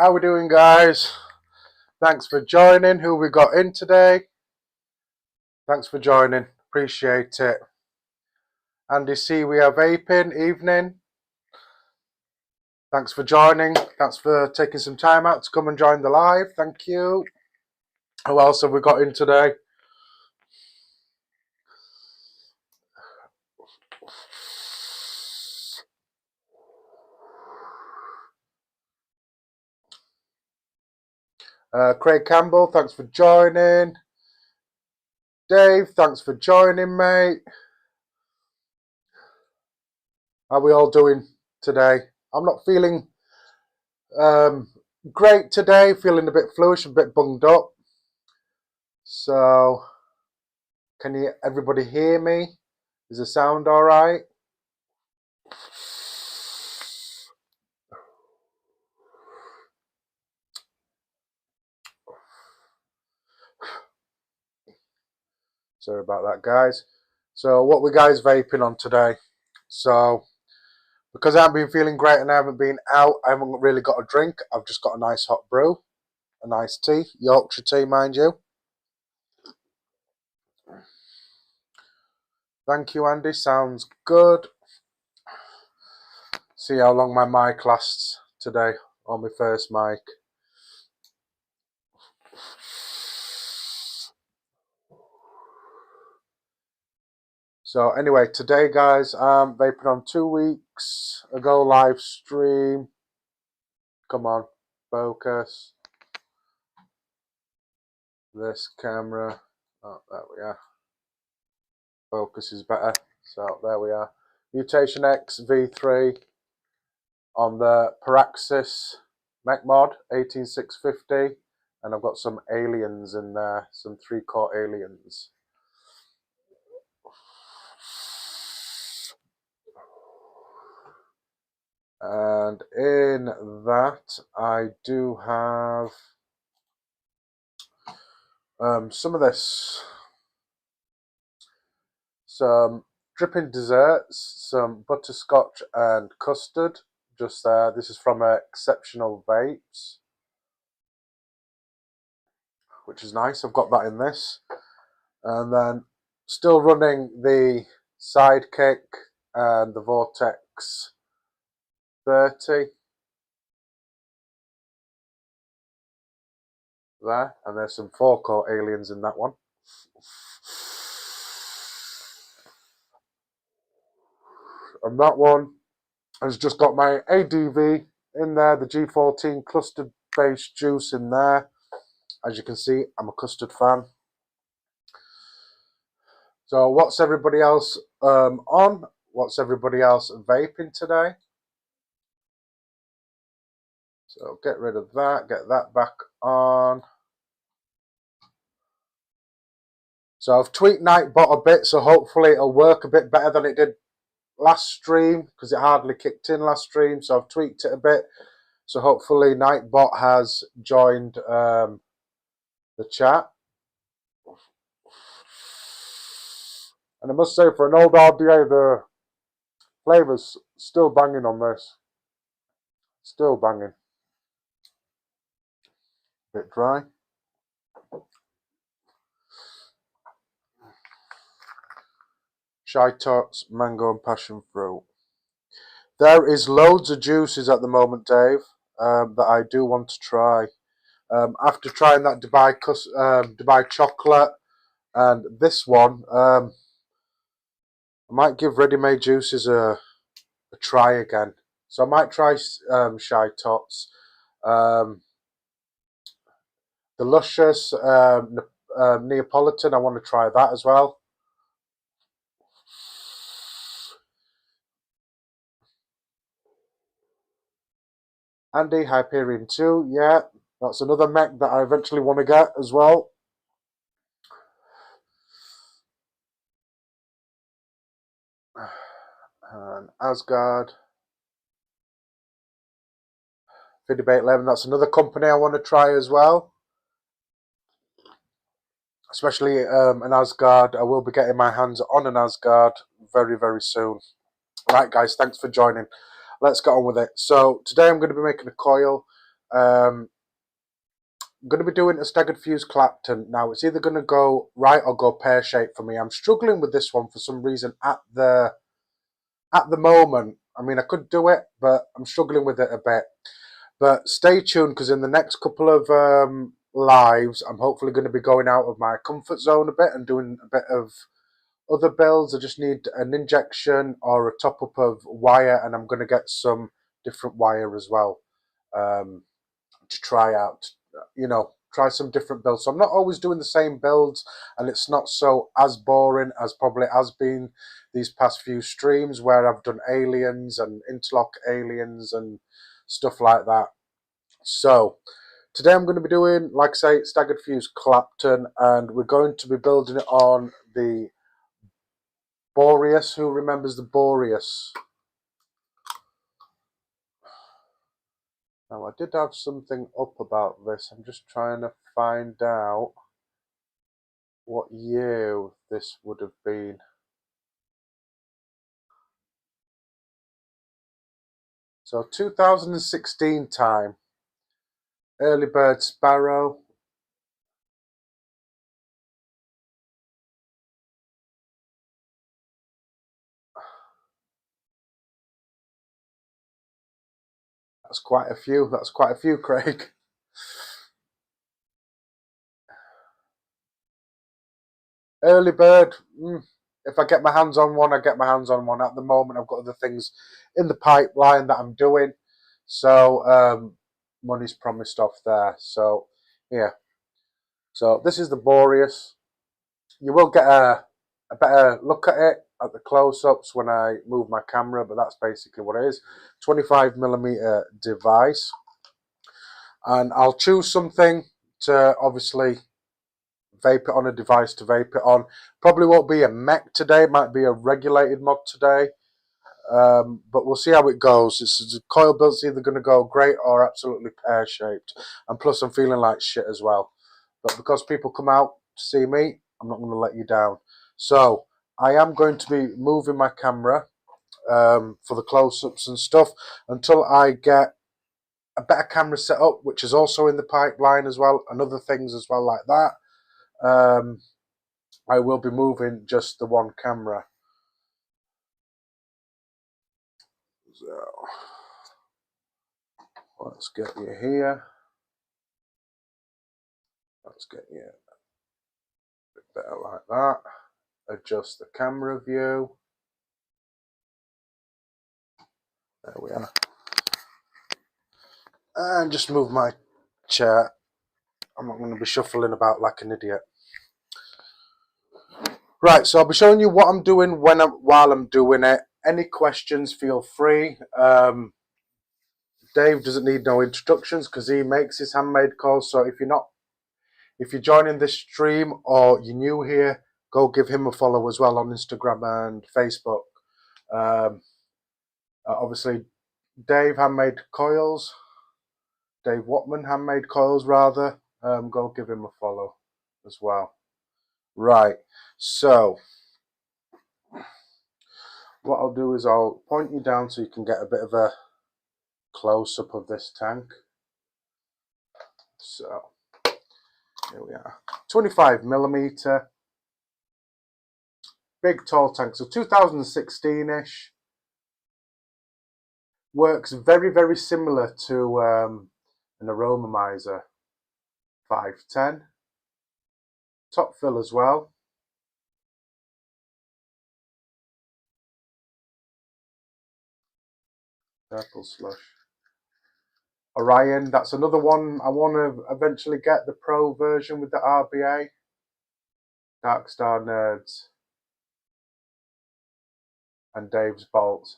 How we doing, guys? Thanks for joining. Who we got in today? Thanks for joining. Appreciate it. Andy C, we are vaping. Evening. Thanks for joining. Thanks for taking some time out to come and join the live. Thank you. Who else have we got in today? Craig Campbell, thanks for joining. Dave, thanks for joining, mate. How are we all doing today? I'm not feeling great today, feeling a bit fluish, a bit bunged up. So, can everybody hear me? Is the sound all right? Sorry about that, guys. So what we guys vaping on today? So because I haven't been feeling great and I haven't been out, I haven't really got a drink. I've just got a nice hot brew, a nice tea, Yorkshire tea, mind you. Thank you, Andy. Sounds good. See how long my mic lasts today on my first mic. So anyway, today, guys, I'm vaping on 2 weeks ago live stream. Come on, focus. This camera. Oh, there we are. Focus is better. So there we are. Mutation X V3 on the Paraxis mech mod 18650, and I've got some aliens in there, some 3-core aliens. And in that I do have some of this, some dripping desserts, some butterscotch and custard just there. This is from Exceptional Vapes, which is nice. I've got that in this. And then still running the Sidekick and the Vortex 30 there, and there's some 4-core aliens in that one. And that one has just got my ADV in there, the G14 custard based juice in there. As you can see, I'm a custard fan. So what's everybody else on? What's everybody else vaping today? So get rid of that, get that back on. So I've tweaked Nightbot a bit, so hopefully it'll work a bit better than it did last stream, because it hardly kicked in last stream. So I've tweaked it a bit. So hopefully Nightbot has joined the chat. And I must say, for an old RDA, the flavour's still banging on this. Still banging. Bit dry. Shy Tots, mango and passion fruit. There is loads of juices at the moment, Dave, that I do want to try. After trying that Dubai chocolate and this one, I might give ready-made juices a try again. So I might try Shy Tots. The Luscious Neapolitan, I want to try that as well. Andy, Hyperion 2, yeah. That's another mech that I eventually want to get as well. And Asgard. Debate 11, that's another company I want to try as well. Especially an Asgard. I will be getting my hands on an Asgard very, very soon. Right, guys, thanks for joining. Let's get on with it. So today I'm going to be making a coil. I'm going to be doing a staggered fuse Clapton. Now, it's either going to go right or go pear-shaped for me. I'm struggling with this one for some reason at the moment. I mean, I could do it, but I'm struggling with it a bit. But stay tuned, because in the next couple of lives, I'm hopefully going to be going out of my comfort zone a bit and doing a bit of other builds. I just need an injection or a top-up of wire, and I'm going to get some different wire as well to try out. You know, try some different builds. So I'm not always doing the same builds, and it's not so as boring as probably has been these past few streams where I've done aliens and interlock aliens and stuff like that. So today I'm going to be doing, like I say, staggered fuse Clapton, and we're going to be building it on the Boreas. Who remembers the Boreas? Now, I did have something up about this. I'm just trying to find out what year this would have been. So 2016 time. Early Bird Sparrow. That's quite a few. That's quite a few, Craig. Early Bird. If I get my hands on one, I get my hands on one. At the moment, I've got other things in the pipeline that I'm doing. So money's promised off there. So yeah. So this is the Boreas. You will get a better look at it at the close-ups when I move my camera, but that's basically what it is. 25mm device. And I'll choose something to obviously vape it on, a device to vape it on. Probably won't be a mech today, it might be a regulated mod today. But we'll see how it goes. This coil build's either going to go great or absolutely pear-shaped. And plus I'm feeling like shit as well. But because people come out to see me, I'm not going to let you down. So I am going to be moving my camera for the close-ups and stuff until I get a better camera set up, which is also in the pipeline as well, and other things as well like that. I will be moving just the one camera. So let's get you here. Let's get you a bit better like that. Adjust the camera view. There we are. And just move my chair. I'm not going to be shuffling about like an idiot. Right, so I'll be showing you what I'm doing while I'm doing it. Any questions, feel free. Dave doesn't need no introductions because he makes his handmade calls. So if you're joining this stream or you're new here, go give him a follow as well on Instagram and Facebook. Obviously, Dave Handmade Coils, Dave Watman Handmade Coils rather. Go give him a follow as well. Right, so what I'll do is I'll point you down so you can get a bit of a close-up of this tank. So here we are, 25mm, big tall tank, so 2016-ish. Works very, very similar to an Aromomizer 510. Top fill as well. Purple slush. Orion, that's another one I want to eventually get, the pro version with the RDA. Dark Star Nerds. And Dave's Bolt.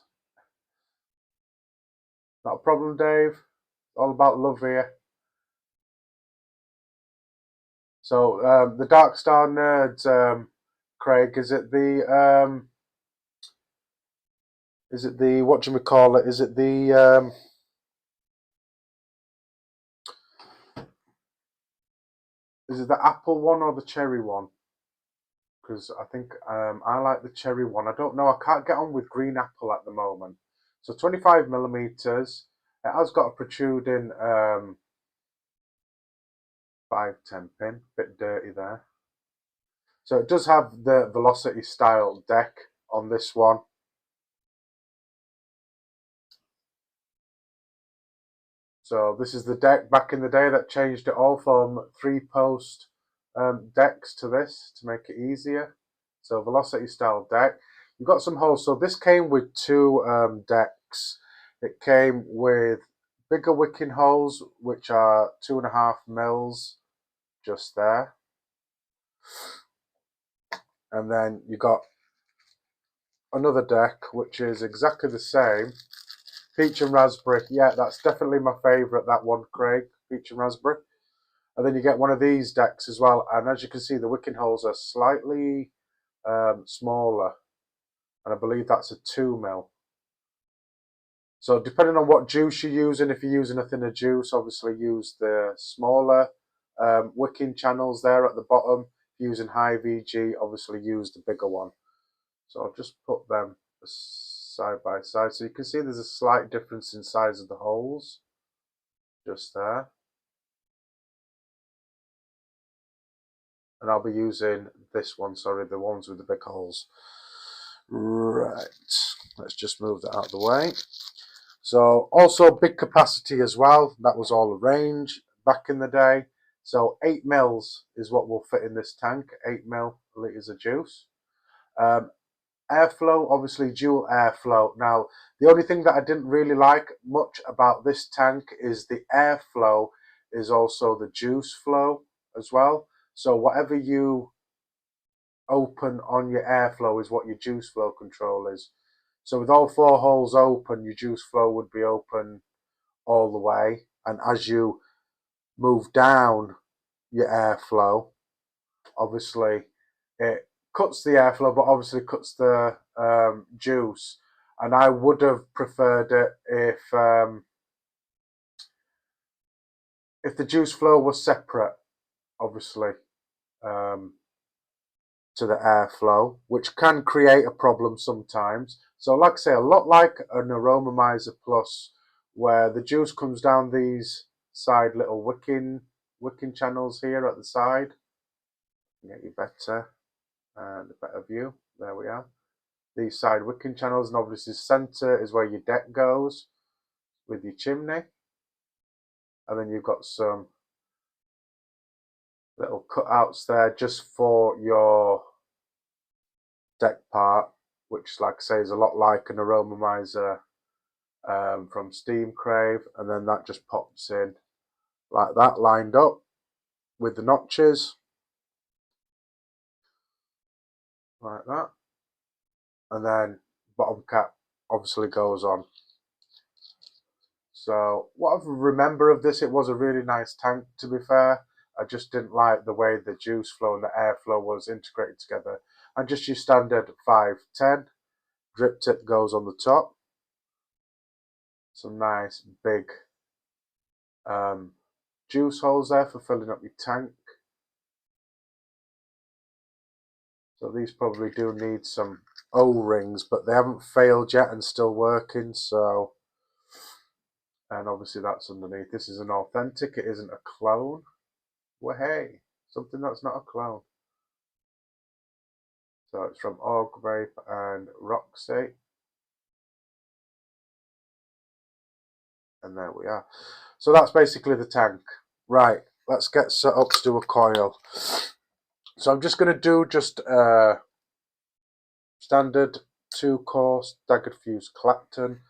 Not a problem, Dave. All about love here. So the Dark Star Nerds, Craig, is it the what do we call it? Is it the apple one or the cherry one? Because I think I like the cherry one. I don't know. I can't get on with green apple at the moment. So 25mm. It has got a protruding 510 pin, bit dirty there. So it does have the Velocity style deck on this one. So this is the deck back in the day that changed it all from 3-post decks to this to make it easier. So Velocity style deck. You've got some holes. So this came with 2 decks. It came with bigger wicking holes, which are 2.5 mils just there. And then you got another deck, which is exactly the same. Peach and raspberry. Yeah, that's definitely my favourite, that one, Craig. Peach and raspberry. And then you get one of these decks as well. And as you can see, the wicking holes are slightly smaller. And I believe that's a 2 mil. So depending on what juice you're using, if you're using a thinner juice, obviously use the smaller wicking channels there at the bottom. If you're using high VG, obviously use the bigger one. So I'll just put them side by side. So you can see there's a slight difference in size of the holes. Just there. And I'll be using this one, sorry, the ones with the big holes. Right, let's just move that out of the way. So also big capacity as well. That was all arranged back in the day. So 8 mils is what will fit in this tank, 8 milliliters of juice. Airflow, obviously dual airflow. Now, the only thing that I didn't really like much about this tank is the airflow is also the juice flow as well. So whatever you open on your airflow is what your juice flow control is. So with all 4 holes open, your juice flow would be open all the way. And as you move down your airflow, obviously it cuts the airflow, but obviously cuts the juice. And I would have preferred it if the juice flow was separate, obviously, to the airflow, which can create a problem sometimes. So like I say, a lot like an Aromomizer Plus, where the juice comes down these side little wicking channels here at the side. Get you better and a better view. There we are. These side wicking channels, and obviously center is where your deck goes with your chimney. And then you've got some little cutouts there just for your deck part, which, like I say, is a lot like an Aromomizer from Steam Crave, and then that just pops in like that, lined up with the notches, like that, and then bottom cap obviously goes on. So what I remember of this, it was a really nice tank, to be fair. I just didn't like the way the juice flow and the airflow was integrated together. And just your standard 510 drip tip goes on the top. Some nice big juice holes there for filling up your tank. So these probably do need some O-rings, but they haven't failed yet and still working. So, and obviously that's underneath. This is an authentic. It isn't a clone. Well, hey, something that's not a clone. So it's from Vape and Roxy. And there we are. So that's basically the tank. Right, let's get set up to do a coil. So I'm just going to do just standard 2-core staggered fuse Clapton.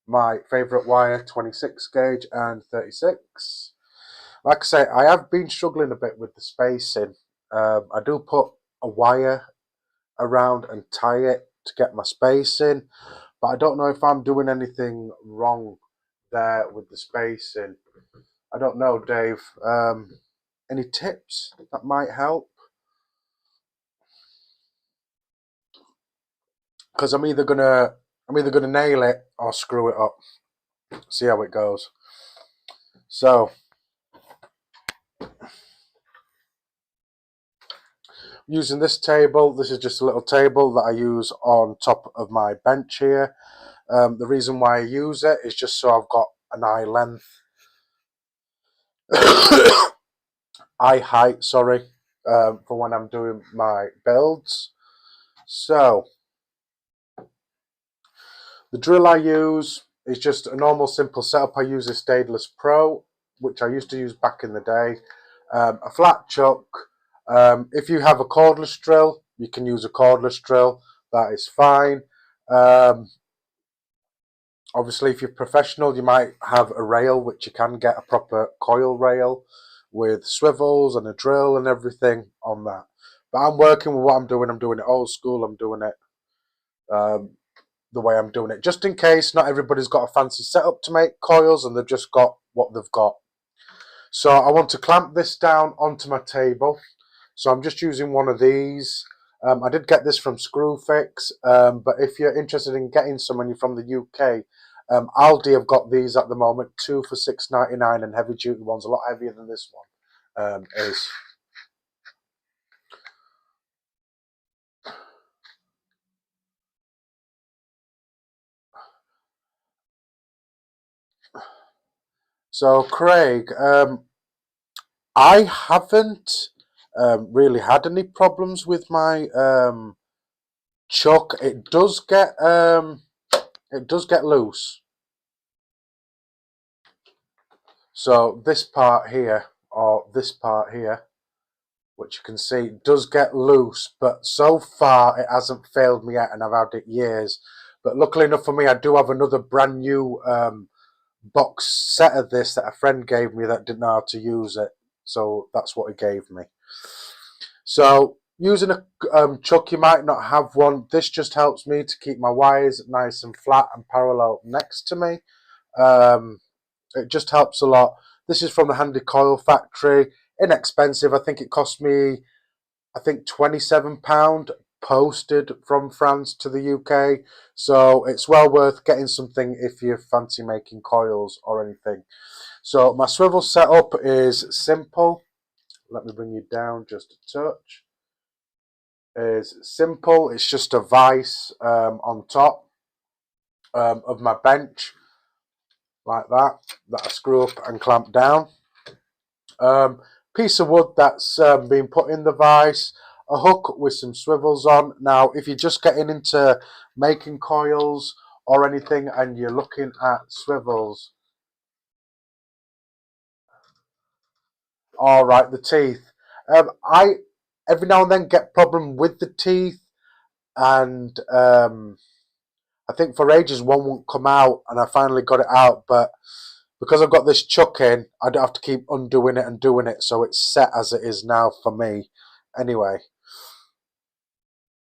My favourite wire, 26 gauge and 36. Like I say, I have been struggling a bit with the spacing. I do put a wire around and tie it to get my spacing, but I don't know if I'm doing anything wrong there with the spacing. I don't know, Dave. Any tips that might help? Because I'm either gonna nail it or screw it up. See how it goes. So using this table, this is just a little table that I use on top of my bench here. The reason why I use it is just so I've got an eye length eye height, sorry, for when I'm doing my builds. So the drill I use is just a normal simple setup. I use a Stainless Pro, which I used to use back in the day. A flat chuck. If you have a cordless drill, you can use a cordless drill. That is fine. Obviously, if you're professional, you might have a rail, which you can get a proper coil rail with swivels and a drill and everything on that. But I'm working with what I'm doing. I'm doing it old school. I'm doing it the way I'm doing it. Just in case not everybody's got a fancy setup to make coils and they've just got what they've got. So I want to clamp this down onto my table. So I'm just using one of these. I did get this from Screwfix, but if you're interested in getting some and you're from the UK, Aldi have got these at the moment, 2 for £6.99, and heavy duty ones, a lot heavier than this one is. So Craig, I haven't really had any problems with my chuck. It does get loose. So this part here, or this part here, which you can see, does get loose, but so far it hasn't failed me yet, and I've had it years. But luckily enough for me, I do have another brand new box set of this that a friend gave me that didn't know how to use it, so that's what he gave me. So using a chuck, you might not have one. This just helps me to keep my wires nice and flat and parallel next to me. It just helps a lot. This is from the Handy Coil Factory. Inexpensive. I think it cost me, I think, £27 posted from France to the UK. So it's well worth getting something if you fancy making coils or anything. So my swivel setup is simple. Let me bring you down just a touch. Is simple. It's just a vise on top of my bench, like that I screw up and clamp down. Piece of wood that's been put in the vise, a hook with some swivels on. Now, if you're just getting into making coils or anything and you're looking at swivels, all right, the teeth. I every now and then get problem with the teeth, and I think for ages one won't come out, and I finally got it out, but because I've got this chuck in, I don't have to keep undoing it and doing it, so it's set as it is now for me. Anyway,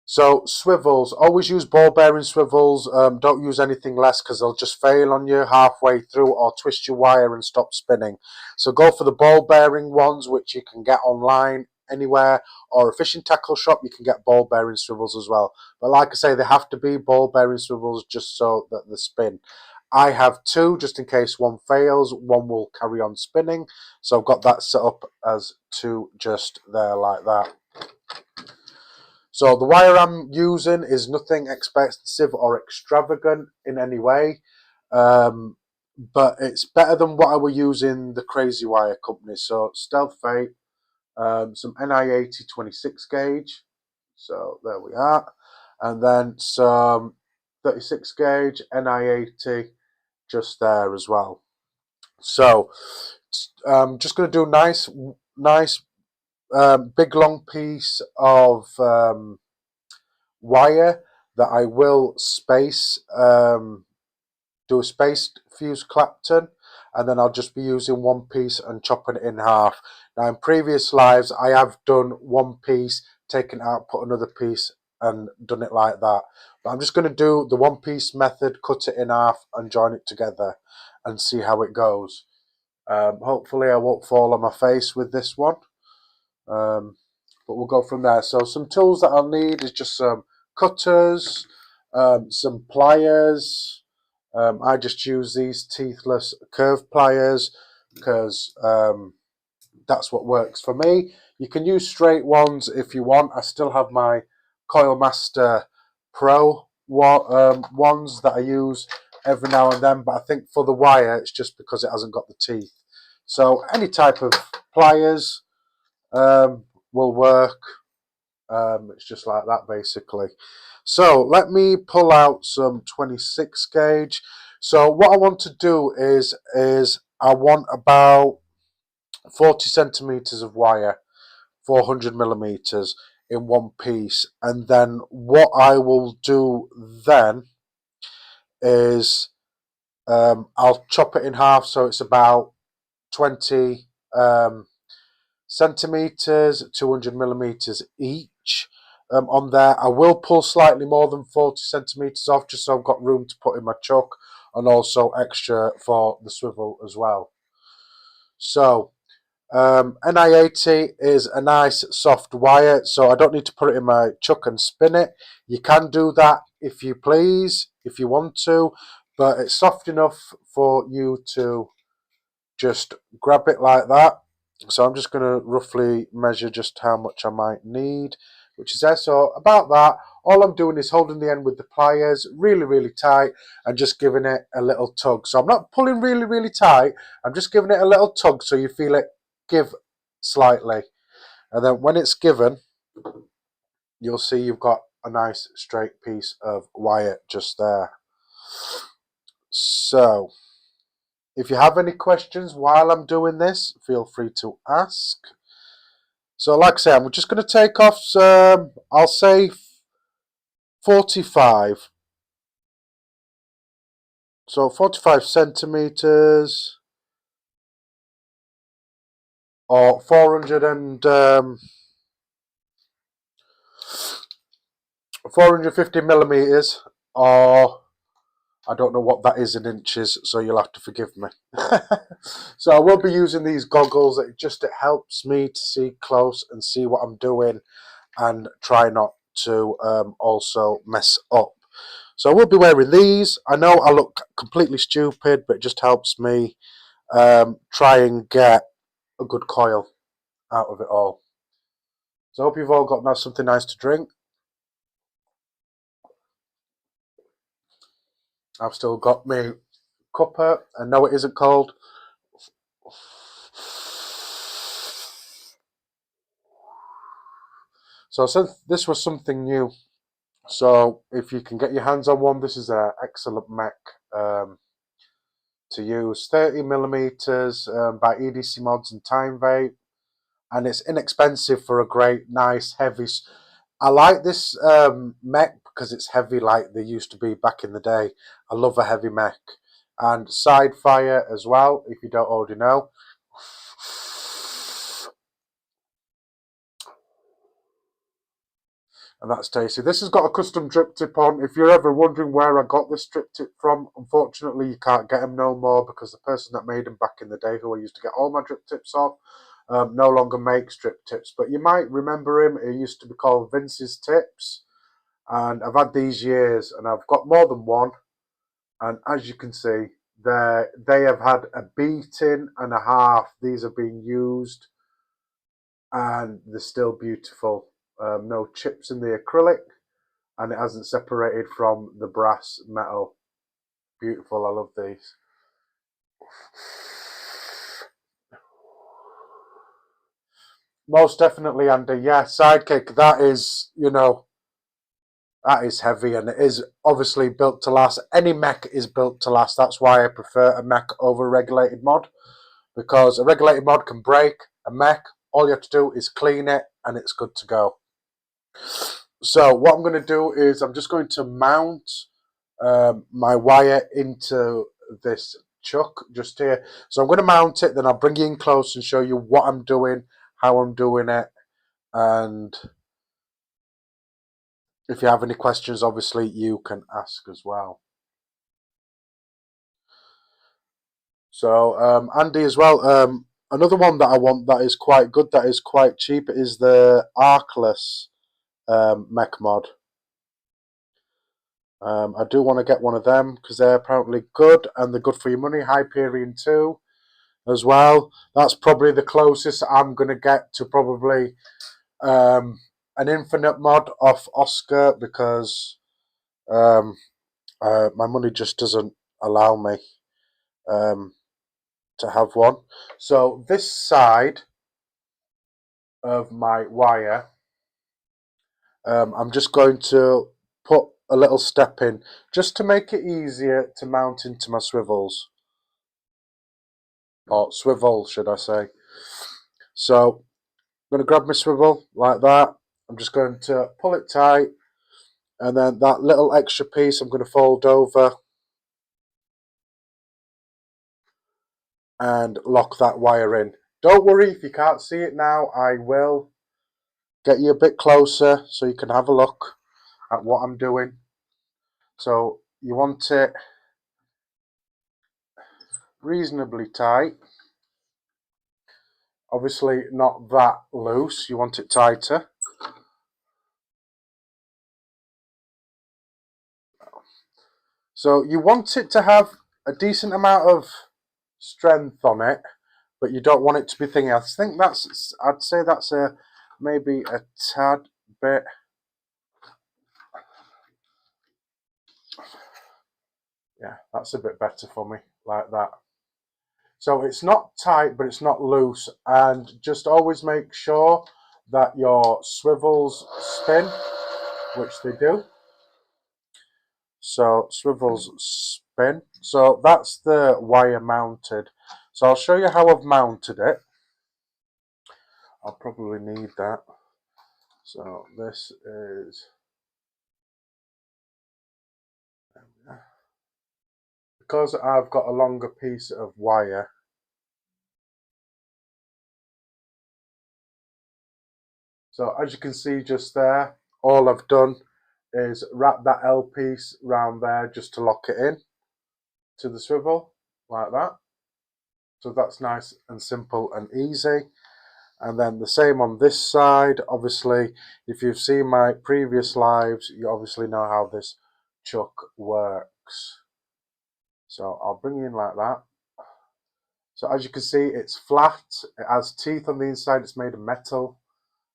so swivels, always use ball bearing swivels. Don't use anything less because they'll just fail on you halfway through or twist your wire and stop spinning. So go for the ball bearing ones, which you can get online anywhere, or a fishing tackle shop. You can get ball bearing swivels as well. But like I say, they have to be ball bearing swivels just so that they spin. I have two just in case one fails. One will carry on spinning. So I've got that set up as two just there like that. So the wire I'm using is nothing expensive or extravagant in any way, but it's better than what I were using the Crazy Wire company. So Stealth Vape, some NI80 26 gauge, so there we are, and then some 36 gauge NI80 just there as well. So I'm just going to do nice big long piece of wire that I will space, do a spaced fuse Clapton, and then I'll just be using one piece and chopping it in half. Now in previous lives I have done one piece, taken out, put another piece and done it like that, but I'm just going to do the one piece method, cut it in half and join it together and see how it goes. Hopefully I won't fall on my face with this one, but we'll go from there. So some tools that I'll need is just some cutters, some pliers. I just use these teethless curved pliers because that's what works for me. You can use straight ones if you want. I still have my Coil Master Pro ones that I use every now and then, but I think for the wire it's just because it hasn't got the teeth. So any type of pliers, will work. It's just like that basically. So let me pull out some 26 gauge. So what I want to do is I want about 40 centimeters of wire, 400 millimeters in one piece, and then what I will do then is I'll chop it in half so it's about 20 centimeters, 200 millimeters each. On there, I will pull slightly more than 40 centimeters off just so I've got room to put in my chuck, and also extra for the swivel as well. So NI80 is a nice soft wire, so I don't need to put it in my chuck and spin it. You can do that if you please, if you want to, but it's soft enough for you to just grab it like that. So I'm just going to roughly measure just how much I might need, which is there. So about that, all I'm doing is holding the end with the pliers really, really tight and just giving it a little tug. So I'm not pulling really, really tight. I'm just giving it a little tug so you feel it give slightly. And then when it's given, you'll see you've got a nice straight piece of wire just there. So if you have any questions while I'm doing this, feel free to ask. So like I say, I'm just going to take off some, I'll say 45. So 45 centimeters or 450 millimeters, or I don't know what that is in inches, so you'll have to forgive me. So I will be using these goggles. It helps me to see close and see what I'm doing and try not to also mess up. So I will be wearing these. I know I look completely stupid, but it just helps me try and get a good coil out of it all. So I hope you've all got now something nice to drink. I've still got my cuppa, and no, it isn't cold. So since this was something new, so if you can get your hands on one, this is an excellent mech to use. 30 millimeters by EDC Mods and Time Vape, and it's inexpensive for a great, nice, heavy. I like this mech because it's heavy like they used to be back in the day. I love a heavy mech. And side fire as well, if you don't already know. And that's tasty. This has got a custom drip tip on. If you're ever wondering where I got this drip tip from, unfortunately you can't get them no more because the person that made them back in the day, who I used to get all my drip tips off, no longer makes drip tips. But you might remember him. He used to be called Vince's Tips. And I've had these years and I've got more than one. And as you can see, they have had a beating and a half. These have been used and they're still beautiful. No chips in the acrylic, and it hasn't separated from the brass metal. Beautiful, I love these. Most definitely, Andy. Yeah, Sidekick, that is, that is heavy, and it is obviously built to last. Any mech is built to last. That's why I prefer a mech over a regulated mod, because a regulated mod can break. A mech, all you have to do is clean it, and it's good to go. So what I'm going to do is I'm just going to mount my wire into this chuck just here. So I'm going to mount it, then I'll bring you in close and show you what I'm doing, how I'm doing it, and if you have any questions, obviously you can ask as well. So Andy as well, another one that I want that is quite good, that is quite cheap, is the Arcless mech mod. I do want to get one of them because they're apparently good and they're good for your money. Hyperion 2 as well. That's probably the closest I'm going to get to probably an infinite mod off Oscar, because my money just doesn't allow me to have one. So this side of my wire, I'm just going to put a little step in just to make it easier to mount into my swivels, or swivel should I say. So I'm going to grab my swivel like that. I'm just going to pull it tight, and then that little extra piece I'm going to fold over and lock that wire in. Don't worry if you can't see it now, I will get you a bit closer so you can have a look at what I'm doing. So you want it reasonably tight, obviously not that loose, you want it tighter. So you want it to have a decent amount of strength on it, but you don't want it to be thingy. I think that's, I'd say that's maybe a tad bit. Yeah, that's a bit better for me, like that. So it's not tight, but it's not loose. And just always make sure that your swivels spin, which they do. So swivels spin. So that's the wire mounted. So I'll show you how I've mounted it. I'll probably need that. So this is, because I've got a longer piece of wire, so as you can see just there, all I've done is wrap that L piece round there just to lock it in to the swivel, like that. So that's nice and simple and easy. And then the same on this side. Obviously, if you've seen my previous lives, you obviously know how this chuck works. So I'll bring it in like that. So as you can see, it's flat. It has teeth on the inside. It's made of metal.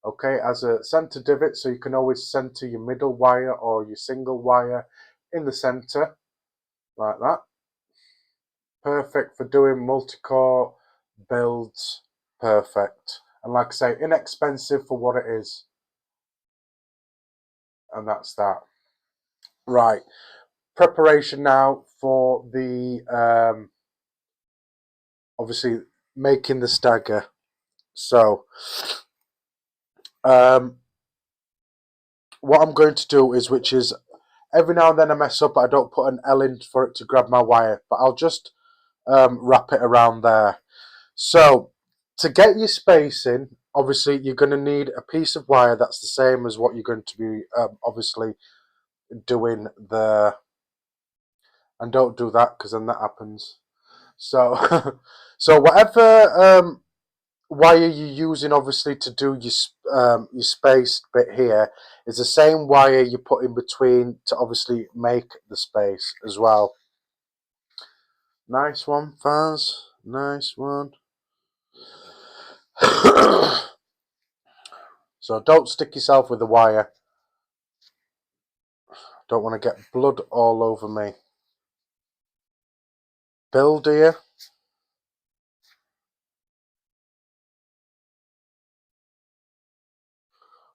Okay, it has a center divot, so you can always center your middle wire or your single wire in the center, like that. Perfect for doing multi-core builds. Perfect. And like I say, inexpensive for what it is. And that's that. Right. Preparation now for the, obviously, making the stagger. So, what I'm going to do is, which is, every now and then I mess up, but I don't put an L in for it to grab my wire. But I'll just wrap it around there. So, to get your spacing, obviously, you're going to need a piece of wire that's the same as what you're going to be, obviously, doing the, and don't do that because then that happens. So, so whatever wire you're using, obviously, to do your spaced bit here, is the same wire you put in between to obviously make the space as well. Nice one, Faz. Nice one. So don't stick yourself with the wire. Don't want to get blood all over me. Bill, do you?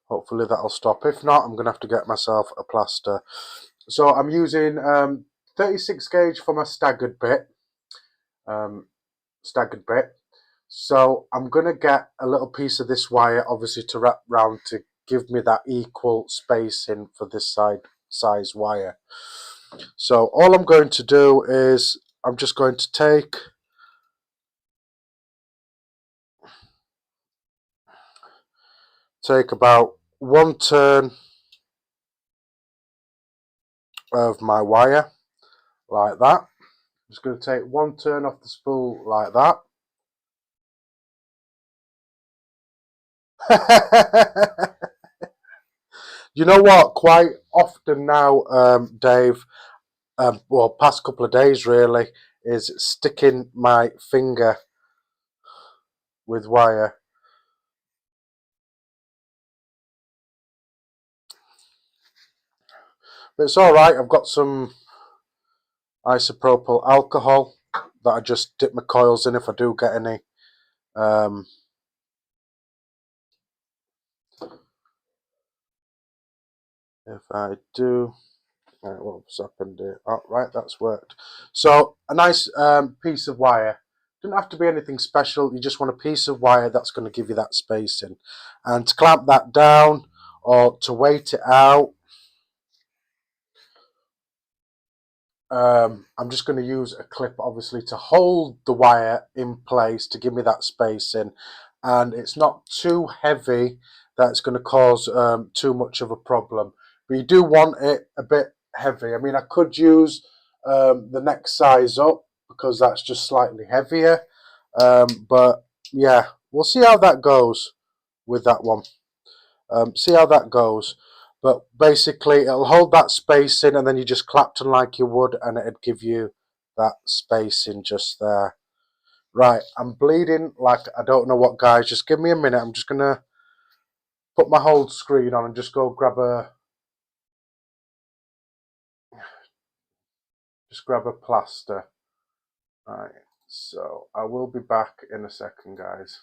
Hopefully that'll stop. If not, I'm going to have to get myself a plaster. So I'm using 36 gauge for my staggered bit. So I'm going to get a little piece of this wire, obviously, to wrap round to give me that equal spacing for this size wire. So all I'm going to do is I'm just going to take about one turn of my wire, like that. I'm just going to take one turn off the spool like that. You know what? Quite often now, Dave, well, past couple of days really, is sticking my finger with wire. But it's alright, I've got some isopropyl alcohol that I just dip my coils in if I do get any If I do, what's happened here? Oh, right, that's worked. So a nice piece of wire. Doesn't have to be anything special. You just want a piece of wire that's going to give you that spacing. And to clamp that down or to weight it out, I'm just going to use a clip, obviously, to hold the wire in place to give me that spacing. And it's not too heavy that's going to cause too much of a problem. But you do want it a bit heavy. I mean, I could use the next size up because that's just slightly heavier. But yeah, we'll see how that goes with that one. See how that goes. But basically, it'll hold that spacing, and then you just clapton like you would, and it'd give you that spacing just there. Right, I'm bleeding like I don't know what, guys. Just give me a minute. I'm just gonna put my whole screen on and just go grab a plaster. Right, so I will be back in a second, guys.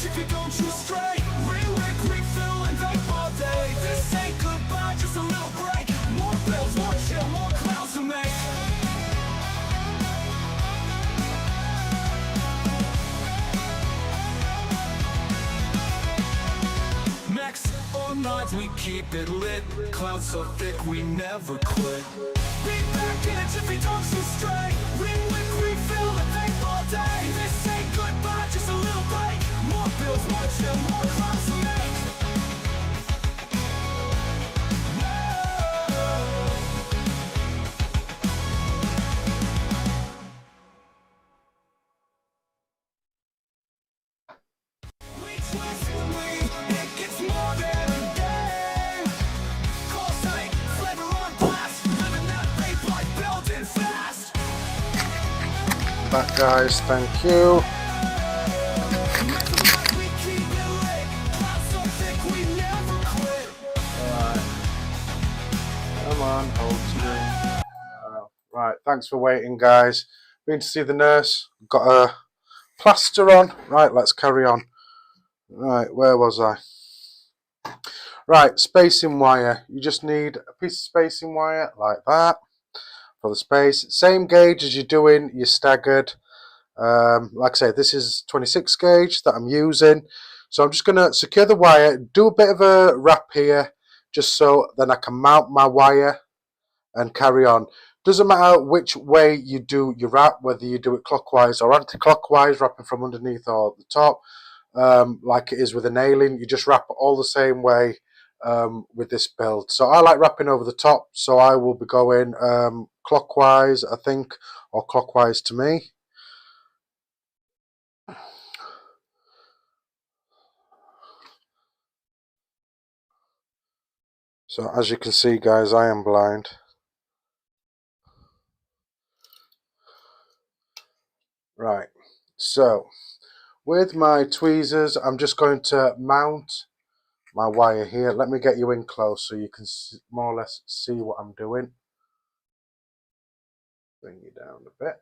If you don't choose straight, relick, refill, and vape all day. This ain't goodbye, just a little break. More bills, more chill, more clouds to make. Max all nights, we keep it lit. Clouds so thick, we never quit. Be back in it if you don't choose straight. Relick, refill, and vape all day. This ain't goodbye, just a little break. More bills, more chill, more clouds to make. We twist and we, it gets more than a day. Call sight, flavor on blast. Living that vape life, building fast. Back, guys, thank you. Right, thanks for waiting, guys. Been to see the nurse. Got a plaster on. Right, let's carry on. Right, where was I? Right, spacing wire. You just need a piece of spacing wire like that for the space. Same gauge as you're doing your staggered. Like I say, this is 26 gauge that I'm using. So I'm just going to secure the wire, do a bit of a wrap here, just so then I can mount my wire and carry on. Doesn't matter which way you do your wrap, whether you do it clockwise or anti-clockwise, wrapping from underneath or the top, like it is with a nailing. You just wrap it all the same way with this build. So I like wrapping over the top, so I will be going clockwise, I think, or clockwise to me. So as you can see, guys, I am blind. Right, so with my tweezers, I'm just going to mount my wire here. Let me get you in close so you can more or less see what I'm doing. Bring you down a bit.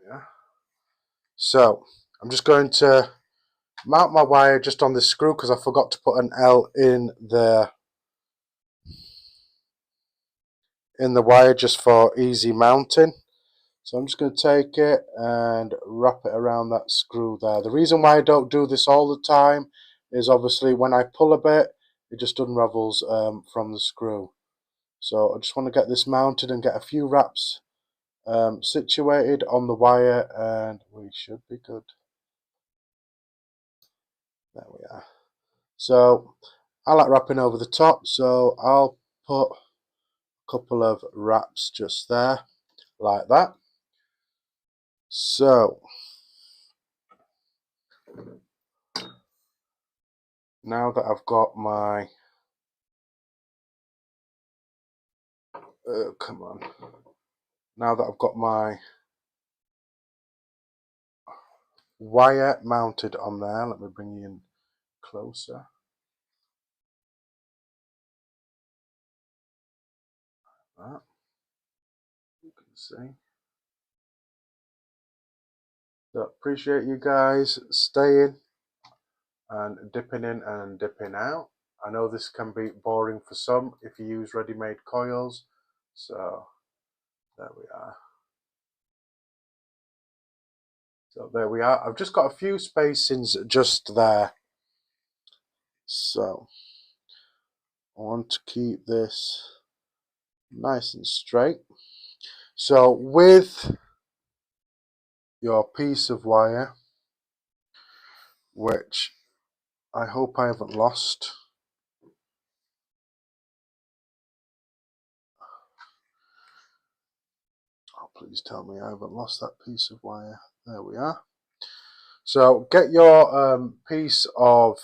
Yeah. So I'm just going to mount my wire just on this screw because I forgot to put an L in the wire just for easy mounting. So I'm just going to take it and wrap it around that screw there. The reason why I don't do this all the time is obviously when I pull a bit, it just unravels from the screw. So I just want to get this mounted and get a few wraps situated on the wire, and we should be good. There we are. So I like wrapping over the top, so I'll put a couple of wraps just there, like that. So now that I've got my Come on. Now that I've got my wire mounted on there, let me bring you in closer. That you can see. So appreciate you guys staying and dipping in and dipping out. I know this can be boring for some if you use ready-made coils. So there we are. So there we are. I've just got a few spacings just there. So I want to keep this nice and straight. So with your piece of wire, which I hope I haven't lost. Oh, please tell me I haven't lost that piece of wire. There we are. So get your piece of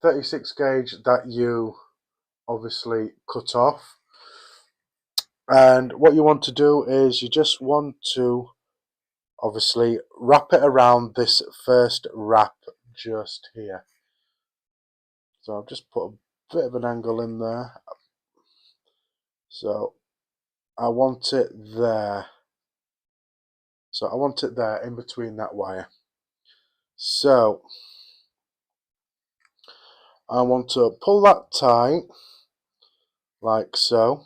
36 gauge that you obviously cut off, and what you want to do is you just want to obviously wrap it around this first wrap just here. So I've just put a bit of an angle in there, so I want it there. So I want it there in between that wire. So I want to pull that tight like so,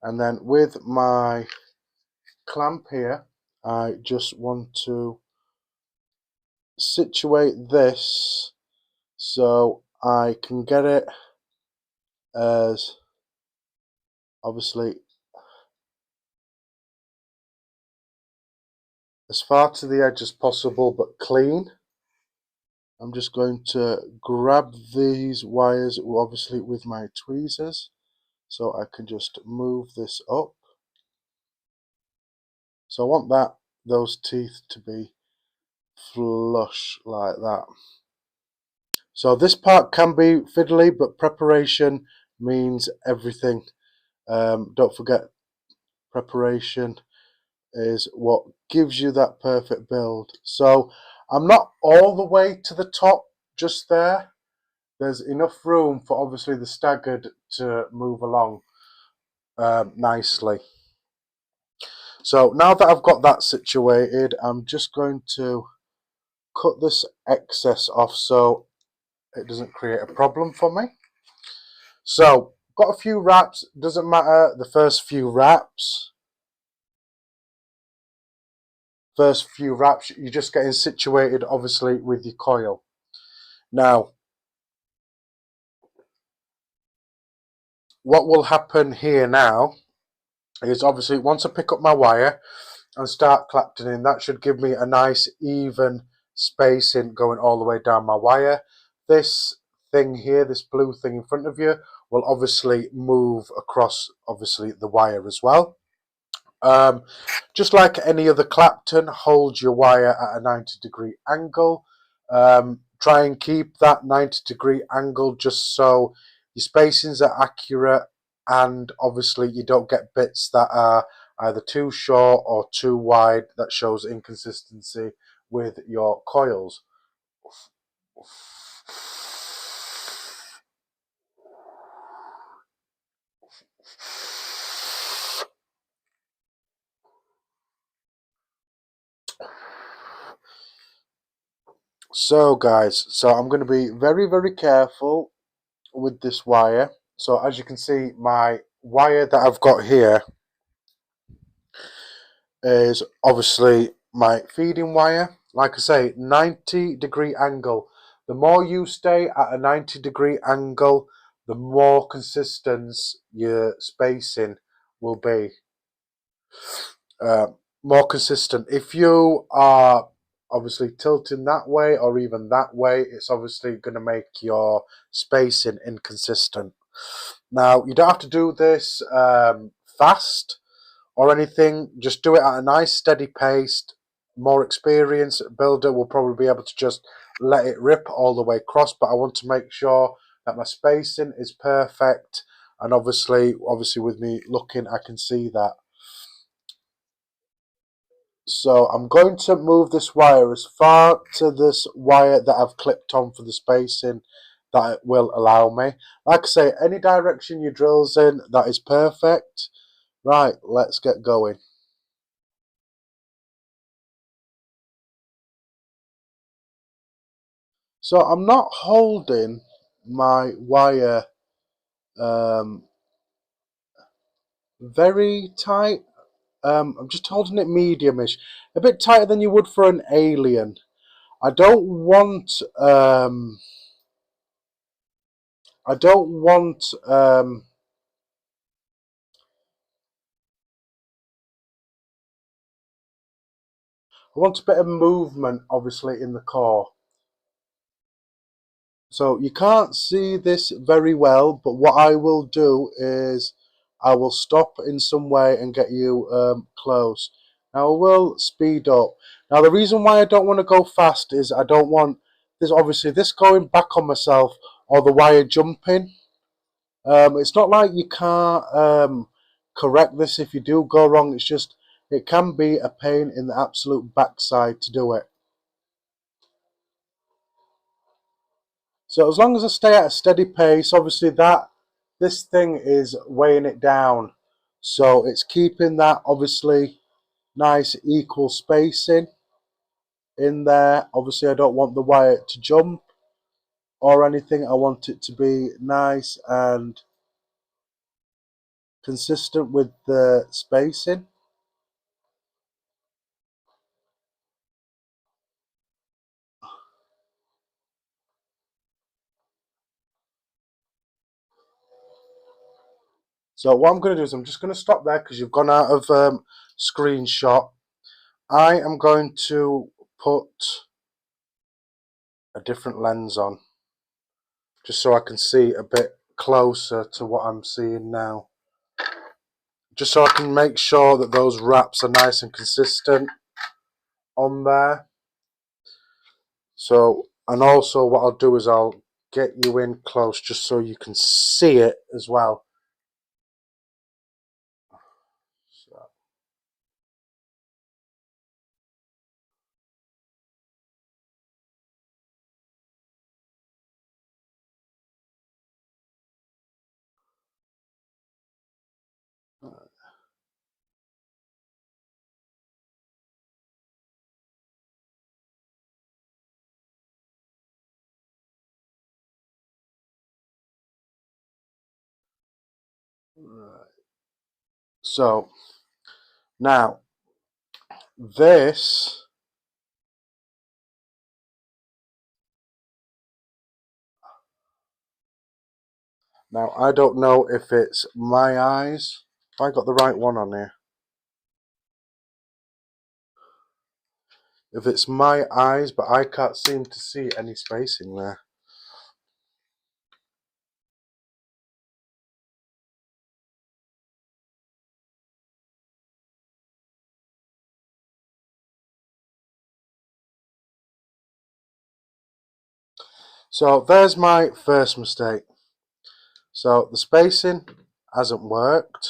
and then with my clamp here I just want to situate this so I can get it as obviously as far to the edge as possible but clean. I'm just going to grab these wires obviously with my tweezers so I can just move this up. So I want those teeth to be flush like that. So this part can be fiddly, but preparation means everything. Don't forget, preparation is what gives you that perfect build. So I'm not all the way to the top just there. There's enough room for obviously the staggered to move along nicely. So now that I've got that situated, I'm just going to cut this excess off so it doesn't create a problem for me. So got a few wraps, doesn't matter the first few wraps. You're just getting situated obviously with your coil. Now what will happen here now is obviously once I pick up my wire and start clapping in, that should give me a nice even spacing going all the way down my wire. This thing here, this blue thing in front of you, will obviously move across obviously the wire as well. Just like any other Clapton, hold your wire at a 90-degree angle. Try and keep that 90-degree angle just so your spacings are accurate and obviously you don't get bits that are either too short or too wide. That shows inconsistency with your coils. So guys, I'm going to be very, very careful with this wire. So as you can see, my wire that I've got here is obviously my feeding wire. Like I say, 90-degree angle. The more you stay at a 90-degree angle, the more consistent your spacing will be. More consistent. If you are obviously tilting that way or even that way, it's obviously going to make your spacing inconsistent. Now, you don't have to do this fast or anything. Just do it at a nice steady pace. More experienced builder will probably be able to just let it rip all the way across, but I want to make sure that my spacing is perfect, and obviously with me looking, I can see that. So I'm going to move this wire as far to this wire that I've clipped on for the spacing that it will allow me. Like I say, any direction your drill's in, that is perfect. Right, let's get going. So I'm not holding my wire very tight. I'm just holding it medium-ish, a bit tighter than you would for an alien. I don't want I don't want I want a bit of movement, obviously, in the core. So you can't see this very well, but what I will do is I will stop in some way and get you close. Now I will speed up. Now the reason why I don't want to go fast is I don't want this, obviously, this going back on myself or the wire jumping. It's not like you can't correct this if you do go wrong. It's just it can be a pain in the absolute backside to do it. So as long as I stay at a steady pace, obviously this thing is weighing it down. So it's keeping that obviously nice equal spacing in there. Obviously I don't want the wire to jump or anything. I want it to be nice and consistent with the spacing. So what I'm going to do is I'm just going to stop there because you've gone out of screenshot. I am going to put a different lens on just so I can see a bit closer to what I'm seeing now. Just so I can make sure that those wraps are nice and consistent on there. So, and also what I'll do is I'll get you in close just so you can see it as well. So now this, now I don't know if it's my eyes. Have I got the right one on here? If it's my eyes, but I can't seem to see any spacing there. So there's my first mistake. So the spacing hasn't worked.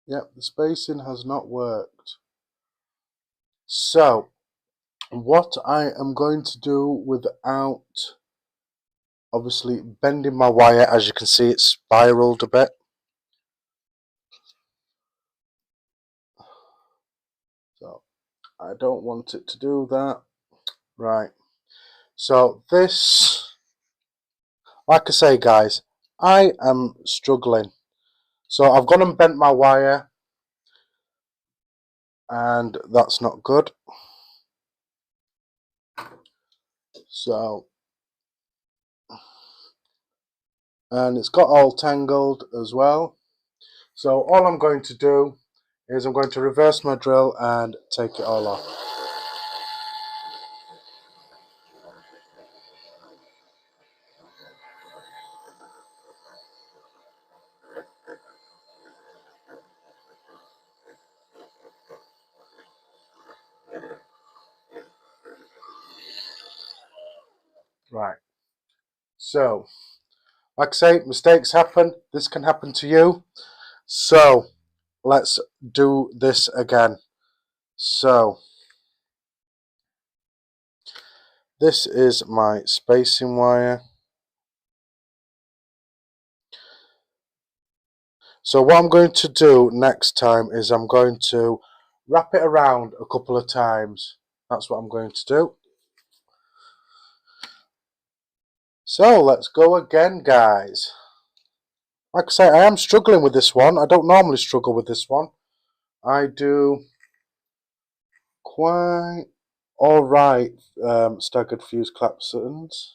Yep, the spacing has not worked. So what I am going to do without obviously bending my wire, as you can see it's spiraled a bit. So I don't want it to do that. Right. So this, like I say guys, I am struggling. So I've gone and bent my wire and that's not good. So, and it's got all tangled as well. So all I'm going to do is I'm going to reverse my drill and take it all off. So, like I say, mistakes happen. This can happen to you. So, let's do this again. So, this is my spacing wire. So what I'm going to do next time is I'm going to wrap it around a couple of times. That's what I'm going to do. So let's go again, guys. Like I say, I am struggling with this one. I don't normally struggle with this one. I do quite alright staggered fuse clapsons.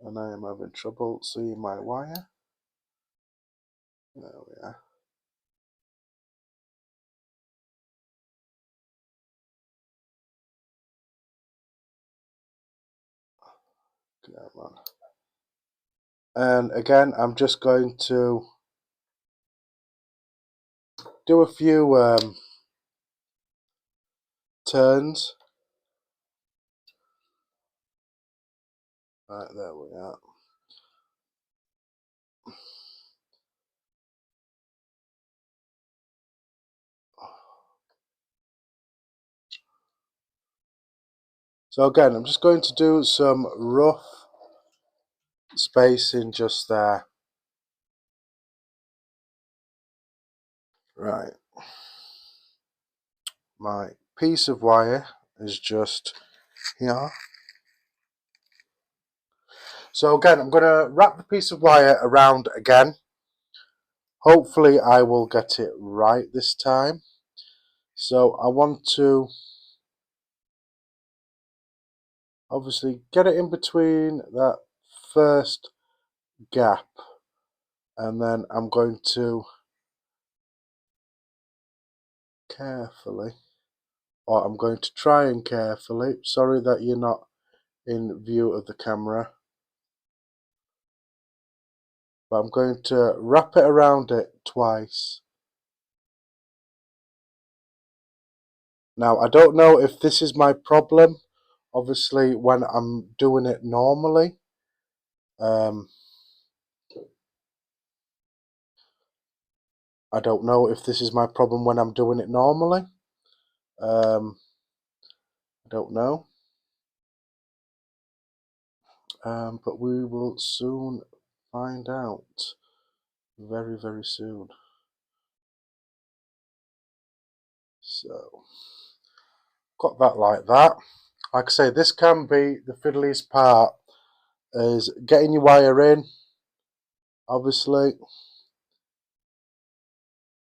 And I am having trouble seeing my wire. There we are. Come on. And again, I'm just going to do a few turns. Right, there we are. So again, I'm just going to do some rough spacing just there. Right. My piece of wire is just here. So again, I'm going to wrap the piece of wire around again. Hopefully I will get it right this time. So I want to obviously get it in between that first gap, and then I'm going to carefully, or I'm going to try and carefully, sorry that you're not in view of the camera, but I'm going to wrap it around it twice. Now I don't know if this is my problem, obviously when I'm doing it normally. I don't know if this is my problem when I'm doing it normally. I don't know. But we will soon find out. Very, very soon. So, got that like that. Like I say, this can be the fiddliest part, is getting your wire in, obviously,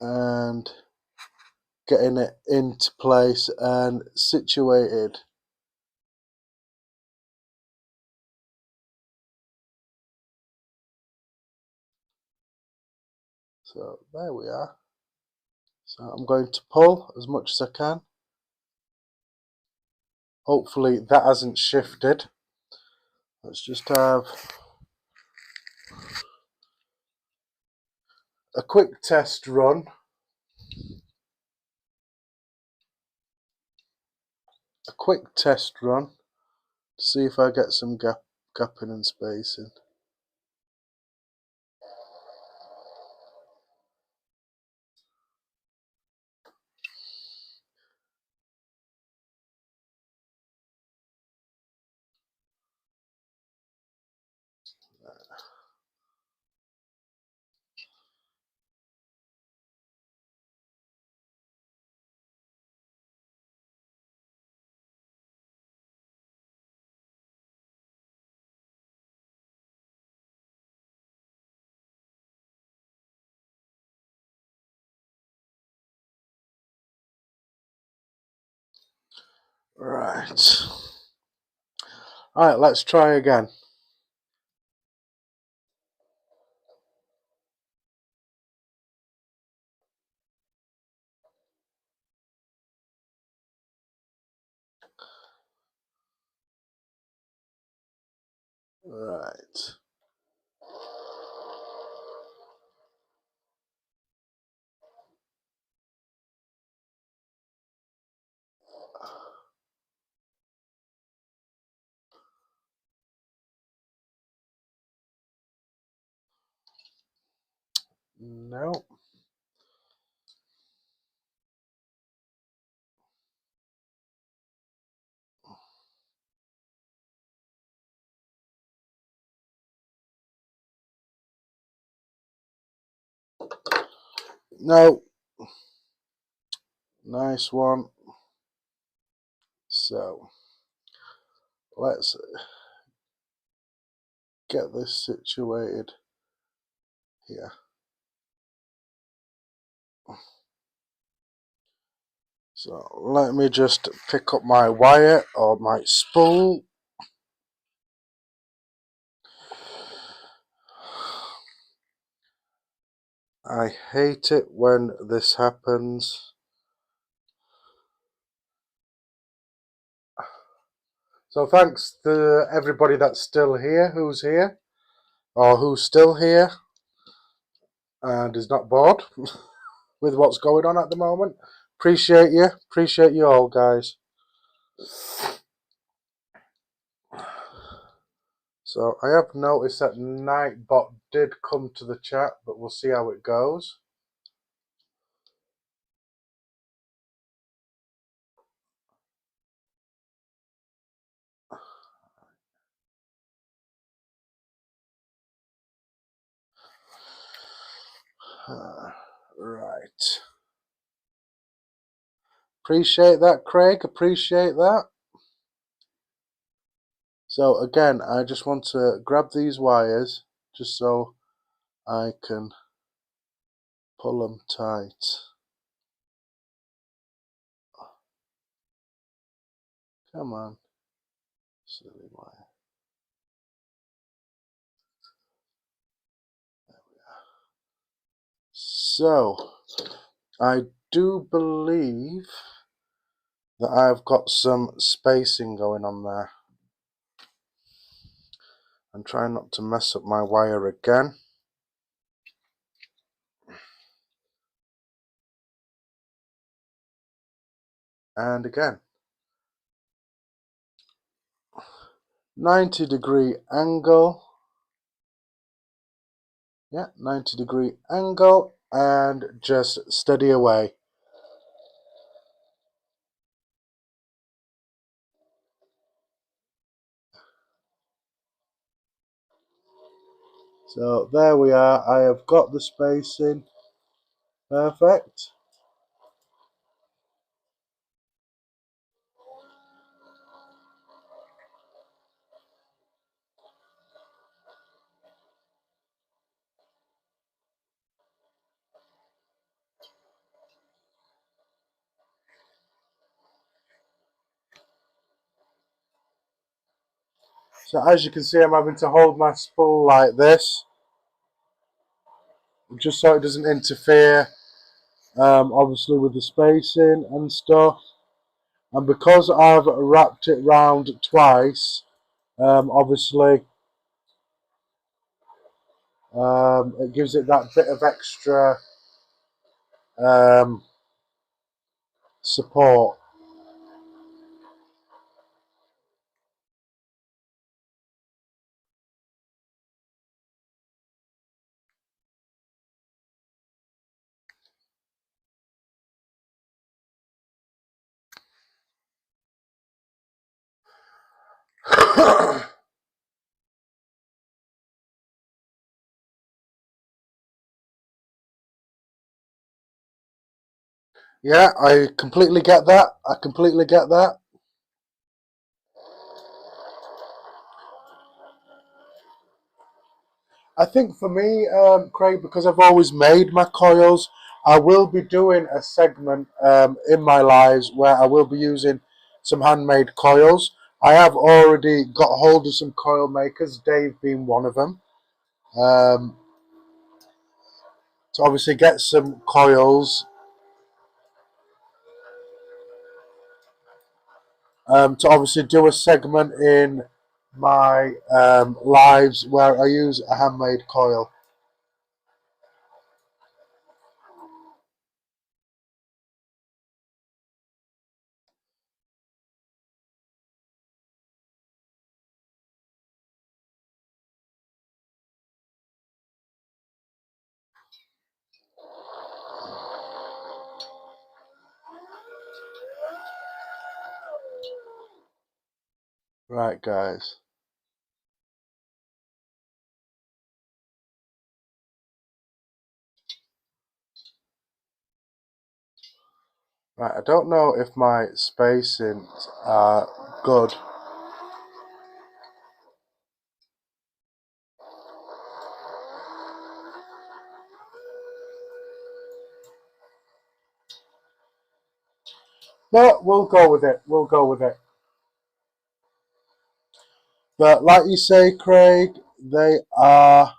and getting it into place and situated. So there we are. So I'm going to pull as much as I can. Hopefully that hasn't shifted. Let's just have a quick test run. To see if I get some gapping and spacing. Right. Alright, let's try again. Right. No. No. Nice one. So let's get this situated here. So let me just pick up my wire or my spool. I hate it when this happens. So thanks to everybody that's still here, who's here, or who's still here and is not bored with what's going on at the moment. Appreciate you all, guys. So I have noticed that Nightbot did come to the chat, but we'll see how it goes. Right. Appreciate that, Craig. Appreciate that. So again, I just want to grab these wires just so I can pull them tight. Come on. Silly wire. There we are. So, I do believe that I've got some spacing going on there. I'm trying not to mess up my wire again. And again. 90-degree angle. Yeah, 90-degree angle. And just steady away. So there we are. I have got the spacing. Perfect. So as you can see, I'm having to hold my spool like this, just so it doesn't interfere, obviously, with the spacing and stuff. And because I've wrapped it round twice, obviously, it gives it that bit of extra support. Yeah, I completely get that. I completely get that. I think for me, Craig, because I've always made my coils, I will be doing a segment in my lives where I will be using some handmade coils. I have already got hold of some coil makers, Dave being one of them, to obviously get some coils, to obviously do a segment in my lives where I use a handmade coil. Right, guys. Right, I don't know if my spacings are good. But we'll go with it. We'll go with it. But like you say, Craig, they are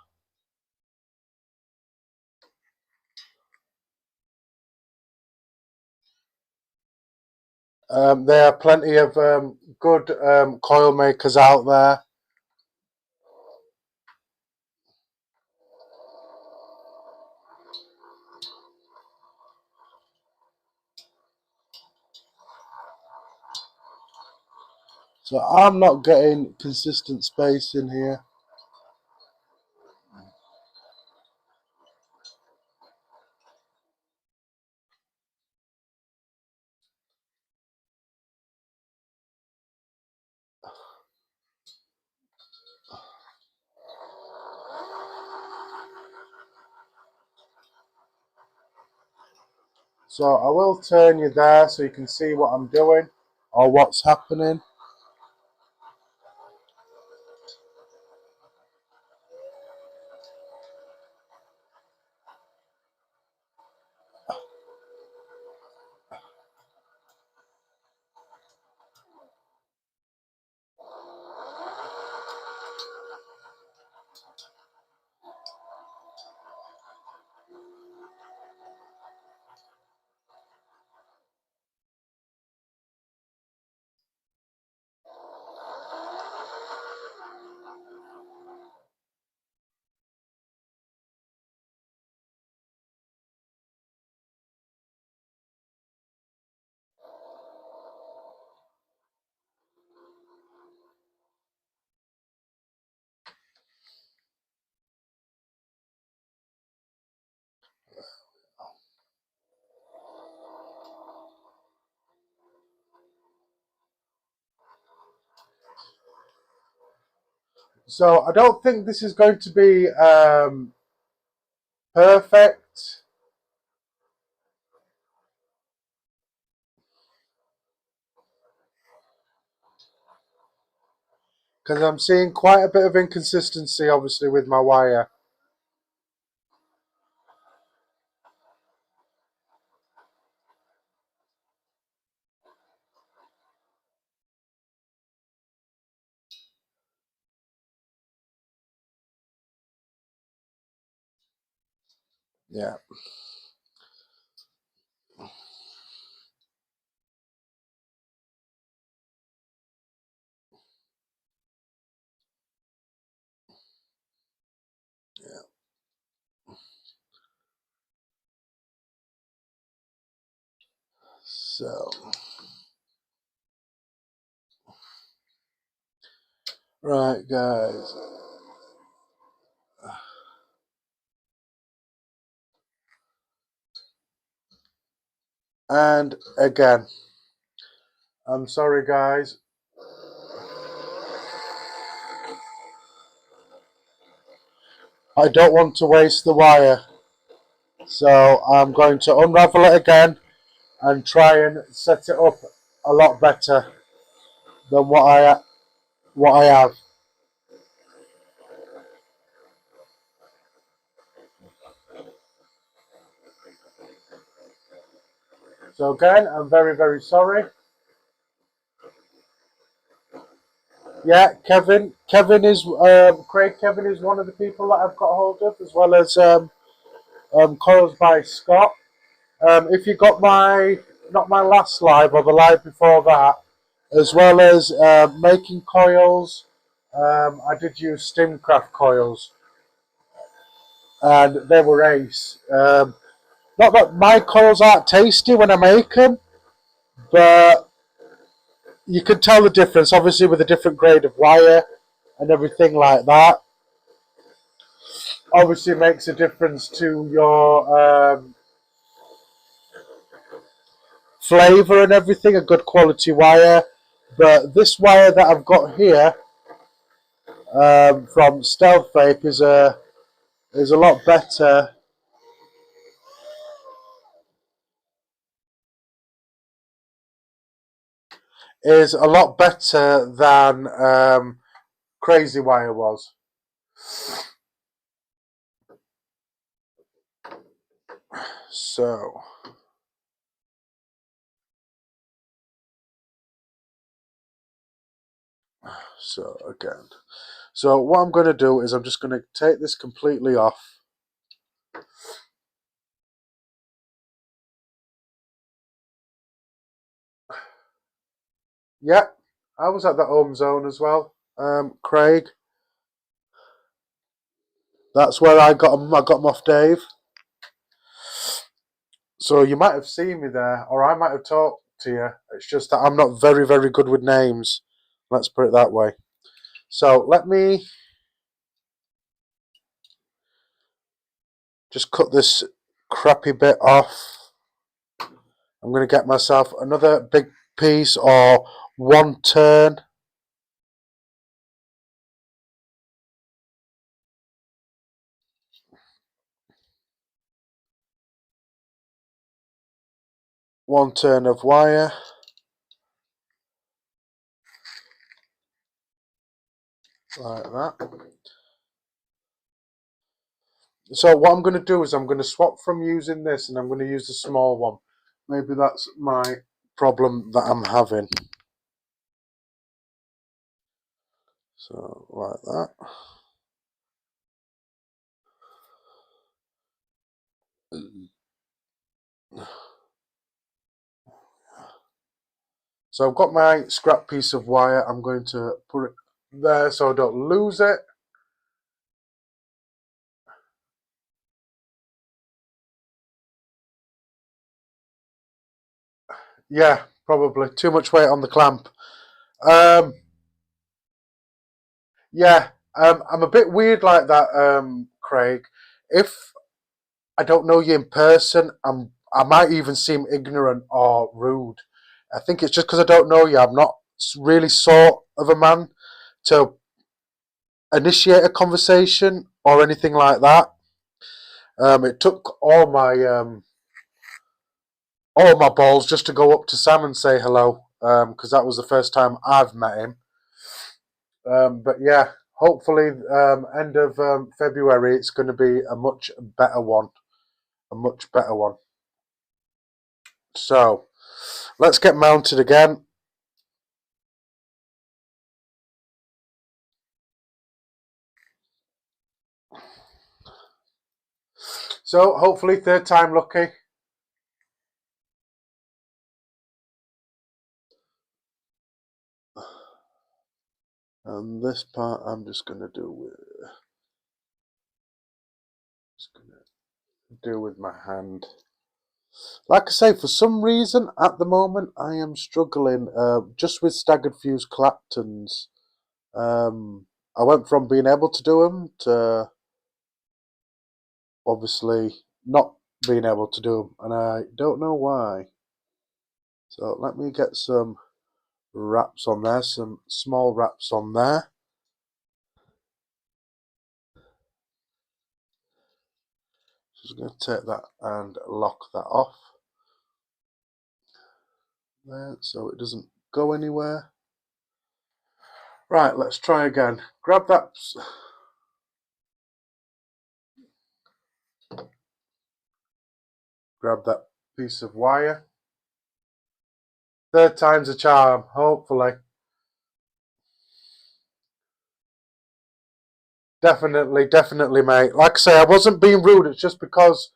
there are plenty of good coil makers out there. So I'm not getting consistent space in here. So I will turn you there so you can see what I'm doing or what's happening. So I don't think this is going to be perfect. Because I'm seeing quite a bit of inconsistency, obviously, with my wire. Yeah. So, right, guys. And again, I'm sorry, guys. I don't want to waste the wire. So I'm going to unravel it again and try and set it up a lot better than what I have. So again, I'm very, very sorry. Yeah, Kevin is Craig. Kevin is one of the people that I've got hold of, as well as Coils by Scott. If you got not my last live or the live before that, as well as making coils, I did use Stimcraft coils, and they were ace. Not that my coils aren't tasty when I make them, but you can tell the difference, obviously, with a different grade of wire and everything like that. Obviously, it makes a difference to your flavour and everything. A good quality wire But this wire that I've got here from Stealth Vape is a lot better. Is a lot better than Crazy Wire was. So again. So what I'm going to do is I'm just going to take this completely off. Yeah, I was at the home zone as well, Craig. That's where I got them. I got them off Dave. So you might have seen me there, or I might have talked to you. It's just that I'm not very, very good with names. Let's put it that way. So let me just cut this crappy bit off. I'm going to get myself another big piece or one turn. One turn of wire. Like that. So what I'm going to do is I'm going to swap from using this and I'm going to use the small one. Maybe that's my problem that I'm having. So like that. So I've got my scrap piece of wire. I'm going to put it there so I don't lose it. Yeah, probably. Too much weight on the clamp. Yeah, I'm a bit weird like that, Craig. If I don't know you in person, I might even seem ignorant or rude. I think it's just because I don't know you. I'm not really sort of a man to initiate a conversation or anything like that. It took all my balls just to go up to Sam and say hello, because that was the first time I've met him. But yeah, hopefully, end of February, it's going to be a much better one. A much better one. So, let's get mounted again. So, hopefully, third time lucky. And this part I'm just going to do with my hand. Like I say, for some reason at the moment I am struggling just with staggered fuse Claptons. I went from being able to do them to obviously not being able to do them, and I don't know why. So let me get some wraps on there, some small wraps on there. Just going to take that and lock that off there so it doesn't go anywhere. Right, let's try again. Grab that piece of wire. Third time's a charm, hopefully. Definitely, mate. Like I say, I wasn't being rude. It's just because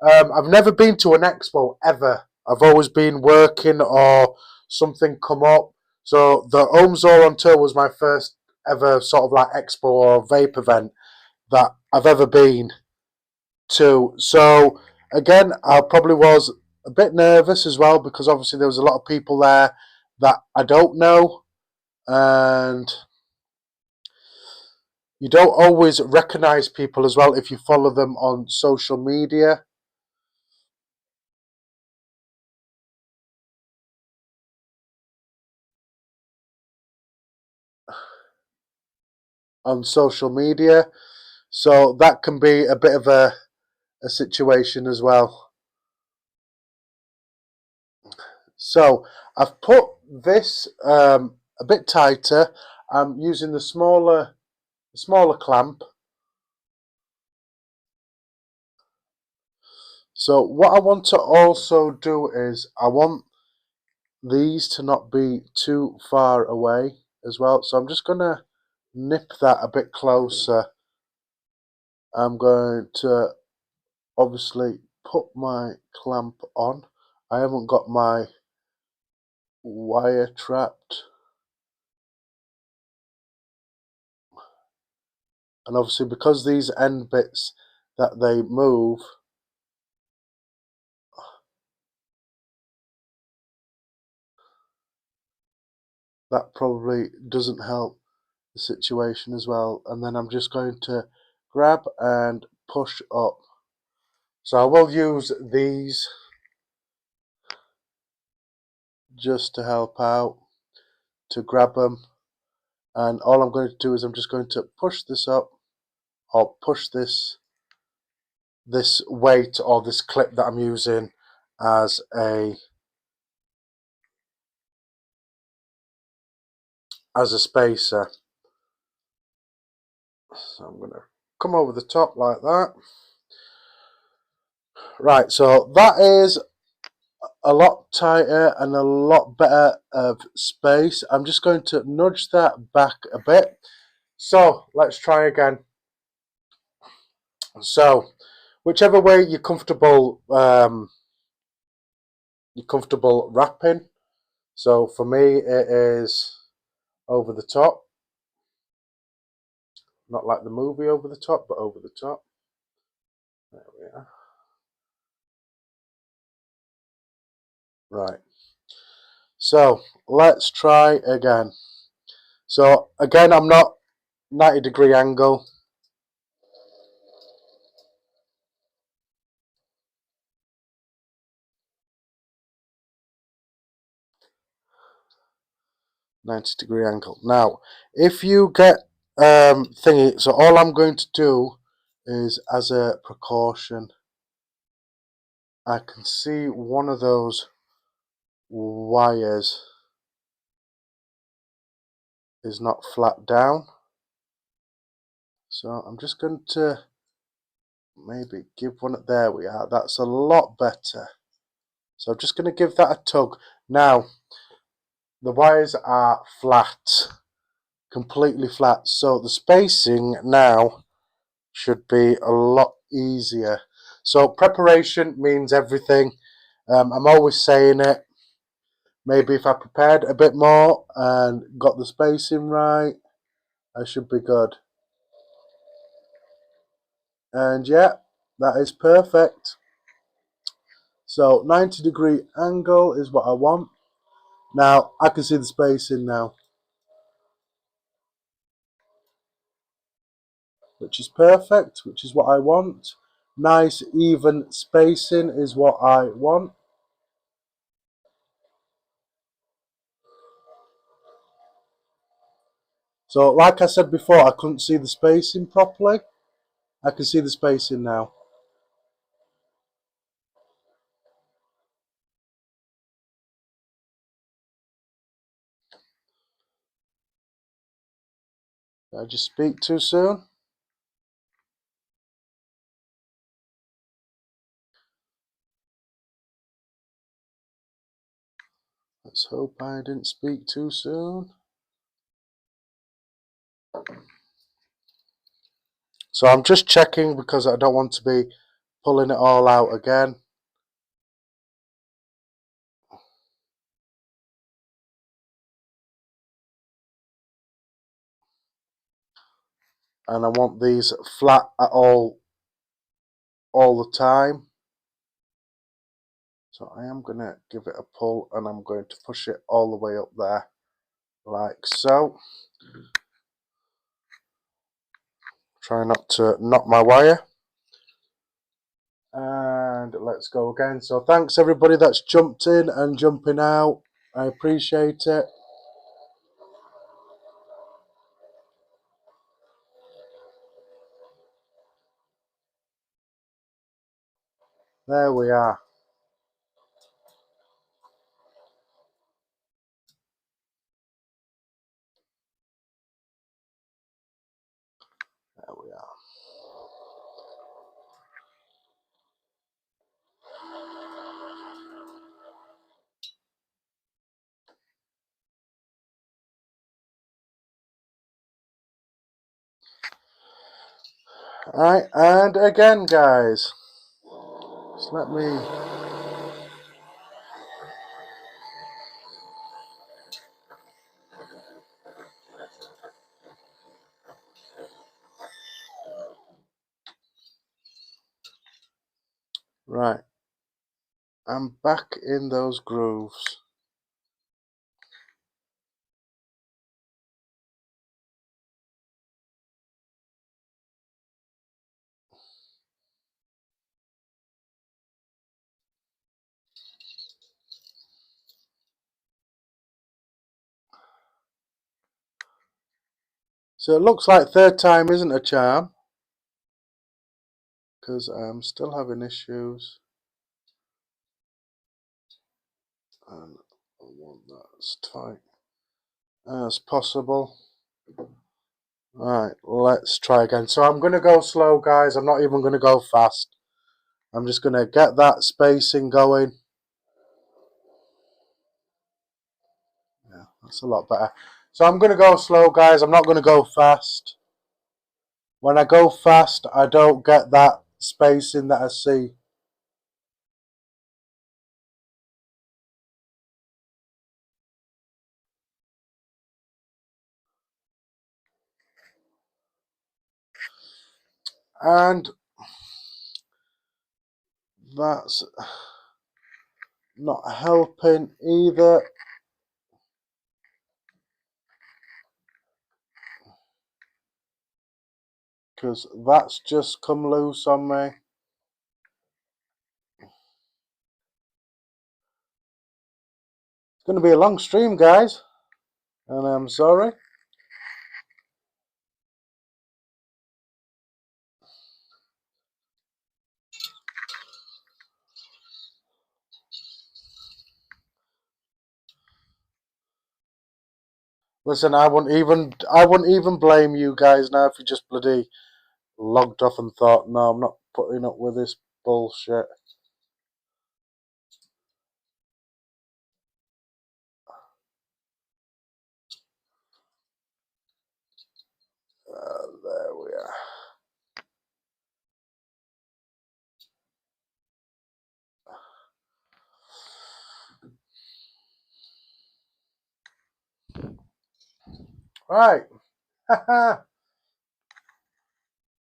I've never been to an expo ever. I've always been working or something come up. So the Ohmsor on Tour was my first ever sort of like expo or vape event that I've ever been to. So again, I probably was a bit nervous as well because obviously there was a lot of people there that I don't know, and you don't always recognize people as well if you follow them on social media. on social media, so that can be a bit of a situation as well. So I've put this a bit tighter. I'm using the smaller clamp. So what I want to also do is I want these to not be too far away as well. So I'm just going to nip that a bit closer. I'm going to obviously put my clamp on. I haven't got my wire trapped. And obviously because these end bits that they move, that probably doesn't help the situation as well. And then I'm just going to grab and push up. So I will use these just to help out, to grab them. And all I'm going to do is I'm just going to push this up, or push this weight or this clip that I'm using as a spacer. So I'm going to come over the top like that. Right, so that is a lot tighter and a lot better of space. I'm just going to nudge that back a bit. So let's try again. So whichever way you're comfortable wrapping. So for me it is over the top. Not like the movie Over the Top, but over the top. There we are. Right. So let's try again. So again, I'm not 90-degree angle. Now, if you get thingy, so all I'm going to do is, as a precaution, I can see one of those wires is not flat down. So I'm just going to maybe give one. There we are. That's a lot better. So I'm just going to give that a tug. Now, the wires are flat, completely flat. So the spacing now should be a lot easier. So preparation means everything. I'm always saying it. Maybe if I prepared a bit more and got the spacing right, I should be good. And yeah, that is perfect. So 90-degree angle is what I want. Now I can see the spacing now, which is perfect, which is what I want. Nice even spacing is what I want. So like I said before, I couldn't see the spacing properly. I can see the spacing now. Did I just speak too soon? Let's hope I didn't speak too soon. So I'm just checking because I don't want to be pulling it all out again. And I want these flat at all the time. So I am going to give it a pull and I'm going to push it all the way up there, like so. Try not to knock my wire. And let's go again. So thanks everybody that's jumped in and jumping out. I appreciate it. There we are. There we are. Alright, and again, guys. Just let me... Right. I'm back in those grooves. So it looks like third time isn't a charm, because I'm still having issues. And I want that as tight as possible. Right, let's try again. So I'm going to go slow, guys. I'm not even going to go fast. I'm just going to get that spacing going. Yeah, that's a lot better. So I'm going to go slow, guys. I'm not going to go fast. When I go fast, I don't get that spacing that I see. And that's not helping either. Because that's just come loose on me. It's going to be a long stream, guys. And I'm sorry. Listen, I wouldn't even blame you guys now if you just bloody logged off and thought, no, I'm not putting up with this bullshit. There we are. Right.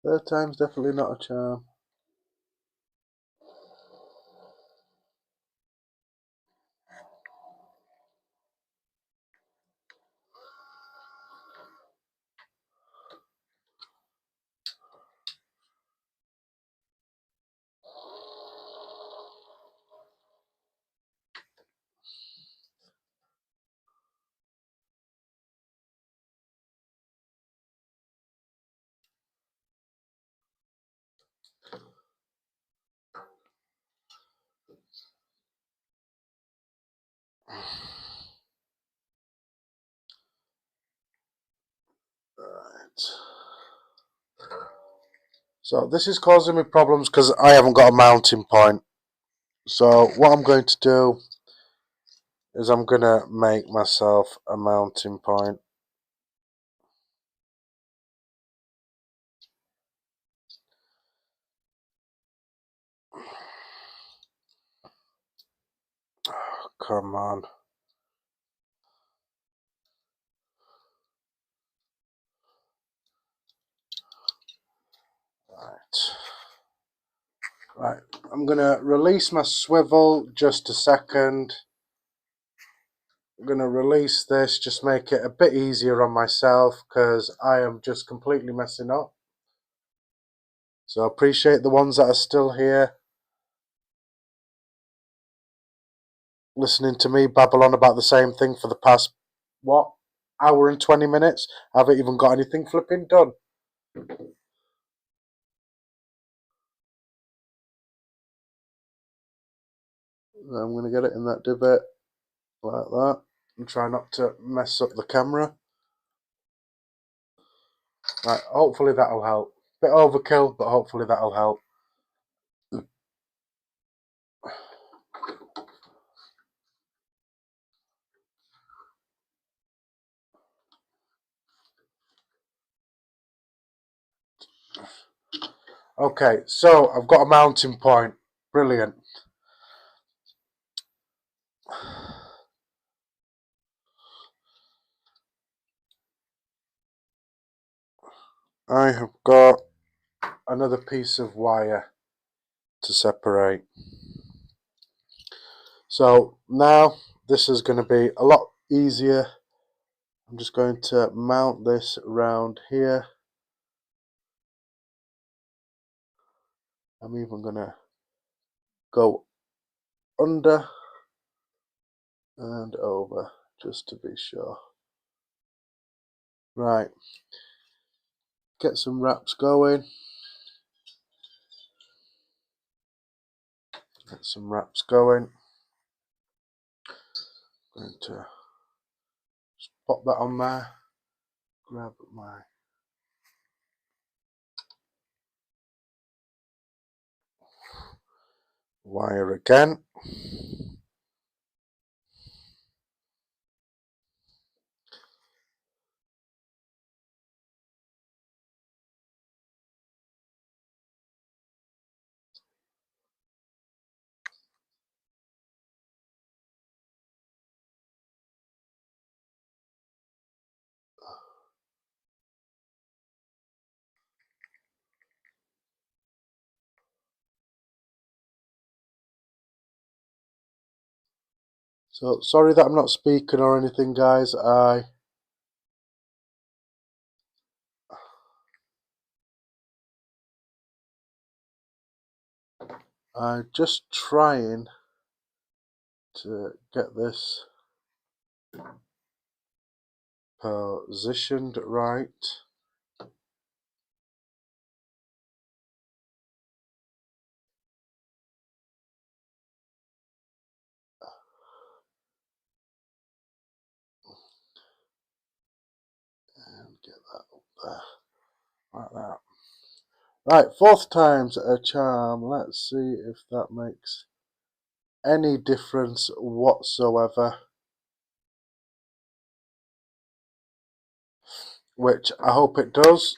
Third time's definitely not a charm. Right. So this is causing me problems because I haven't got a mounting point. So what I'm going to do is I'm going to make myself a mounting point. Oh, come on. Right, I'm going to release my swivel just a second. I'm going to release this, just make it a bit easier on myself because I am just completely messing up. So I appreciate the ones that are still here listening to me babble on about the same thing for the past, what, hour and 20 minutes? I haven't even got anything flipping done. I'm going to get it in that divot like that and try not to mess up the camera. Right, hopefully that'll help. Bit overkill, but hopefully that'll help. Okay, so I've got a mounting point. Brilliant. I have got another piece of wire to separate. So now this is going to be a lot easier. I'm just going to mount this around here. I'm even going to go under and over just to be sure. Right, get some wraps going. Get some wraps going. Going to just pop that on there. Grab my wire again. So sorry that I'm not speaking or anything, guys. I'm just trying to get this positioned right. And get that up there. Like that. Right, fourth time's a charm. Let's see if that makes any difference whatsoever. Which I hope it does.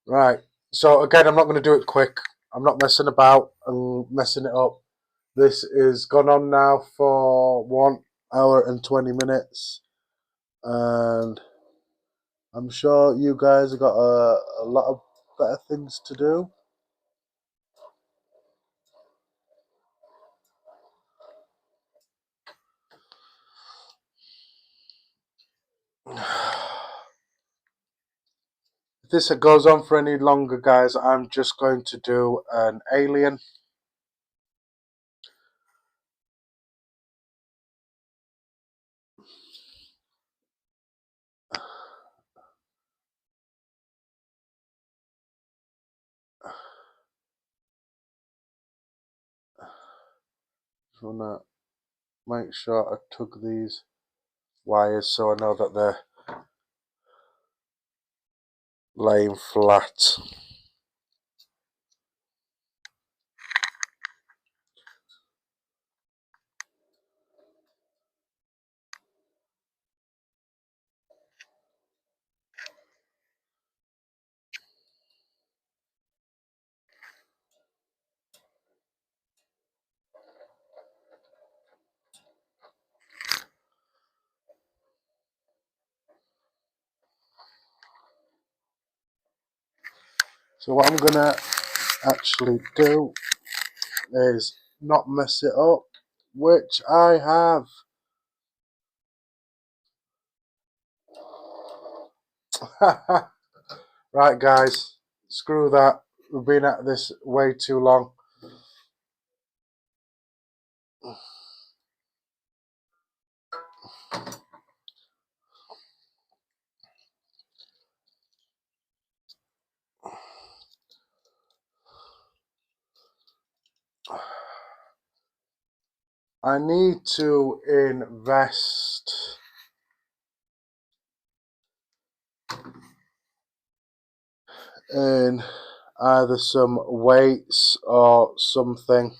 Right, so again, I'm not going to do it quick. I'm not messing about and messing it up. This is gone on now for 1 hour and 20 minutes. And I'm sure you guys have got a lot of better things to do. If this goes on for any longer, guys, I'm just going to do an alien. Just want to make sure I tug these wires so I know that they're laying flat. So what I'm gonna actually do is not mess it up, which I have. Right, guys, screw that. We've been at this way too long. I need to invest in either some weights or something.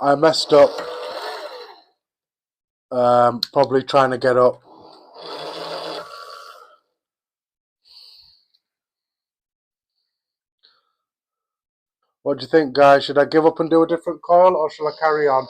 I messed up, probably trying to get up. What do you think, guys? Should I give up and do a different coil, or shall I carry on?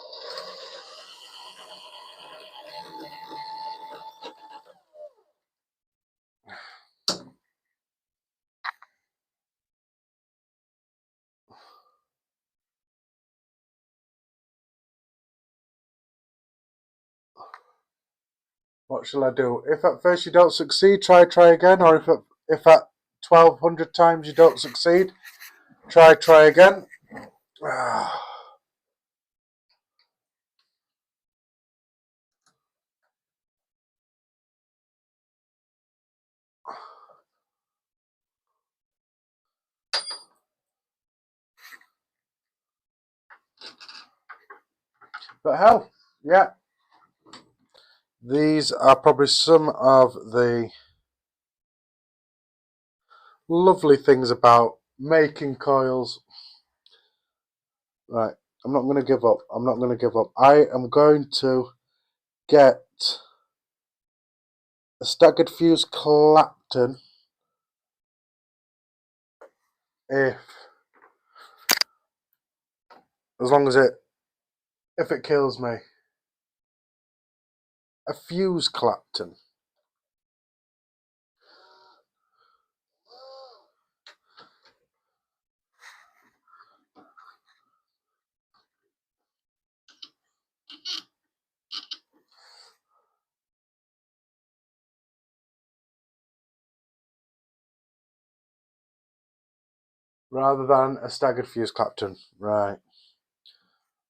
What shall I do? If at first you don't succeed, try again. Or if at 1200 times you don't succeed, try again. But hell, yeah. These are probably some of the lovely things about making coils. Right, I'm not going to give up. I'm not going to give up. I am going to get a staggered fuse Clapton if it kills me. A fuse Clapton. Rather than a staggered fuse Clapton. Right.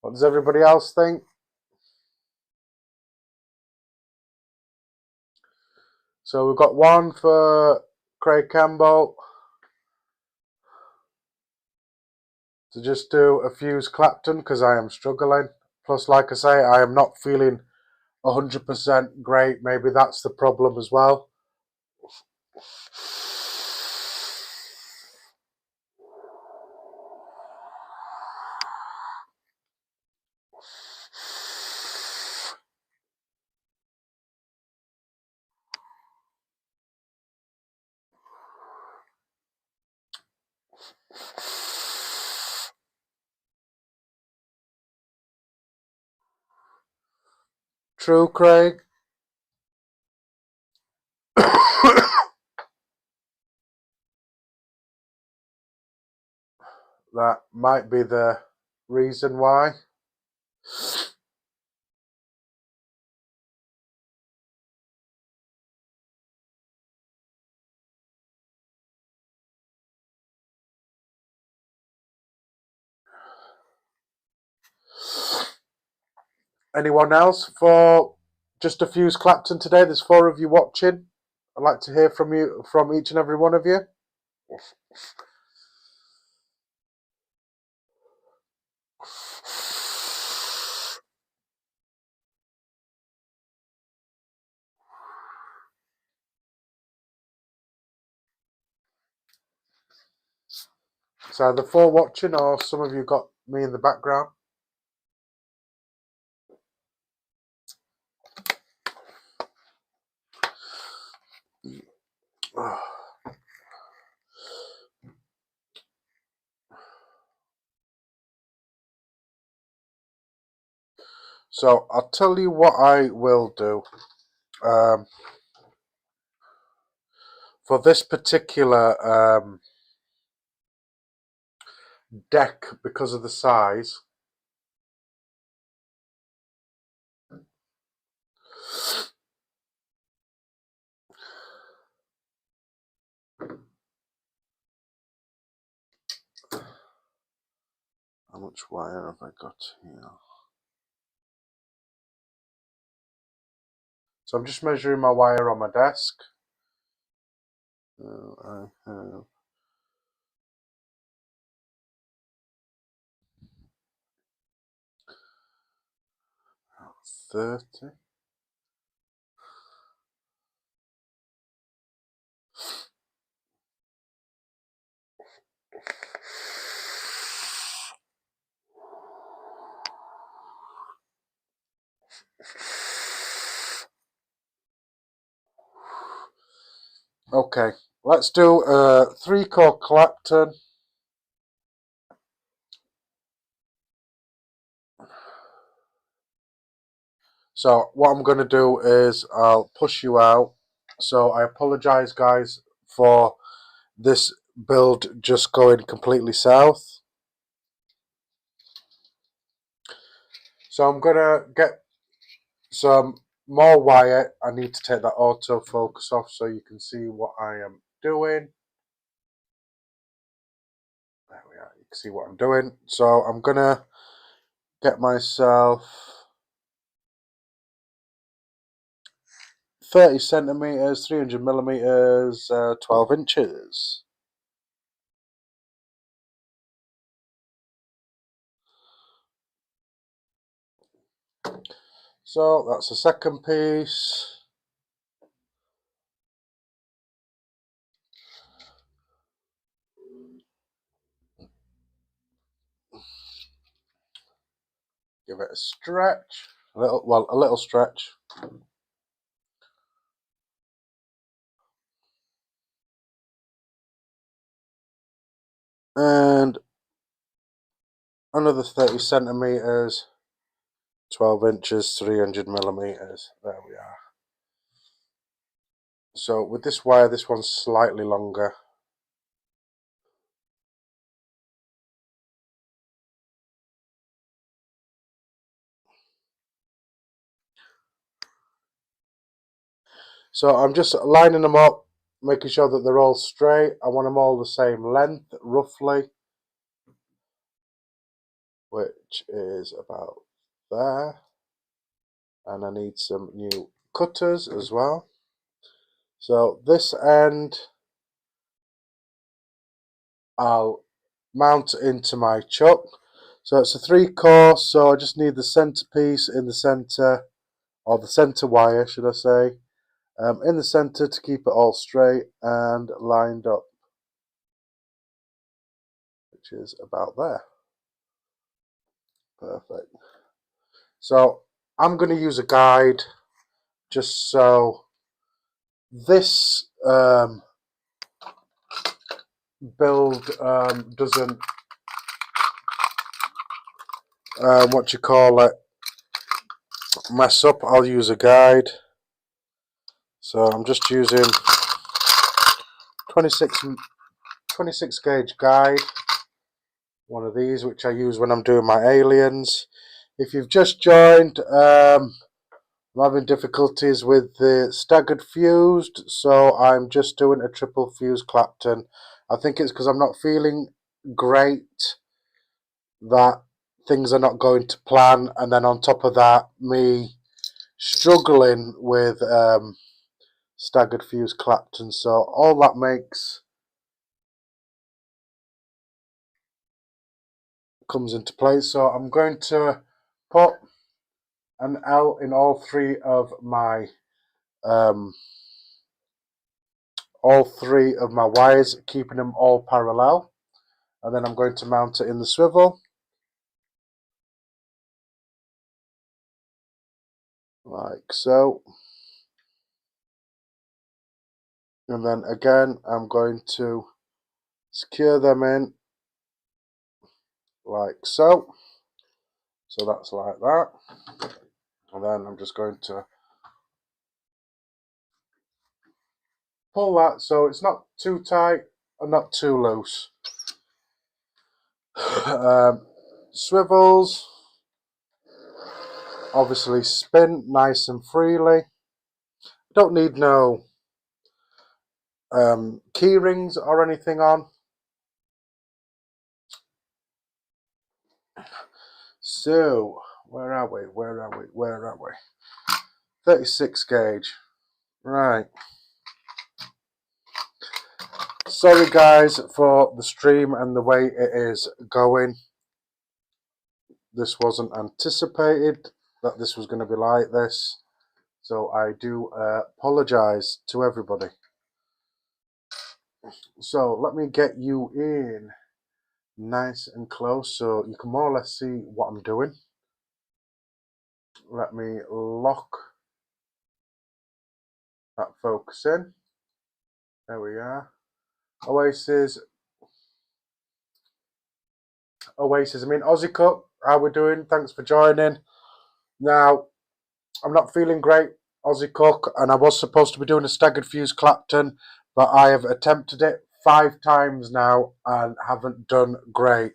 What does everybody else think? So we've got one for Craig Campbell to just do a fuse Clapton because I am struggling. Plus, like I say, I am not feeling 100% great. Maybe that's the problem as well. True, Craig. That might be the reason why. Anyone else for just a fuse Clapton today? There's 4 of you watching. I'd like to hear from you, from each and every one of you. So either 4 watching or some of you got me in the background. So I'll tell you what I will do. For this particular deck, because of the size, much wire have I got here? So I'm just measuring my wire on my desk. I have 30. Okay, let's do 3-core Clapton. So what I'm going to do is I'll push you out. So I apologize, guys, for this build just going completely south. So I'm going to get some more wire. I need to take that autofocus off so you can see what I am doing. There we are, you can see what I'm doing. So I'm going to get myself 30 centimeters, 300 millimeters, 12 inches. So that's the second piece. Give it a stretch, a little stretch. And another 30 centimeters, 12 inches, 300 millimeters. There we are. So with this wire, this one's slightly longer. So I'm just lining them up, making sure that they're all straight. I want them all the same length, roughly, which is about there. And I need some new cutters as well. So this end I'll mount into my chuck. So it's a 3-core, so I just need the centerpiece in the center, or the center wire, should I say, in the center to keep it all straight and lined up, which is about there. Perfect. So I'm going to use a guide just so this build doesn't what you call it, mess up. I'll use a guide. So I'm just using 26 gauge guide, one of these, which I use when I'm doing my aliens. If you've just joined, I'm having difficulties with the staggered fused, so I'm just doing a triple fuse Clapton. I think it's because I'm not feeling great that things are not going to plan, and then on top of that, me struggling with staggered fuse Clapton. So all that comes into place. So I'm going to put an L in all three of my wires, keeping them all parallel, and then I'm going to mount it in the swivel like so. And then again, I'm going to secure them in like so. So that's like that. And then I'm just going to pull that so it's not too tight and not too loose. Swivels obviously spin nice and freely. Don't need no key rings or anything on. So, where are we? 36 gauge. Right. Sorry guys for the stream and the way it is going. This wasn't anticipated that this was going to be like this. So I do apologise to everybody. So let me get you in nice and close so you can more or less see what I'm doing. Let me lock that focus in. There we are. Oasis, I mean Aussie Cup, how we doing? Thanks for joining. Now, I'm not feeling great, Aussie Cook, and I was supposed to be doing a staggered fuse Clapton, but I have attempted it 5 times now and haven't done great.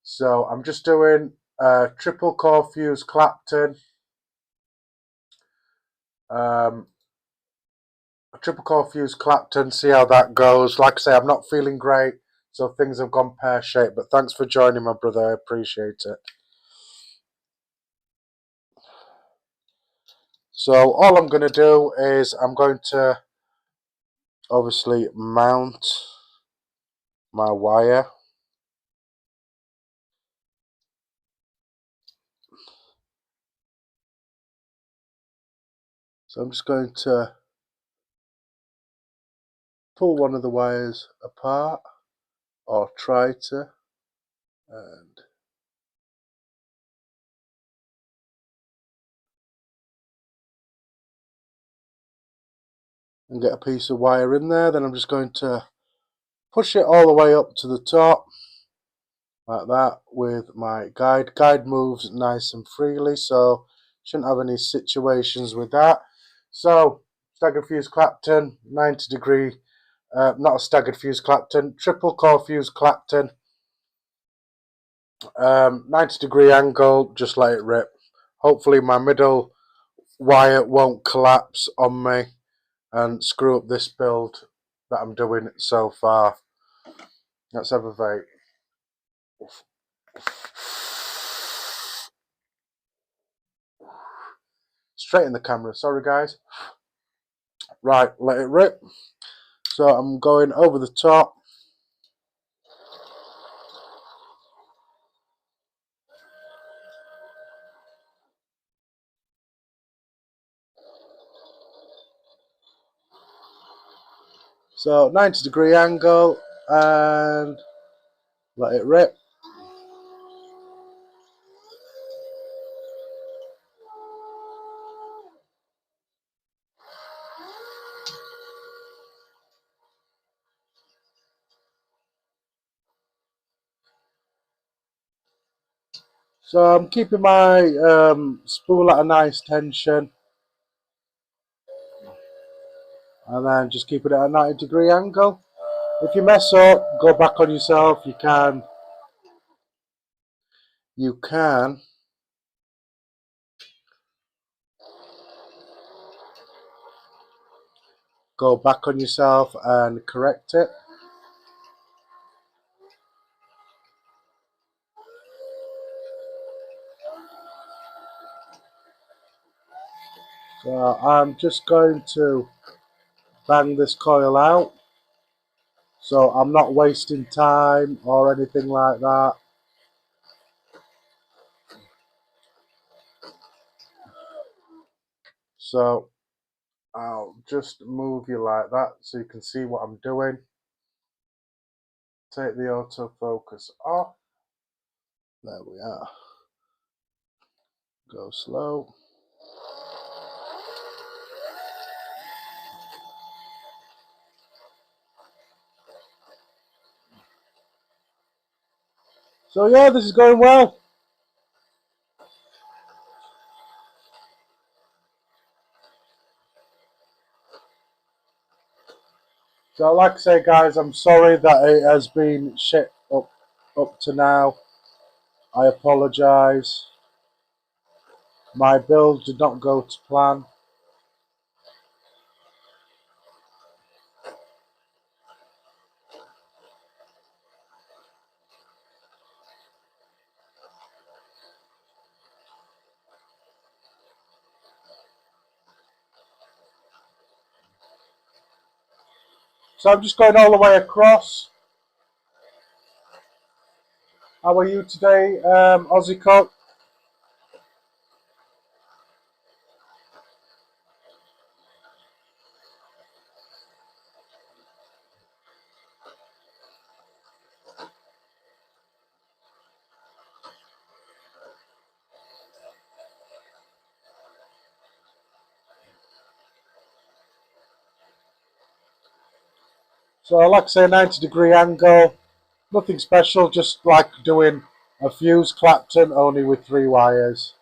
So I'm just doing a triple core fuse Clapton. A triple core fuse Clapton, see how that goes. Like I say, I'm not feeling great, so things have gone pear-shaped, but thanks for joining, my brother. I appreciate it. So all I'm going to do is I'm going to obviously mount my wire. So I'm just going to pull one of the wires apart, or try to, and get a piece of wire in there. Then I'm just going to push it all the way up to the top, like that, with my guide. Guide moves nice and freely, so shouldn't have any situations with that. So, staggered fuse Clapton, 90 degree, not a staggered fuse Clapton, triple core fuse Clapton, 90 degree angle, just let it rip. Hopefully my middle wire won't collapse on me and screw up this build that I'm doing so far. Let's have a vape. Straight in the camera, sorry guys. Right, let it rip. So I'm going over the top. So 90 degree angle and let it rip. So I'm keeping my spool at a nice tension, and then just keep it at a 90 degree angle. If you mess up, go back on yourself. You can go back on yourself and correct it. So I'm just going to bang this coil out, so I'm not wasting time or anything like that. So I'll just move you like that so you can see what I'm doing. Take the autofocus off. There we are. Go slow. So yeah, this is going well. So like I say guys, I'm sorry that it has been shit up to now. I apologise. My build did not go to plan. So I'm just going all the way across. How are you today, Aussie Cook? So like I say, 90-degree angle, nothing special, just like doing a fuse Clapton only with 3 wires.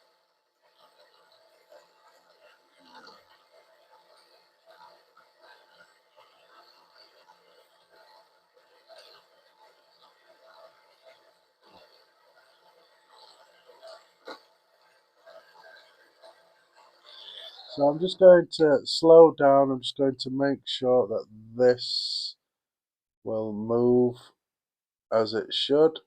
So I'm just going to slow down, I'm just going to make sure that this will move as it should.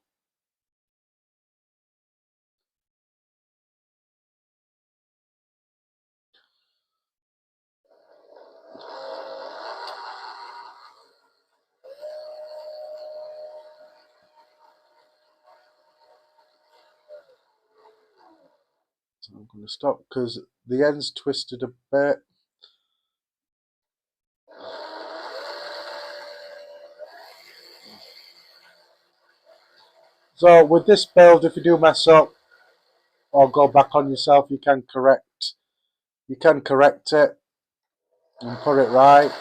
So I'm going to stop because the end's twisted a bit. So with this build, if you do mess up or go back on yourself, you can correct it and put it right.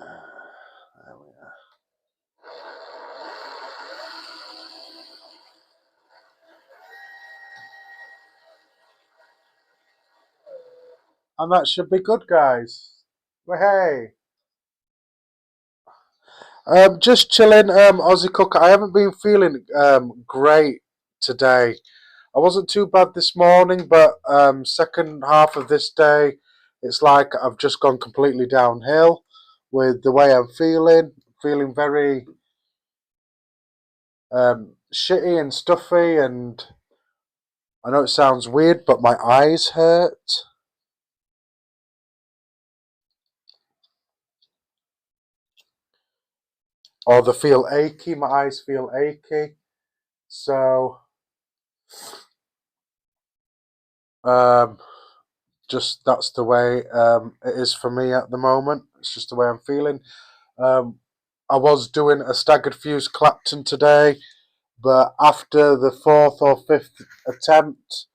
There we are. And that should be good, guys. Well, hey. Just chilling, Aussie Cook. I haven't been feeling great today. I wasn't too bad this morning, but second half of this day, it's like I've just gone completely downhill with the way I'm feeling. Feeling very shitty and stuffy, and I know it sounds weird, but my eyes hurt. Or they feel achy, my eyes feel achy. So, just that's the way it is for me at the moment. It's just the way I'm feeling. I was doing a staggered fuse Clapton today, but after the 4th or 5th attempt,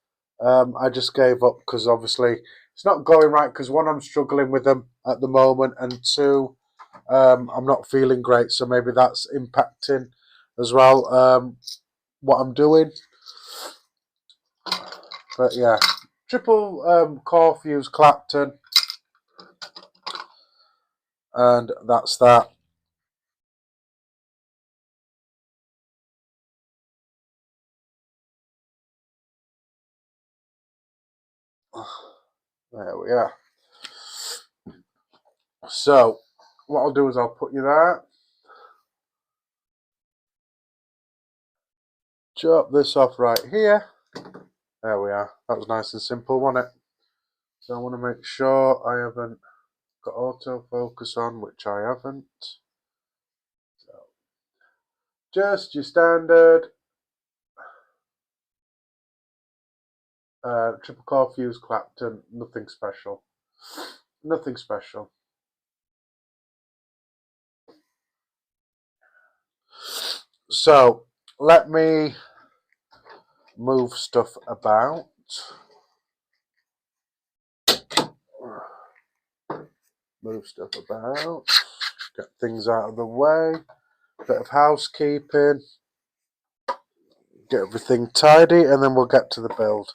I just gave up because obviously it's not going right. Because one, I'm struggling with them at the moment, and two, I'm not feeling great. So maybe that's impacting as well what I'm doing. But yeah, triple core fuse Clapton, and that's that. There we are. So what I'll do is I'll put you there. Chop this off right here. There we are. That was nice and simple, wasn't it? So I want to make sure I haven't got autofocus on, which I haven't. So just your standard triple core fuse Clapton, nothing special. Nothing special. So let me move stuff about. Move stuff about. Get things out of the way. Bit of housekeeping. Get everything tidy, and then we'll get to the build.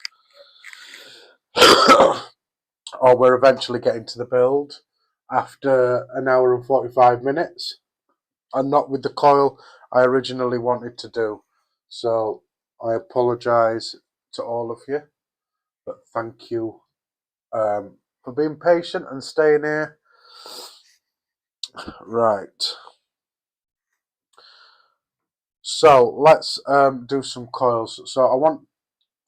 Or we're eventually getting to the build after an hour and 45 minutes, and not with the coil I originally wanted to do. So I apologise to all of you, but thank you for being patient and staying here. Right. So let's do some coils. So I want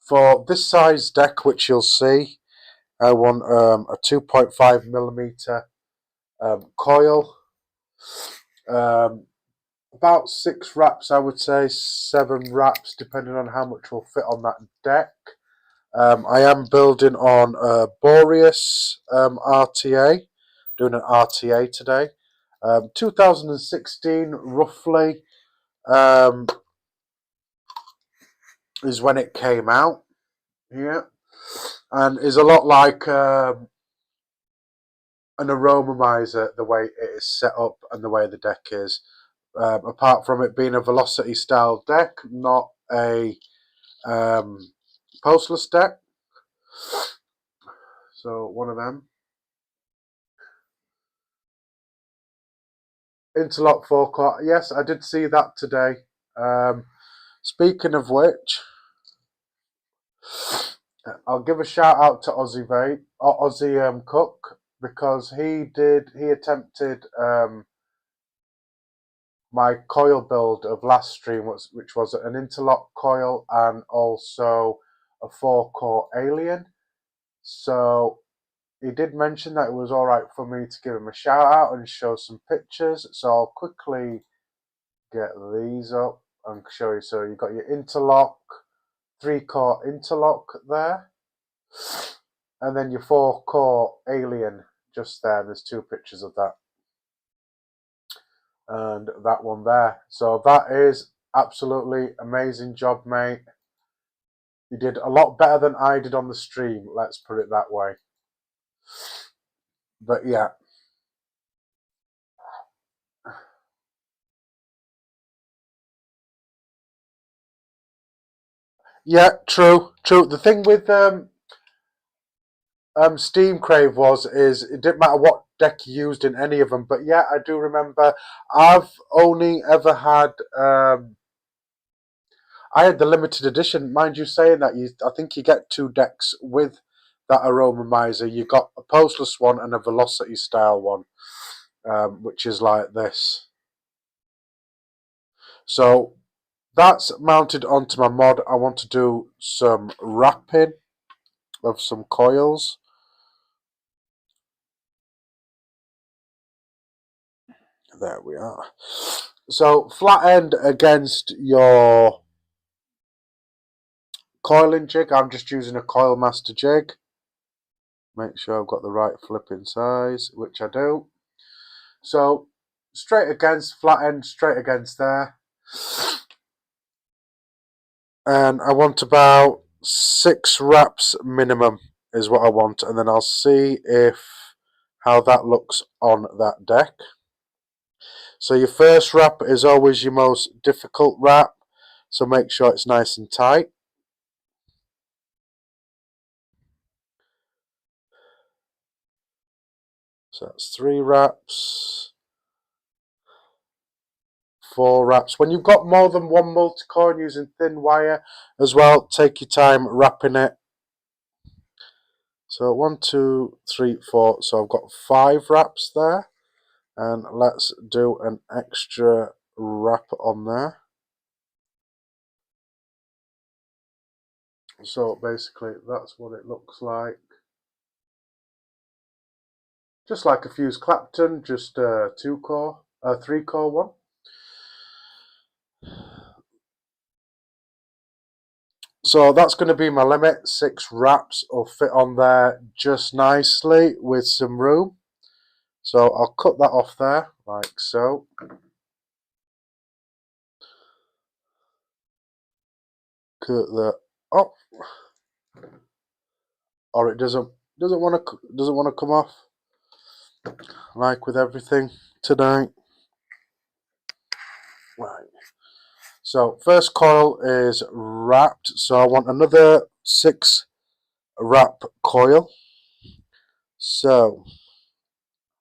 For this size deck, which you'll see, I want a 2.5mm coil. About 6 wraps, I would say, 7 wraps, depending on how much will fit on that deck. I am building on Boreas RTA, doing an RTA today. 2016, roughly, is when it came out. Yeah, and is a lot like an aromathizer, the way it is set up and the way the deck is. Apart from it being a velocity style deck, not a postless deck. So one of them. Interlock forecourt. Yes, I did see that today. Speaking of which, I'll give a shout out to Aussie Vape or Aussie Cook, because he attempted my coil build of last stream, which was an interlock coil and also a forecourt alien. So he did mention that it was alright for me to give him a shout out and show some pictures. So I'll quickly get these up and show you. So you've got your interlock, 3-core interlock there, and then your 4-core alien just there. There's 2 pictures of that. And that one there. So that is absolutely amazing job, mate. You did a lot better than I did on the stream, let's put it that way. But yeah. Yeah, true. The thing with Steam Crave is it didn't matter what deck you used in any of them. But yeah, I do remember. I've only ever had I had the limited edition, mind you. Saying that, I think you get 2 decks with that aromathizer. You got a postless one and a velocity style one, which is like this. So that's mounted onto my mod. I want to do some wrapping of some coils. There we are. So flat end against your coiling jig. I'm just using a Coil Master jig. Make sure I've got the right flipping size, which I do. So straight against, flat end straight against there. And I want about 6 wraps minimum is what I want. And then I'll see how that looks on that deck. So your first wrap is always your most difficult wrap. So make sure it's nice and tight. So that's 3 wraps. 4 wraps. When you've got more than one multi-core and using thin wire as well, take your time wrapping it. So 1, 2, 3, 4. So I've got 5 wraps there. And let's do an extra wrap on there. So basically that's what it looks like. Just like a fused Clapton, just a 2-core, a 3-core one. So that's going to be my limit. 6 wraps will fit on there just nicely with some room. So I'll cut that off there, like so. Cut that off, or it doesn't want to come off, like with everything tonight. Right. So first coil is wrapped. So I want another 6 wrap coil. So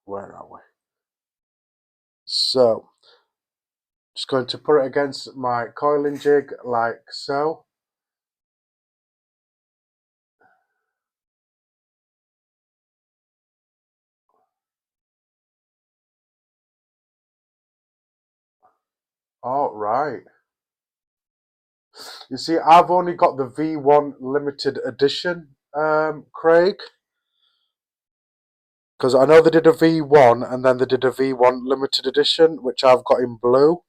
where are we? So just going to put it against my coiling jig like so. All right. You see, I've only got the V1 limited edition, Craig. Because I know they did a V1 and then they did a V1 limited edition, which I've got in blue.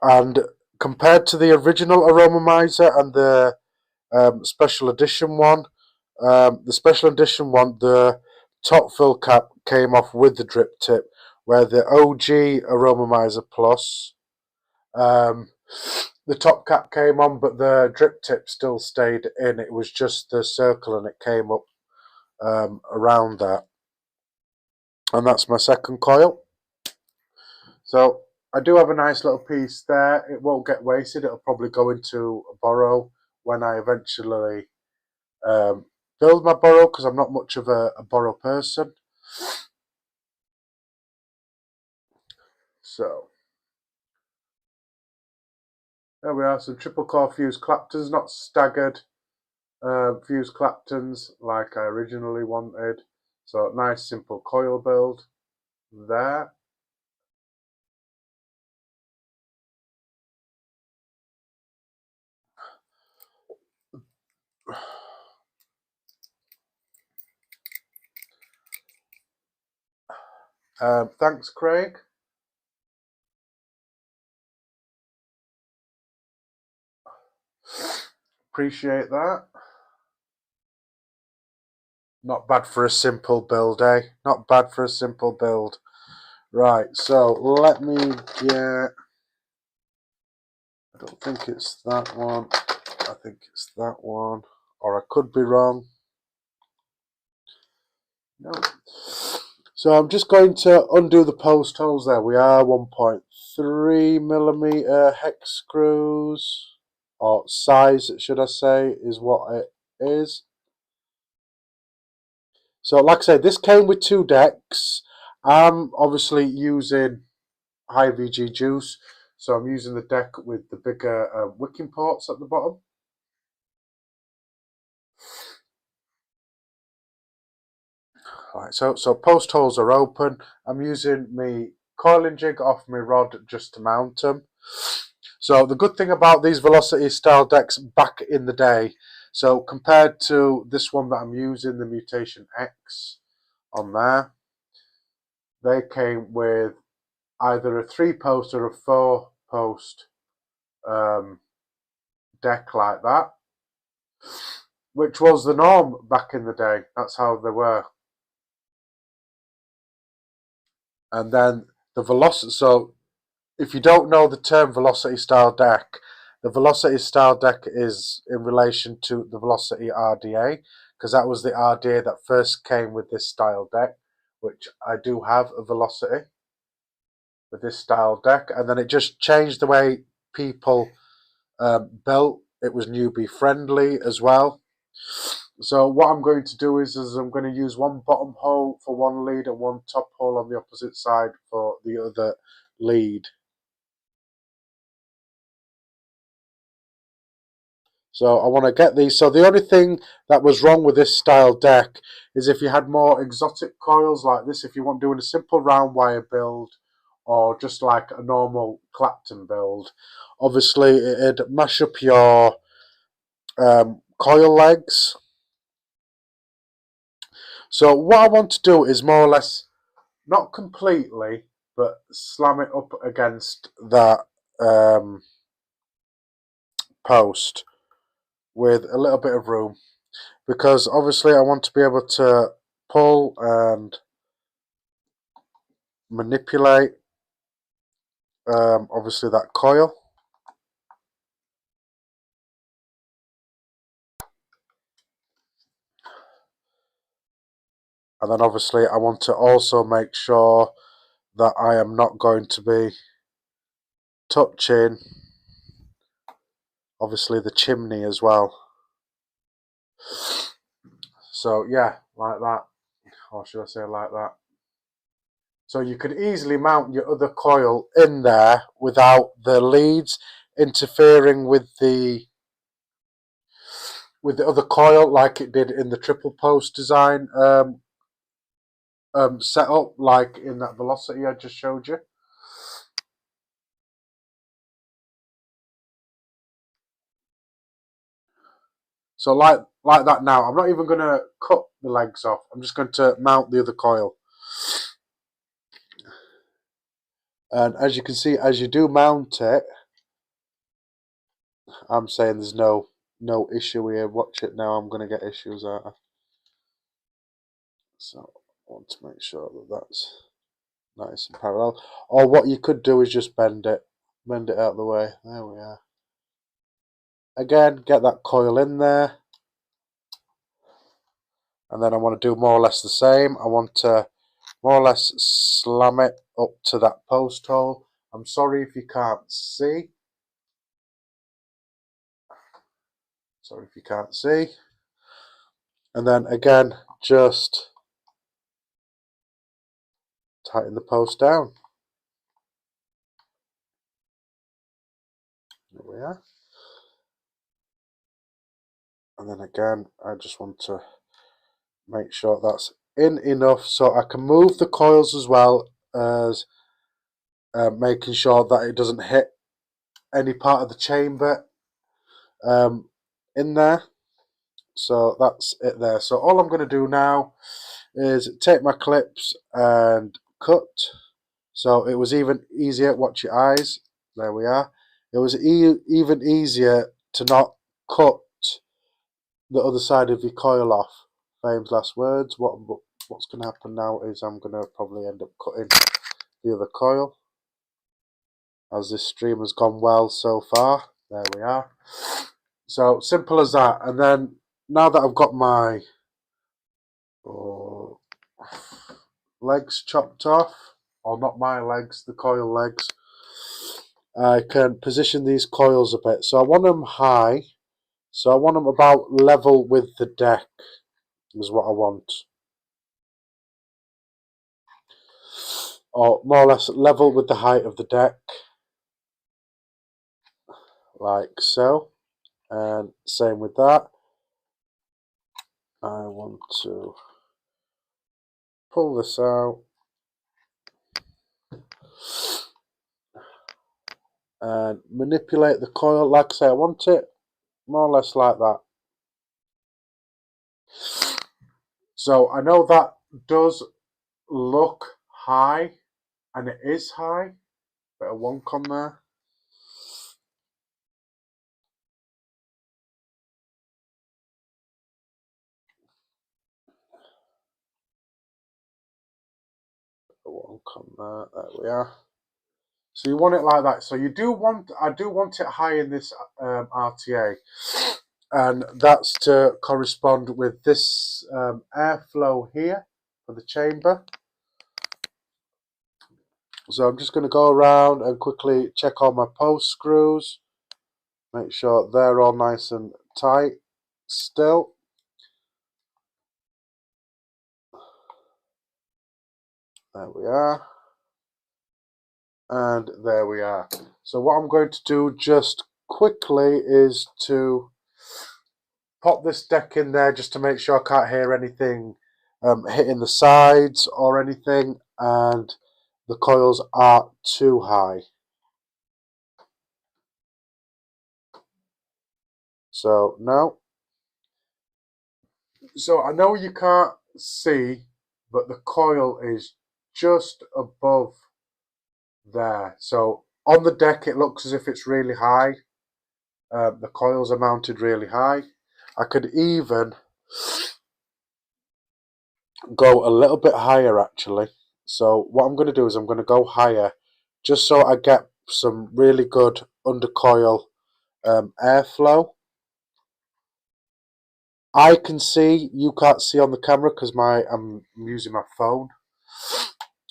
And compared to the original Aromomizer and the special edition one, the special edition one, the top fill cap came off with the drip tip, where the OG Aromomizer Plus, the top cap came on, but the drip tip still stayed in. It was just the circle and it came up around that. And that's my second coil. So I do have a nice little piece there. It won't get wasted. It'll probably go into a borrow when I eventually build my borrow, because I'm not much of a borrow person. So there we are, some triple core fused Claptons, not staggered fused Claptons like I originally wanted. So nice simple coil build there. Thanks, Craig. Appreciate that. Not bad for a simple build, eh? Not bad for a simple build. Right, so let me get... I don't think it's that one. I think it's that one. Or I could be wrong. No. So I'm just going to undo the post holes there. We are 1.3mm hex screws, or size should I say, is what it is. So like I said, this came with 2 decks. I'm obviously using high VG juice, so I'm using the deck with the bigger wicking ports at the bottom. Right, so post holes are open. I'm using my coiling jig off my rod just to mount them. So the good thing about these Velocity style decks back in the day, so compared to this one that I'm using, the Mutation X on there, they came with either a 3-post or a 4-post deck like that, which was the norm back in the day. That's how they were. And then the Velocity, so if you don't know the term Velocity style deck, the Velocity style deck is in relation to the Velocity RDA, because that was the RDA that first came with this style deck, which I do have a Velocity with this style deck, and then it just changed the way people built. It was newbie friendly as well. So what I'm going to do is I'm going to use one bottom hole for one lead and one top hole on the opposite side for the other lead. So I want to get these. So the only thing that was wrong with this style deck is if you had more exotic coils like this, if you want doing a simple round wire build or just like a normal Clapton build, obviously it'd mash up your coil legs. So what I want to do is more or less, not completely, but slam it up against that post with a little bit of room, because obviously I want to be able to pull and manipulate obviously that coil. And then obviously I want to also make sure that I am not going to be touching obviously the chimney as well. So yeah, like that, or should I say like that. So you could easily mount your other coil in there without the leads interfering with the other coil like it did in the triple post design setup, like in that Velocity I just showed you. So like that now. I'm not even going to cut the legs off. I'm just going to mount the other coil. And as you can see, as you do mount it, I'm saying there's no issue here. Watch it now. I'm going to get issues out. So I want to make sure that that's nice and parallel. Or what you could do is just bend it out of the way. There we are. Again, get that coil in there. And then I want to do more or less the same. I want to more or less slam it up to that post hole. I'm sorry if you can't see. Sorry if you can't see. And then again, just tighten the post down. There we are. And then again, I just want to make sure that's in enough so I can move the coils as well as making sure that it doesn't hit any part of the chamber in there. So that's it there. So all I'm going to do now is take my clips and cut. So it was even easier. Watch your eyes. There we are. It was even easier to not cut the other side of your coil off. Famous last words. What's going to happen now is I'm going to probably end up cutting the other coil, as this stream has gone well so far. There we are. So simple as that. And then now that I've got my legs chopped off, or not my legs, the coil legs, I can position these coils a bit. So I want them high. So I want them about level with the deck is what I want. Or more or less level with the height of the deck. Like so. And same with that. I want to pull this out and manipulate the coil. Like I say, I want it more or less like that. So I know that does look high, and it is high. Bit of wonk on there. Wonk on there. There we are. So you want it like that. So you do want, I do want it high in this RTA, and that's to correspond with this airflow here for the chamber. So I'm just going to go around and quickly check all my post screws, make sure they're all nice and tight still. There we are. And there we are. So what I'm going to do just quickly is to pop this deck in there just to make sure I can't hear anything hitting the sides or anything, and the coils aren't too high. So no. So I know you can't see, but the coil is just above there. So on the deck it looks as if it's really high. The coils are mounted really high. I could even go a little bit higher actually. So what I'm going to do is I'm going to go higher just so I get some really good undercoil airflow. I can see, you can't see on the camera because I'm using my phone,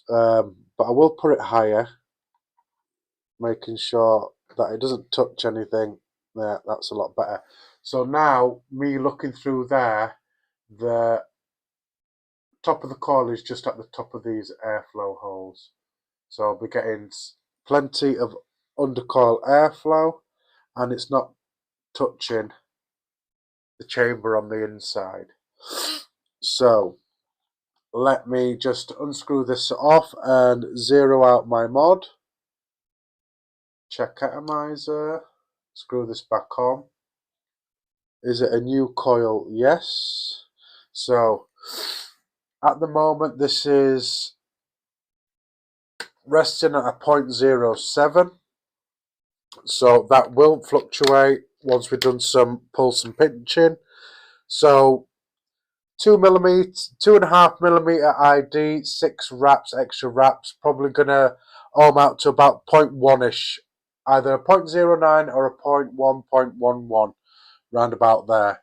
but I will put it higher, making sure that it doesn't touch anything. There, that's a lot better. So now, me looking through there, the top of the coil is just at the top of these airflow holes. So I'll be getting plenty of undercoil airflow, and it's not touching the chamber on the inside. So let me just unscrew this off and zero out my mod. Check atomizer. Screw this back on. Is it a new coil? Yes. So at the moment this is resting at a 0.07. So that will fluctuate once we've done some pulse and pinching. So 2mm, 2.5mm ID, 6 wraps, extra wraps, probably gonna out to about 0.1ish, either a 0.09 or a 0.1, 0.11, round about there.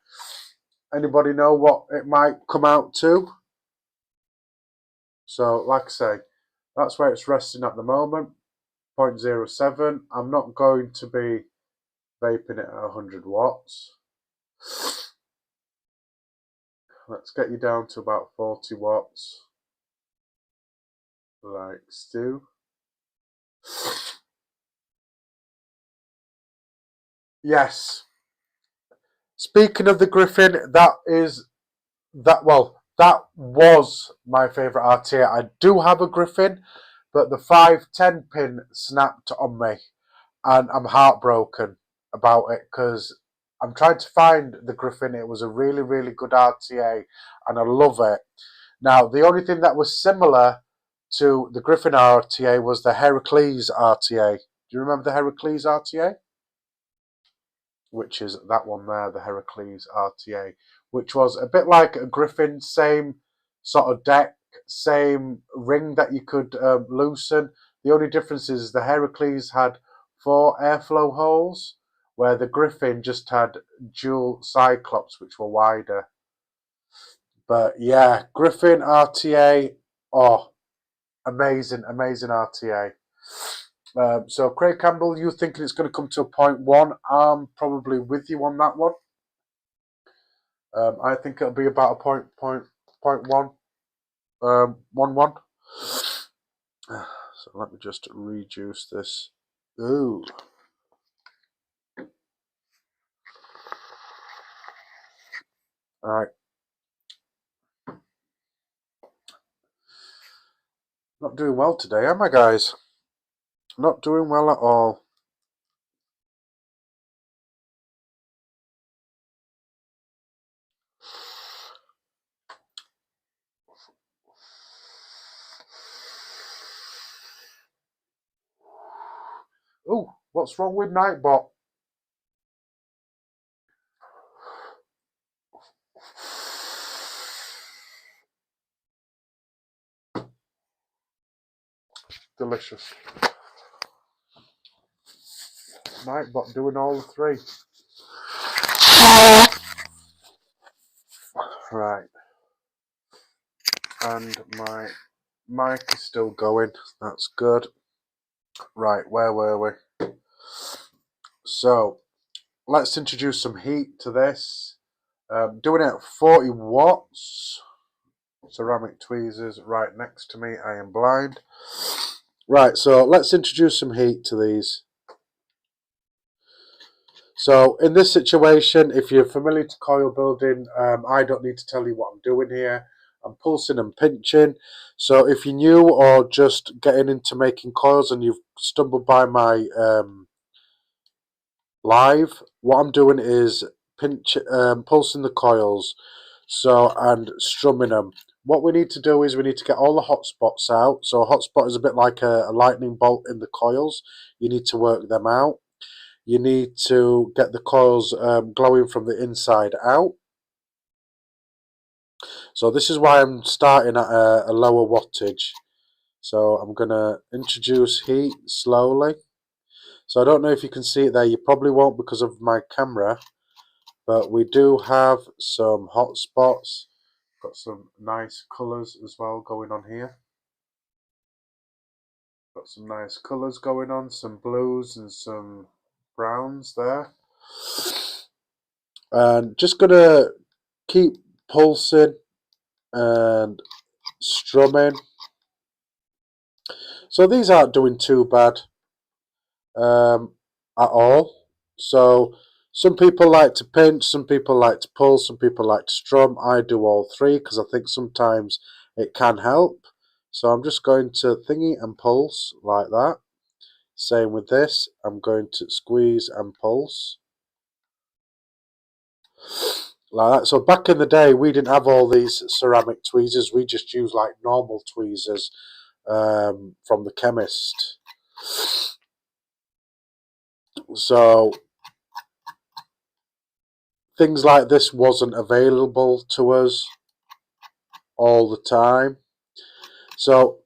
Anybody know what it might come out to? So, like I say, that's where it's resting at the moment, 0.07. I'm not going to be vaping it at 100 watts. Let's get you down to about 40 watts, like Stu. Yes. Speaking of the Griffin, that was my favourite RTA. I do have a Griffin, but the 510 pin snapped on me, and I'm heartbroken about it because I'm trying to find the Griffin. It was a really, really good RTA, and I love it. Now, the only thing that was similar to the Griffin RTA was the Heracles RTA. Do you remember the Heracles RTA? Which is that one there, the Heracles RTA, which was a bit like a Griffin, same sort of deck, same ring that you could loosen. The only difference is the Heracles had 4 airflow holes, where the Griffin just had dual Cyclops, which were wider. But yeah, Griffin RTA, oh, amazing, amazing RTA. So Craig Campbell, you thinking it's going to come to a 0.1? I'm probably with you on that one. I think it'll be about a point one. 1. So let me just reduce this. Ooh. All right. Not doing well today, am I, guys? Not doing well at all. Ooh, what's wrong with Nightbot? Delicious. Nightbot doing all the 3. Right. And my mic is still going. That's good. Right, where were we? So, let's introduce some heat to this. Doing it at 40 watts. Ceramic tweezers right next to me. I am blind. Right, so let's introduce some heat to these. So in this situation, if you're familiar to coil building, I don't need to tell you what I'm doing here. I'm pulsing and pinching. So if you're new or just getting into making coils and you've stumbled by my live, what I'm doing is pulsing the coils and strumming them. What we need to do is we need to get all the hot spots out. So a hot spot is a bit like a lightning bolt in the coils. You need to work them out. You need to get the coils glowing from the inside out. So this is why I'm starting at a lower wattage. So I'm going to introduce heat slowly. So I don't know if you can see it there. You probably won't because of my camera. But we do have some hot spots. Got some nice colours as well going on here. Got some nice colours going on. Some blues and some browns there. And just going to keep pulsing and strumming. So these aren't doing too bad at all. So some people like to pinch, some people like to pull, some people like to strum. I do all 3 because I think sometimes it can help. So I'm just going to thingy and pulse like that. Same with this. I'm going to squeeze and pulse. like that. So back in the day, we didn't have all these ceramic tweezers. We just used like normal tweezers from the chemist. So things like this wasn't available to us all the time. So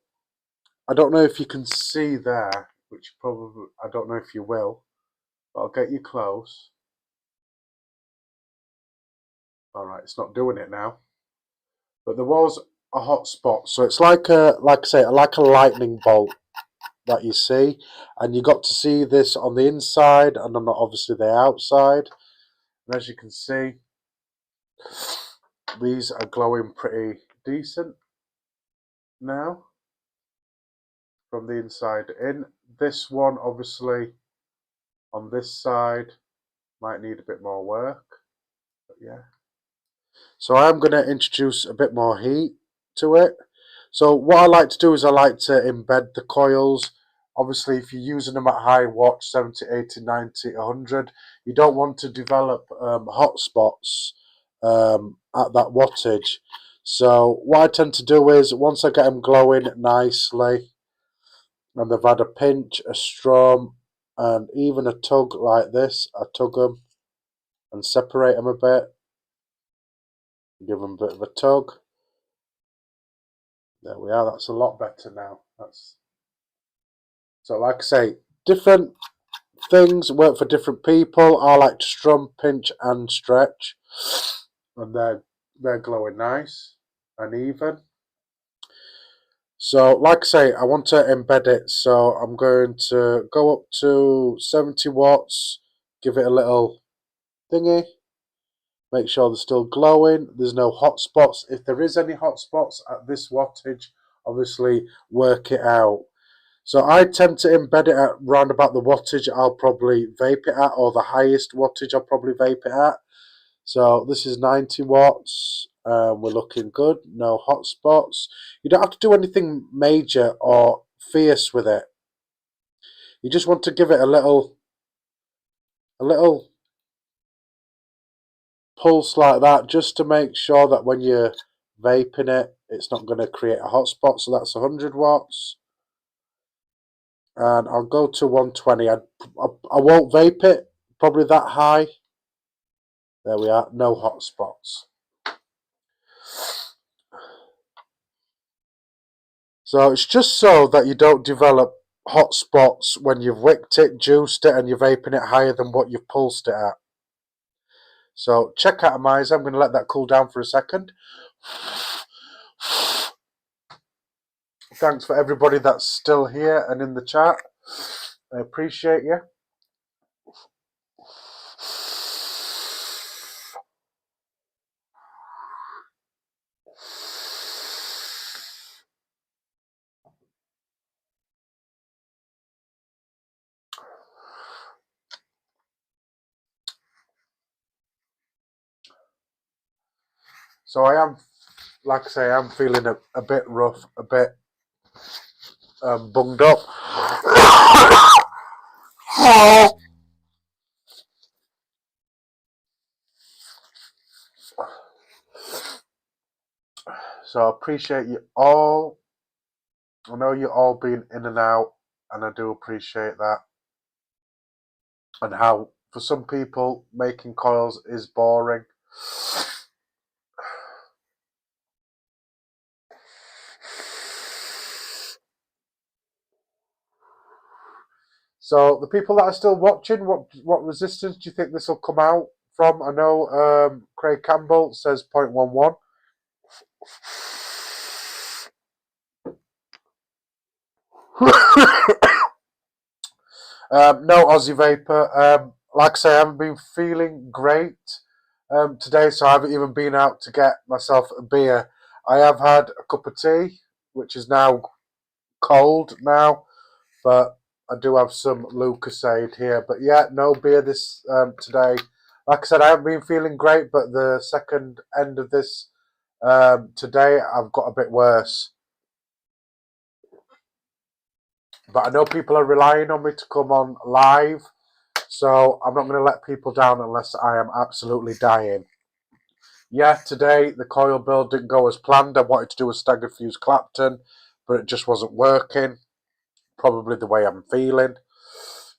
I don't know if you can see there, which probably, I don't know if you will, but I'll get you close. Alright, it's not doing it now. But there was a hot spot. So it's like a, like I say, like a lightning bolt that you see. And you got to see this on the inside and on obviously the outside. And as you can see, these are glowing pretty decent now from the inside in. This one obviously on this side might need a bit more work, but yeah. So I'm going to introduce a bit more heat to it. So what I like to do is I like to embed the coils. Obviously, if you're using them at high watts, 70, 80, 90, 100, you don't want to develop hot spots at that wattage. So what I tend to do is, once I get them glowing nicely, and they've had a pinch, a strum, and even a tug like this, I tug them and separate them a bit. Give them a bit of a tug. There we are, that's a lot better now. So like I say, different things work for different people. I like to strum, pinch and stretch. And they're glowing nice and even. So like I say, I want to embed it. So I'm going to go up to 70 watts, give it a little thingy. Make sure they're still glowing. There's no hot spots. If there is any hot spots at this wattage, obviously work it out. So I tend to embed it at round about the wattage I'll probably vape it at, or the highest wattage I'll probably vape it at. So this is 90 watts. We're looking good. No hot spots. You don't have to do anything major or fierce with it. You just want to give it a little pulse like that, just to make sure that when you're vaping it, it's not going to create a hotspot. So that's 100 watts. And I'll go to 120. I won't vape it probably that high. There we are, no hotspots. So it's just so that you don't develop hotspots when you've wicked it, juiced it, and you're vaping it higher than what you've pulsed it at. So check atomizer. I'm going to let that cool down for a second. Thanks for everybody that's still here and in the chat. I appreciate you. So I am, like I say, I'm feeling a bit rough, a bit bunged up. So I appreciate you all. I know you're all been in and out, and I do appreciate that. And how, for some people, making coils is boring. So the people that are still watching, what resistance do you think this will come out from? I know Craig Campbell says 0.11. No Aussie Vapor. Like I say, I haven't been feeling great today, so I haven't even been out to get myself a beer. I have had a cup of tea, which is now cold now, but I do have some Lucasade here. But yeah, no beer this today. Like I said, I haven't been feeling great, but the second end of this today, I've got a bit worse. But I know people are relying on me to come on live, So I'm not going to let people down unless I am absolutely dying. Yeah, today the coil build didn't go as planned. I wanted to do a staggered fuse Clapton, but it just wasn't working. Probably the way I'm feeling.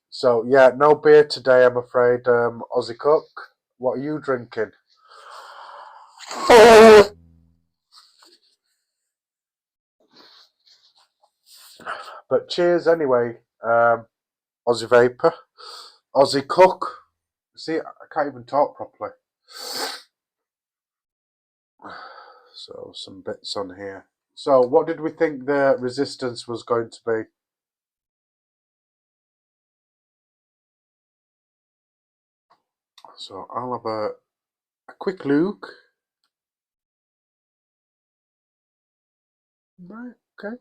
So yeah, no beer today, I'm afraid. Aussie Cook, what are you drinking? But cheers anyway, Aussie Vapor, Aussie Cook. See, I can't even talk properly. So some bits on here. So what did we think the resistance was going to be? So I'll have a quick look. Right, okay.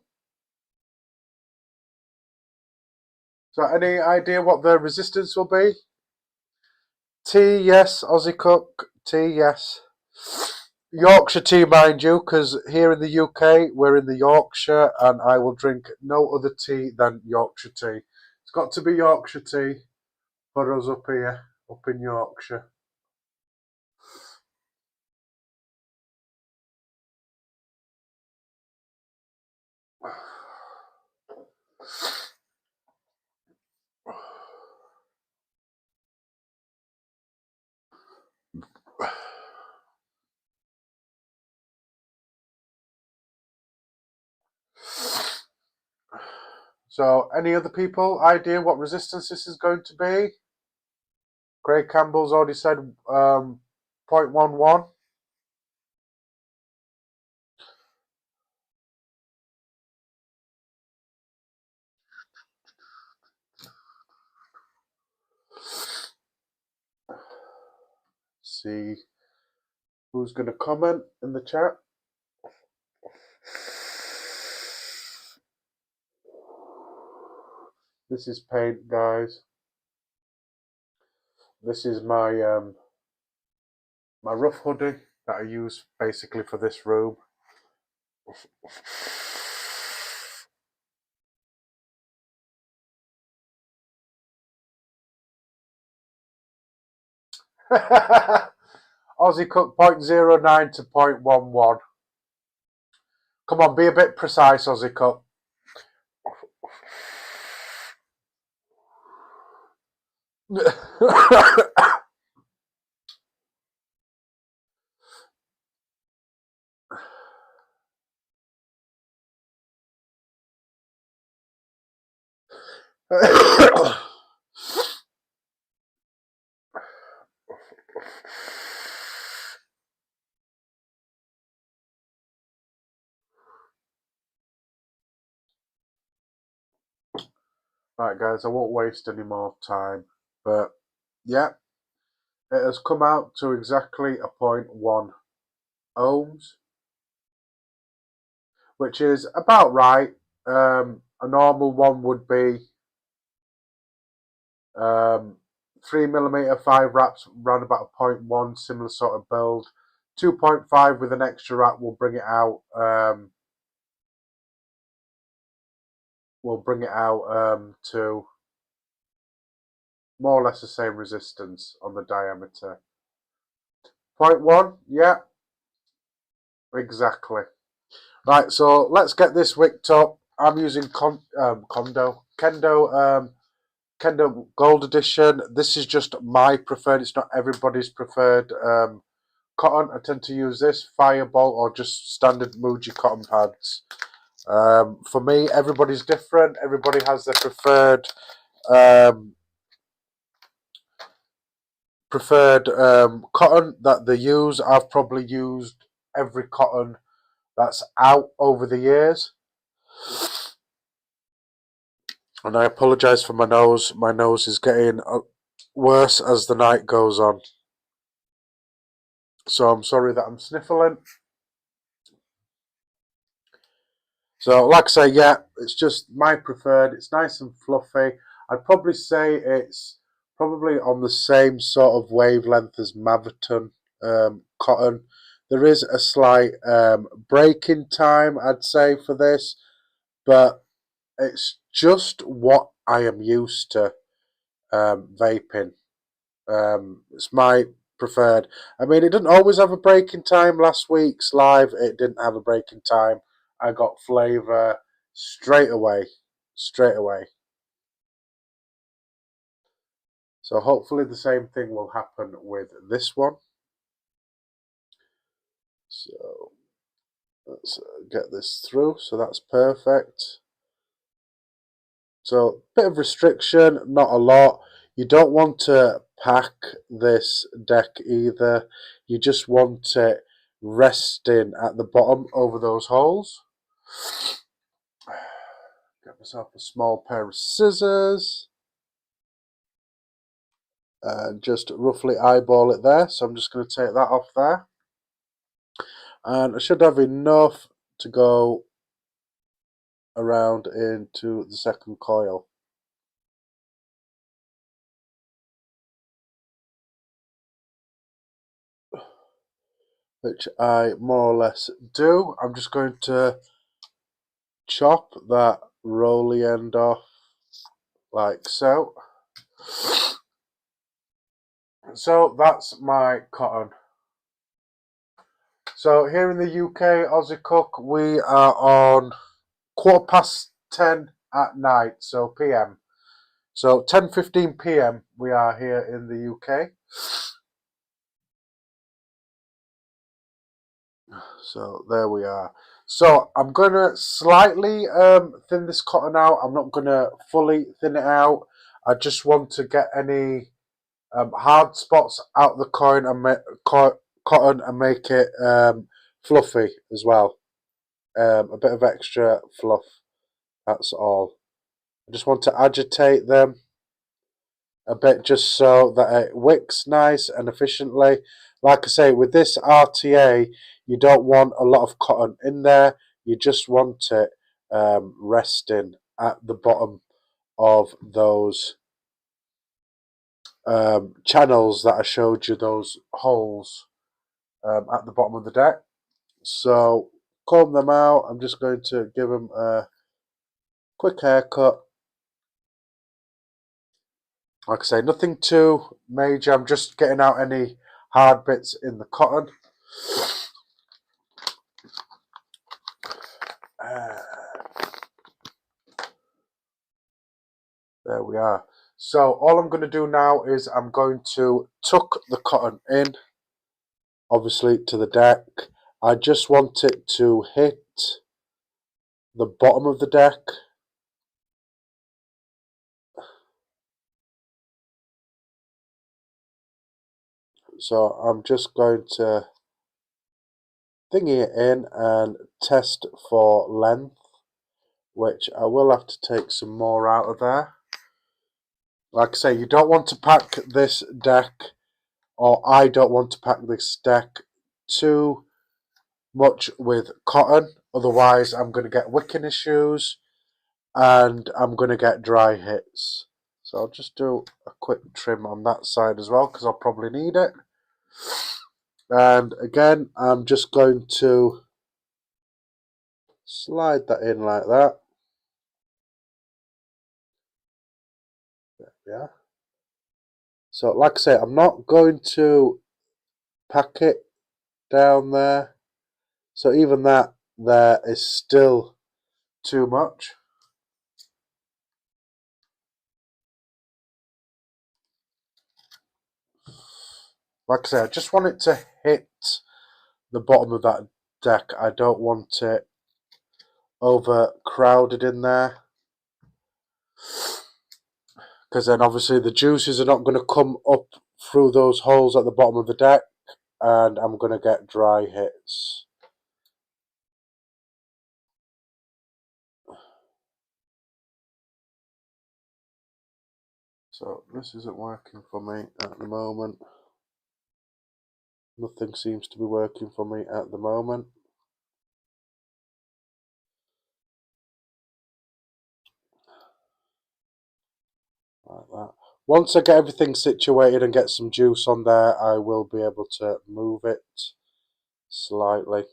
So any idea what the resistance will be? Tea, yes. Aussie Cook, tea, yes. Yorkshire tea, mind you, because here in the UK, we're in the Yorkshire, and I will drink no other tea than Yorkshire tea. It's got to be Yorkshire tea for us up here, up in Yorkshire. So, any other people idea what resistance this is going to be? Craig Campbell's already said 0.11. See who's going to comment in the chat. This is paint, guys. This is my my rough hoodie that I use basically for this room. Aussie Cook 0.09 to 0.11. Come on, be a bit precise, Aussie Cook. Right, guys, I won't waste any more time. But, yeah, it has come out to exactly a 0.1 ohms, which is about right. A normal one would be 3mm 5 wraps around about a 0.1, similar sort of build. 2.5 with an extra wrap will bring it out. To more or less the same resistance on the diameter. 0.1, yeah, exactly. Right, so let's get this wicked up. I'm using Kendo Gold Edition. This is just my preferred. It's not everybody's preferred cotton. I tend to use this Fireball or just standard Muji cotton pads. For me, everybody's different. Everybody has their preferred cotton that they use. I've probably used every cotton that's out over the years. And I apologise for my nose. My nose is getting worse as the night goes on. So I'm sorry that I'm sniffling. So like I say, yeah, it's just my preferred. It's nice and fluffy. I'd probably say it's probably on the same sort of wavelength as Maverton cotton. There is a slight break-in time, I'd say, for this, but it's just what I am used to. vaping. It's my preferred. I mean, it doesn't always have a breaking time. Last week's live, it didn't have a breaking time. I got flavour straight away. Straight away. So hopefully the same thing will happen with this one. So let's get this through. So that's perfect. So bit of restriction, not a lot. You don't want to pack this deck either. You just want it resting at the bottom over those holes. Get myself a small pair of scissors and just roughly eyeball it there. So I'm just going to take that off there. And I should have enough to go around into the second coil. Which I more or less do. I'm just going to chop that rolly end off like so. So that's my cotton. So here in the UK, Aussie Cook, we are on 10:15 at night, so PM. So 10:15 PM we are here in the UK. So there we are. So I'm going to slightly thin this cotton out. I'm not going to fully thin it out. I just want to get any hard spots out the cotton and make it fluffy as well. A bit of extra fluff. That's all. I just want to agitate them a bit just so that it wicks nice and efficiently. Like I say, with this RTA, you don't want a lot of cotton in there. You just want it resting at the bottom of those channels that I showed you, those holes at the bottom of the deck. So comb them out. I'm just going to give them a quick haircut. Like I say, nothing too major. I'm just getting out any hard bits in the cotton. There we are. So all I'm going to do now is I'm going to tuck the cotton in, obviously to the deck. I just want it to hit the bottom of the deck. So I'm just going to thingy it in and test for length, which I will have to take some more out of there. Like I say, you don't want to pack this deck, or I don't want to pack this deck too much with cotton, otherwise I'm going to get wicking issues and I'm going to get dry hits. So I'll just do a quick trim on that side as well because I'll probably need it. And again, I'm just going to slide that in like that. There we are. So like I say, I'm not going to pack it down there. So even that there is still too much. Like I say, I just want it to hit the bottom of that deck. I don't want it overcrowded in there, because then obviously the juices are not going to come up through those holes at the bottom of the deck and I'm going to get dry hits. So this isn't working for me at the moment. Nothing seems to be working for me at the moment. Like that. Once I get everything situated and get some juice on there, I will be able to move it slightly.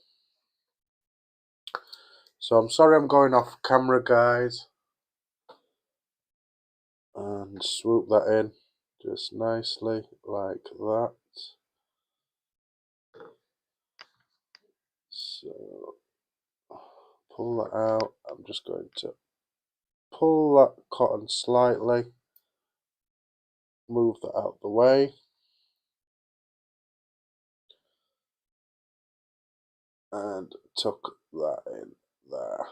So I'm sorry I'm going off camera, guys. and swoop that in just nicely like that. So pull that out. I'm just going to pull that cotton slightly, move that out the way, and tuck that in there.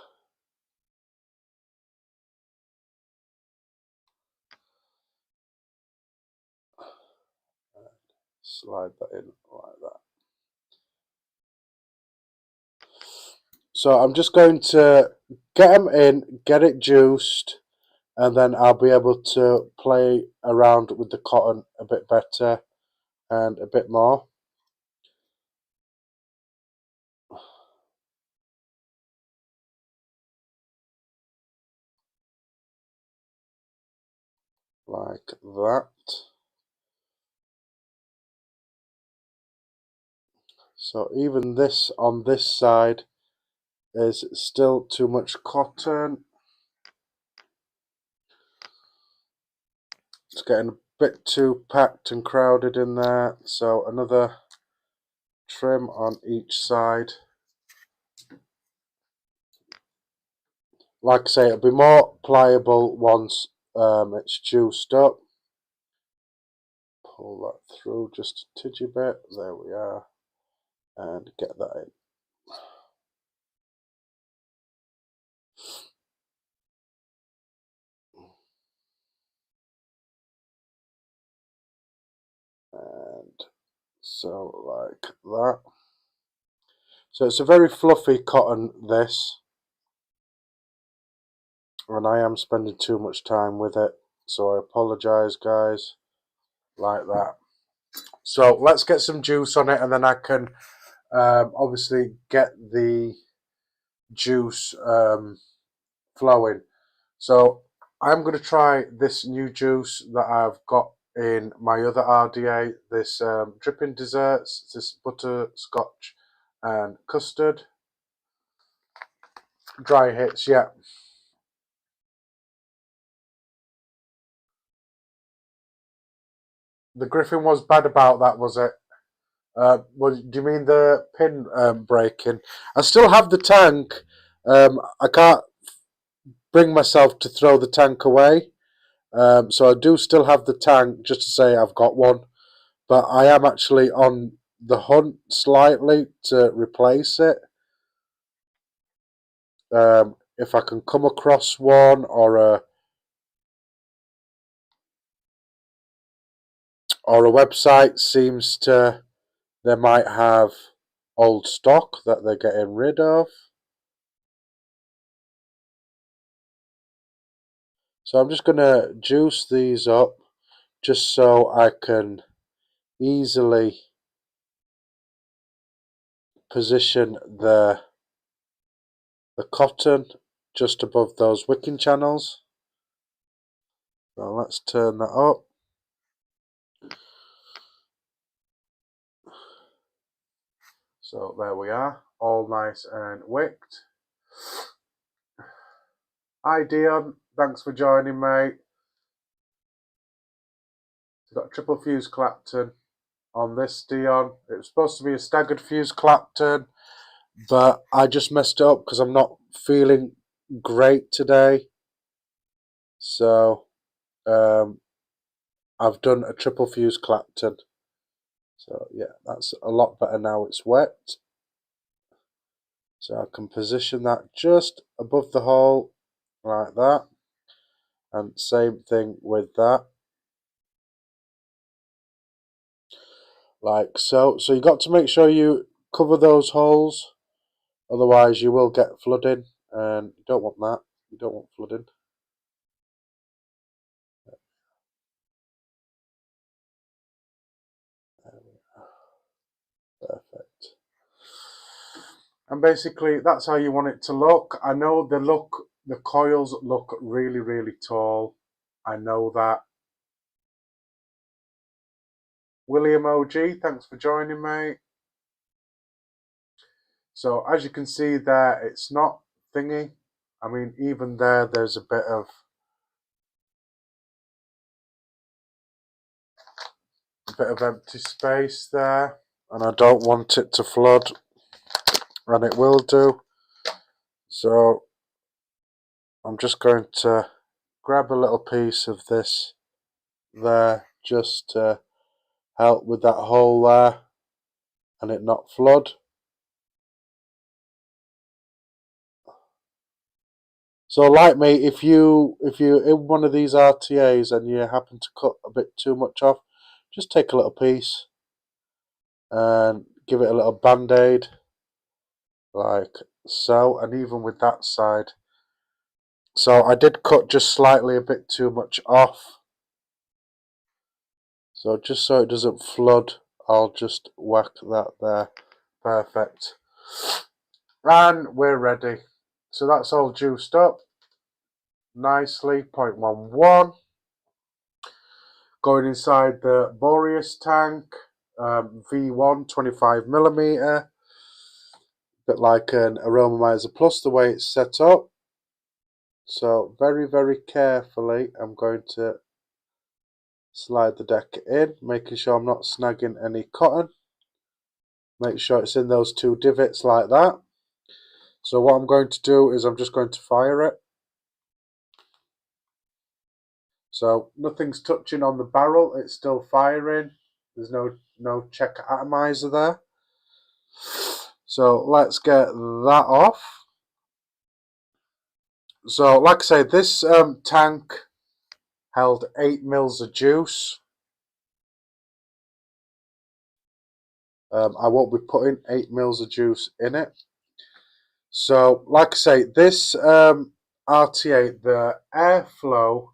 Slide that in like that. So I'm just going to get them in, get it juiced, and then I'll be able to play around with the cotton a bit better and a bit more. Like that. So even this on this side is still too much cotton. It's getting a bit too packed and crowded in there. So another trim on each side. Like I say, it'll be more pliable once it's juiced up. Pull that through just a tidgy bit. There we are. And get that in. And so like that. So it's a very fluffy cotton, this. And I am spending too much time with it. So I apologise, guys. Like that. So let's get some juice on it, and then I can obviously get the juice flowing. So I'm going to try this new juice that I've got in my other RDA, this dripping desserts, this butterscotch and custard. Dry hits, yeah. The Griffin was bad about that, was it? Do you mean the pin breaking? I still have the tank. I can't bring myself to throw the tank away. So I do still have the tank, just to say I've got one. But I am actually on the hunt slightly to replace it. If I can come across one or a website seems to, they might have old stock that they're getting rid of. So I'm just going to juice these up just so I can easily position the cotton just above those wicking channels. So let's turn that up. So there we are, all nice and wicked. Hi Dion, thanks for joining, mate. We've got a triple fuse Clapton on this, Dion. It was supposed to be a staggered fuse Clapton, but I just messed it up because I'm not feeling great today. So I've done a triple fuse Clapton. So yeah, that's a lot better now it's wet. So I can position that just above the hole like that. And same thing with that. Like so. So you got to make sure you cover those holes, otherwise you will get flooding, and you don't want that. You don't want flooding. Perfect. And basically that's how you want it to look. I know the coils look really, really tall. I know that. William OG, thanks for joining, mate. So as you can see there, it's not thingy. I mean, even there's a bit of bit of empty space there, and I don't want it to flood, and it will do. So I'm just going to grab a little piece of this there just to help with that hole there and it not flood. So like me, if you're in one of these RTAs and you happen to cut a bit too much off, just take a little piece and give it a little band-aid like so, and even with that side. So I did cut just slightly a bit too much off. So just so it doesn't flood, I'll just whack that there. Perfect. And we're ready. So that's all juiced up nicely, 0.11. Going inside the Boreas tank, V1, 25mm. Bit like an Aromomizer Plus, the way it's set up. So very, very carefully, I'm going to slide the deck in, making sure I'm not snagging any cotton. Make sure it's in those two divots like that. So what I'm going to do is I'm just going to fire it. So nothing's touching on the barrel, it's still firing. There's no check atomizer there. So let's get that off. So like I say, this tank held 8 mils of juice. I won't be putting 8 mils of juice in it. So like I say, this RTA, the airflow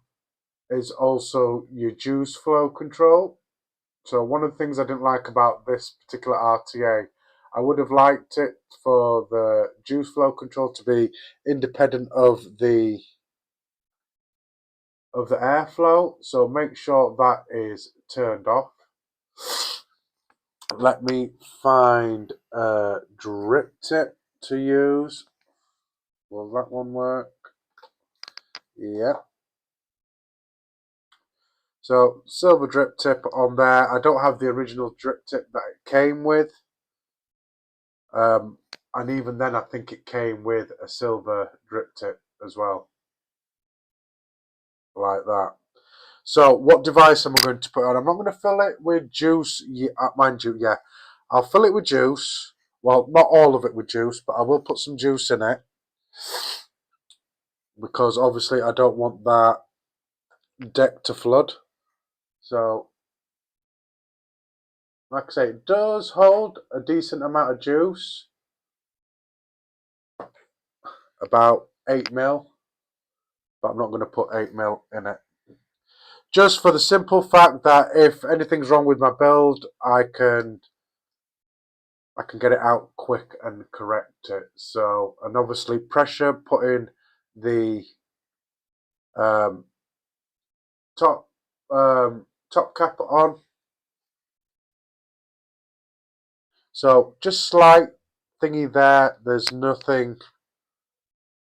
is also your juice flow control. So one of the things I didn't like about this particular RTA, I would have liked it for the juice flow control to be independent of the airflow. So make sure that is turned off. Let me find a drip tip to use. Will that one work? Yeah. So silver drip tip on there. I don't have the original drip tip that it came with. And even then I think it came with a silver drip tip as well. Like that. So what device am I going to put on? I'm not going to fill it with juice. Mind you, yeah. I'll fill it with juice. Well, not all of it with juice, but I will put some juice in it. Because obviously I don't want that deck to flood. So like I say, it does hold a decent amount of juice, about 8 mil, but I'm not going to put 8 mil in it. Just for the simple fact that if anything's wrong with my build, I can get it out quick and correct it. So, and obviously pressure, putting the top cap on. So just slight thingy there. There's nothing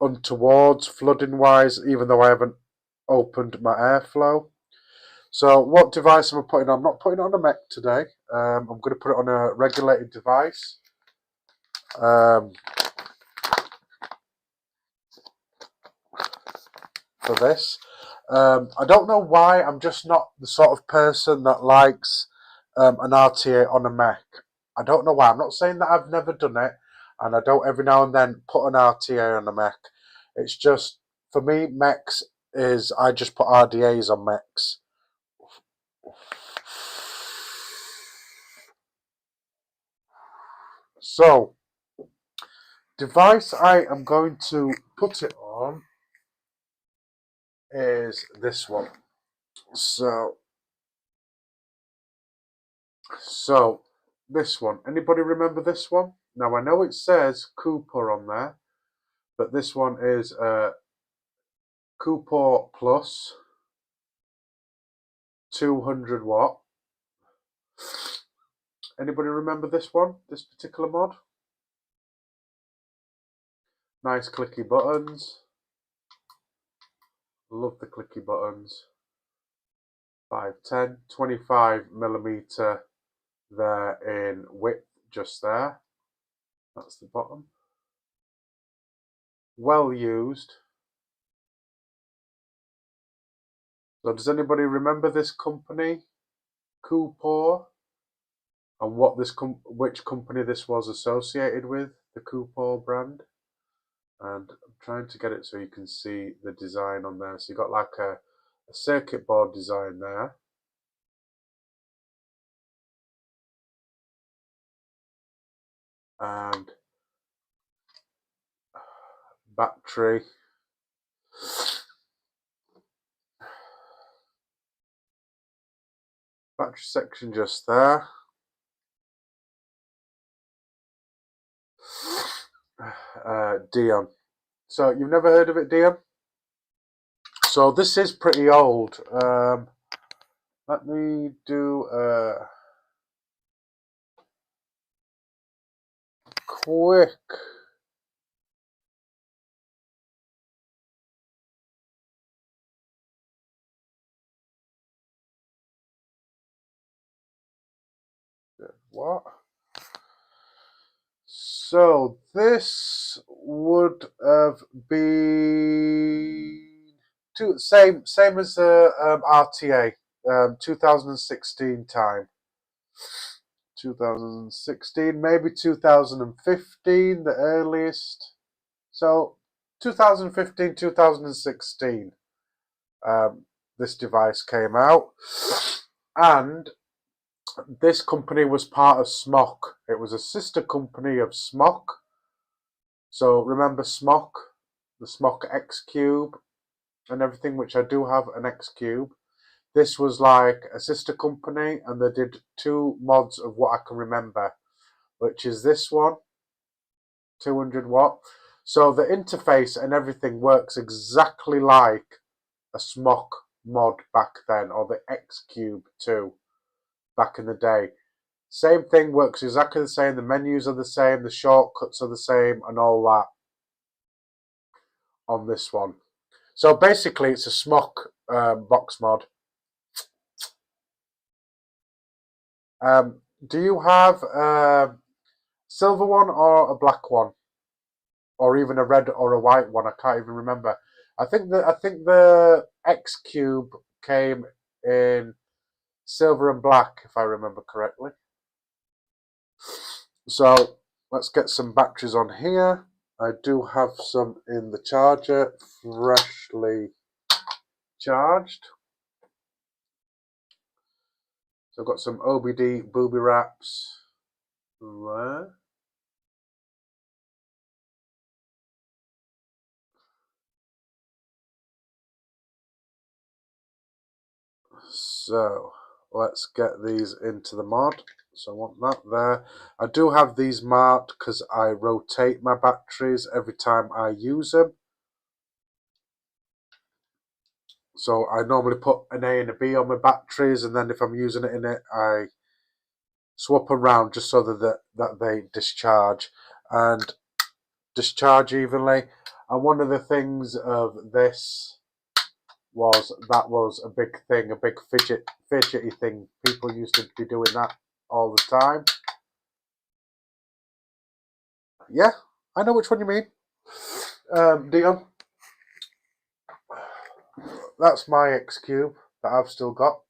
untowards flooding wise, even though I haven't opened my airflow. So what device am I putting on? I'm not putting it on a mech today. I'm going to put it on a regulated device. For this. I don't know why, I'm just not the sort of person that likes an RTA on a mech. I don't know why. I'm not saying that I've never done it, and I don't every now and then put an RTA on a mech. It's just, for me, mechs is, I just put RDAs on mechs. So, device I am going to put it on is this one. So this one. Anybody remember this one? Now I know it says KOOPOR on there, but this one is KOOPOR Plus 200 watt. Anybody remember this one? This particular mod? Nice clicky buttons. Love the clicky buttons. 510, 25mm there in width, just there. That's the bottom. Well used. So does anybody remember this company, KOOPOR, and what this which company this was associated with, the KOOPOR brand? And I'm trying to get it so you can see the design on there. So you got like a circuit board design there. And battery. Battery section just there. Dion. So you've never heard of it, Dion? So this is pretty old. Let me do a quick what? So this would have been same as the RTA, 2016 time. 2016, maybe 2015, the earliest. So 2015, 2016, this device came out, and this company was part of Smok. It was a sister company of Smok. So remember Smok, the Smok X Cube and everything, which I do have an X Cube. This was like a sister company, and they did 2 mods of what I can remember, which is this one, 200 watt. So the interface and everything works exactly like a Smok mod back then, or the X Cube 2 back in the day. Same thing, works exactly the same. The menus are the same, the shortcuts are the same, and all that on this one. So basically, it's a Smok box mod. Do you have a silver one or a black one, or even a red or a white one? I can't even remember. I think the X Cube came in silver and black, if I remember correctly. So let's get some batteries on here. I do have some in the charger, freshly charged. So I've got some OBD booby wraps there. So let's get these into the mod. So I want that there. I do have these marked because I rotate my batteries every time I use them. So I normally put an A and a B on my batteries, and then if I'm using it in it, I swap around just so that they discharge and discharge evenly. And one of the things of this was that was a big thing, a big fidgety thing. People used to be doing that all the time. Yeah, I know which one you mean. Dion, that's my X Cube that I've still got.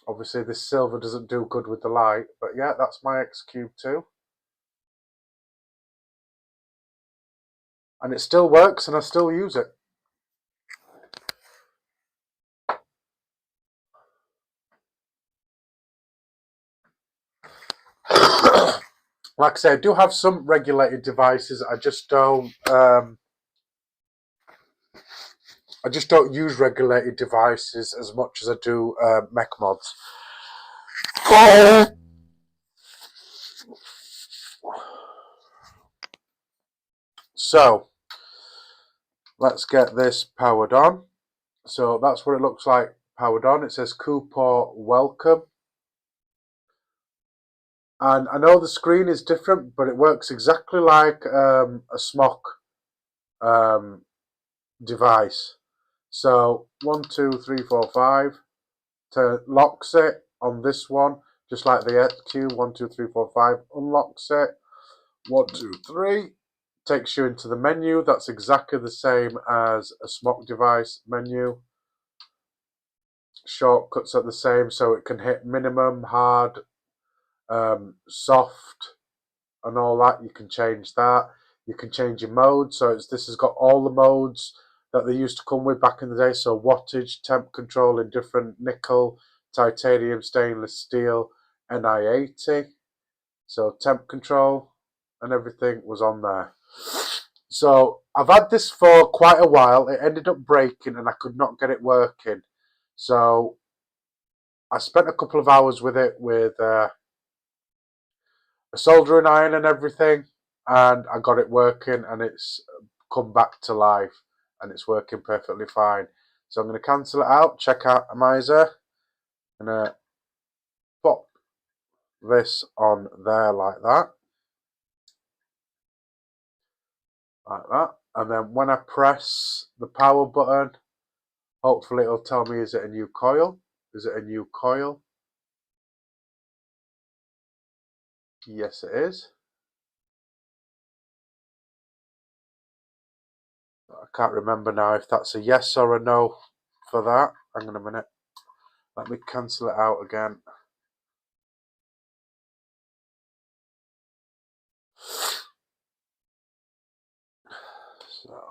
Obviously, this silver doesn't do good with the light, but yeah, that's my X Cube too. And it still works, and I still use it. Like I say, I do have some regulated devices. I just don't use regulated devices as much as I do mech mods. So let's get this powered on. So that's what it looks like powered on. It says KOOPOR welcome. And I know the screen is different, but it works exactly like a Smok device. So 1, 2, 3, 4, 5 locks it on this one, just like the SQ. 1, 2, 3, 4, 5 unlocks it. 1, 2, 3 takes you into the menu. That's exactly the same as a smoke device menu. Shortcuts are the same, so it can hit minimum, hard, soft, and all that. You can change that. You can change your mode. So this has got all the modes that they used to come with back in the day. So wattage, temp control in different nickel, titanium, stainless steel, Ni80. So temp control and everything was on there. So I've had this for quite a while. It ended up breaking and I could not get it working. So I spent a couple of hours with it with a soldering iron and everything, and I got it working and it's come back to life and it's working perfectly fine. So I'm going to cancel it out, check out a miser, and pop this on there like that. Like that. And then when I press the power button, hopefully it'll tell me, is it a new coil? Is it a new coil? Yes, it is. I can't remember now if that's a yes or a no for that. Hang on a minute. Let me cancel it out again. So.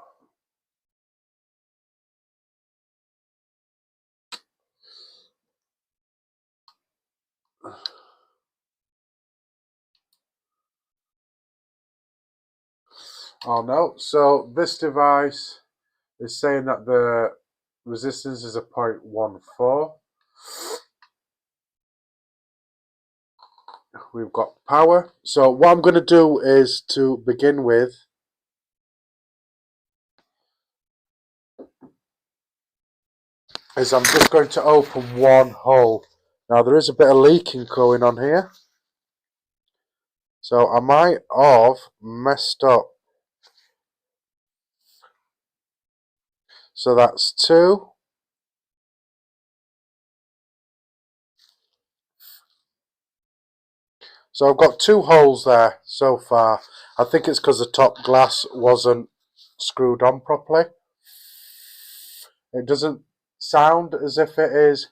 Oh no, so this device is saying that the resistance is a 0.14. We've got power. So what I'm going to do is, to begin with, is I'm just going to open one hole. Now there is a bit of leaking going on here. So I might have messed up. So that's 2. So I've got 2 holes there so far. I think it's because the top glass wasn't screwed on properly. It doesn't sound as if it is.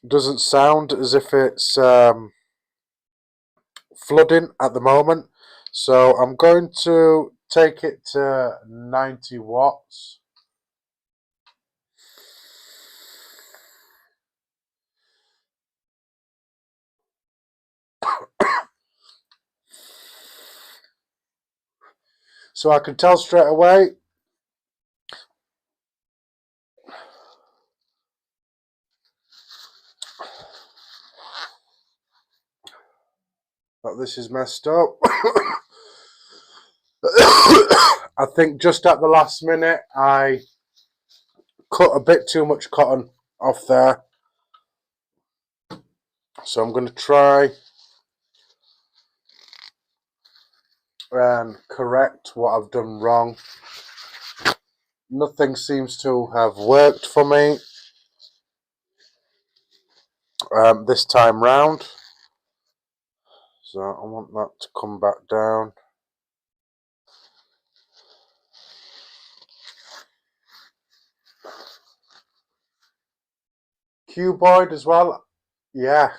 Doesn't sound as if it's flooding at the moment. So I'm going to take it to 90 watts. So I can tell straight away that this is messed up. I think just at the last minute I cut a bit too much cotton off there. So I'm going to try and correct what I've done wrong. Nothing seems to have worked for me this time round. So I want that to come back down. Cuboid as well. Yeah,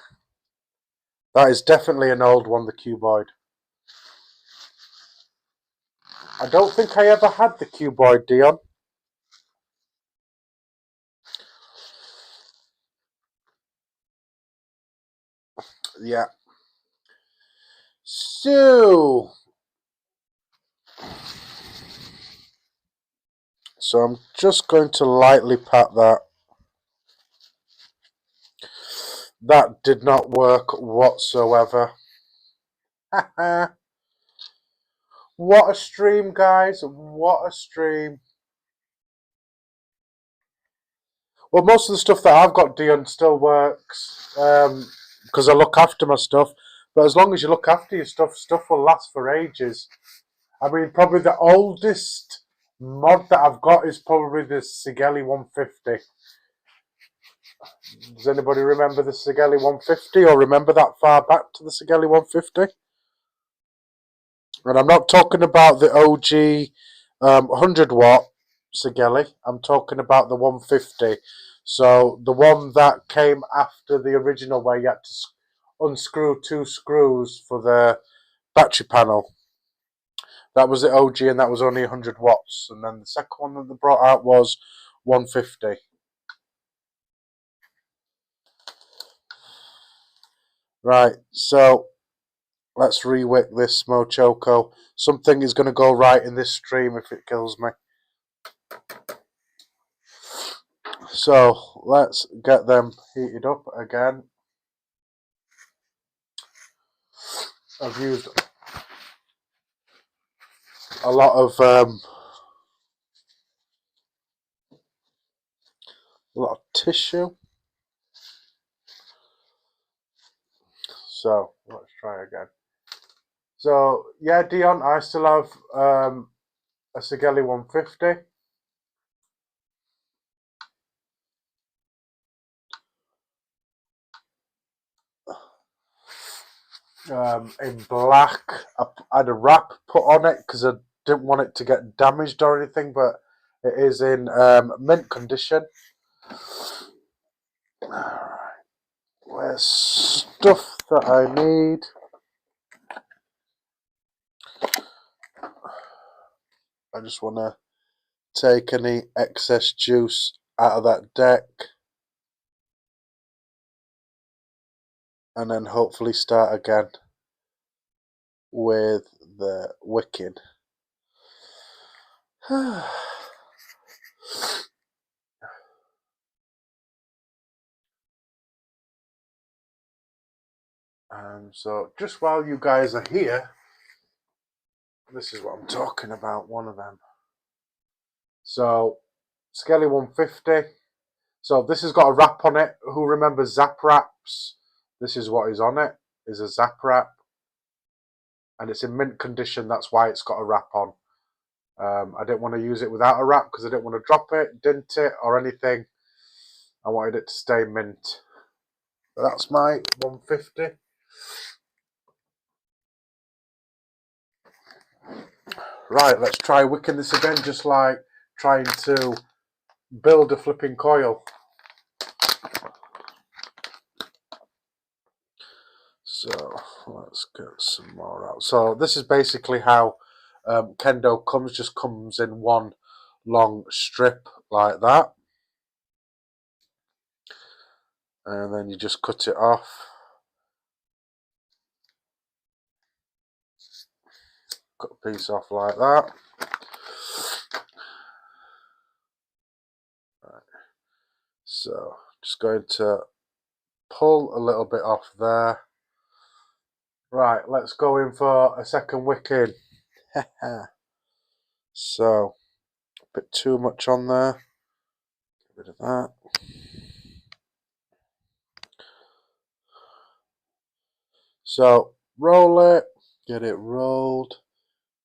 that is definitely an old one, the cuboid. I don't think I ever had the cuboid, Dion. Yeah. So I'm just going to lightly pat that. That did not work whatsoever. What a stream, guys. What a stream. Well, most of the stuff that I've got, Dion, still works because I look after my stuff. But as long as you look after your stuff, stuff will last for ages. I mean, probably the oldest mod that I've got is probably the Sigeli 150. Does anybody remember the Sigeli 150 or remember that far back to the Sigeli 150? And I'm not talking about the OG 100 watt Sigeli. I'm talking about the 150. So the one that came after the original where you had to unscrew 2 screws for the battery panel. That was the OG and that was only 100 watts. And then the second one that they brought out was 150. Right, so let's re-wick this Mochoco. Something is going to go right in this stream if it kills me. So let's get them heated up again. I've used a lot of tissue. So let's try again. So yeah, Dion, I still have a Sigeli 150. In black. I had a wrap put on it because I didn't want it to get damaged or anything, but it is in mint condition. Alright, where's stuff that I need? I just want to take any excess juice out of that deck and then hopefully start again with the wicking. So just while you guys are here, this is what I'm talking about, one of them. So Sigeli 150. So this has got a wrap on it. Who remembers Zap wraps? This is what is on it, is a Zap wrap. And it's in mint condition, that's why it's got a wrap on. I didn't want to use it without a wrap because I didn't want to drop it, dent it, or anything. I wanted it to stay mint. But that's my 150. Right, let's try wicking this again, just like trying to build a flipping coil. So let's get some more out. So this is basically how Kendo comes, just comes in one long strip like that. And then you just cut it off. Cut a piece off like that. Right. So just going to pull a little bit off there. Right, let's go in for a second wicking. So a bit too much on there. Get rid of that. So roll it, get it rolled.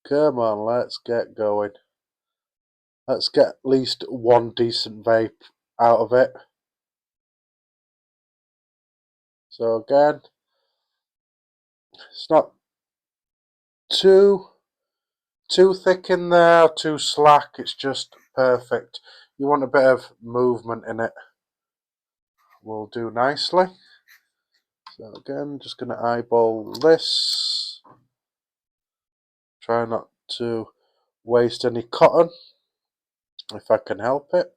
Come on, let's get going. Let's get at least one decent vape out of it. So again, it's not too thick in there, too slack, it's just perfect. You want a bit of movement in it. Will do nicely. So again, just going to eyeball this. Try not to waste any cotton, if I can help it.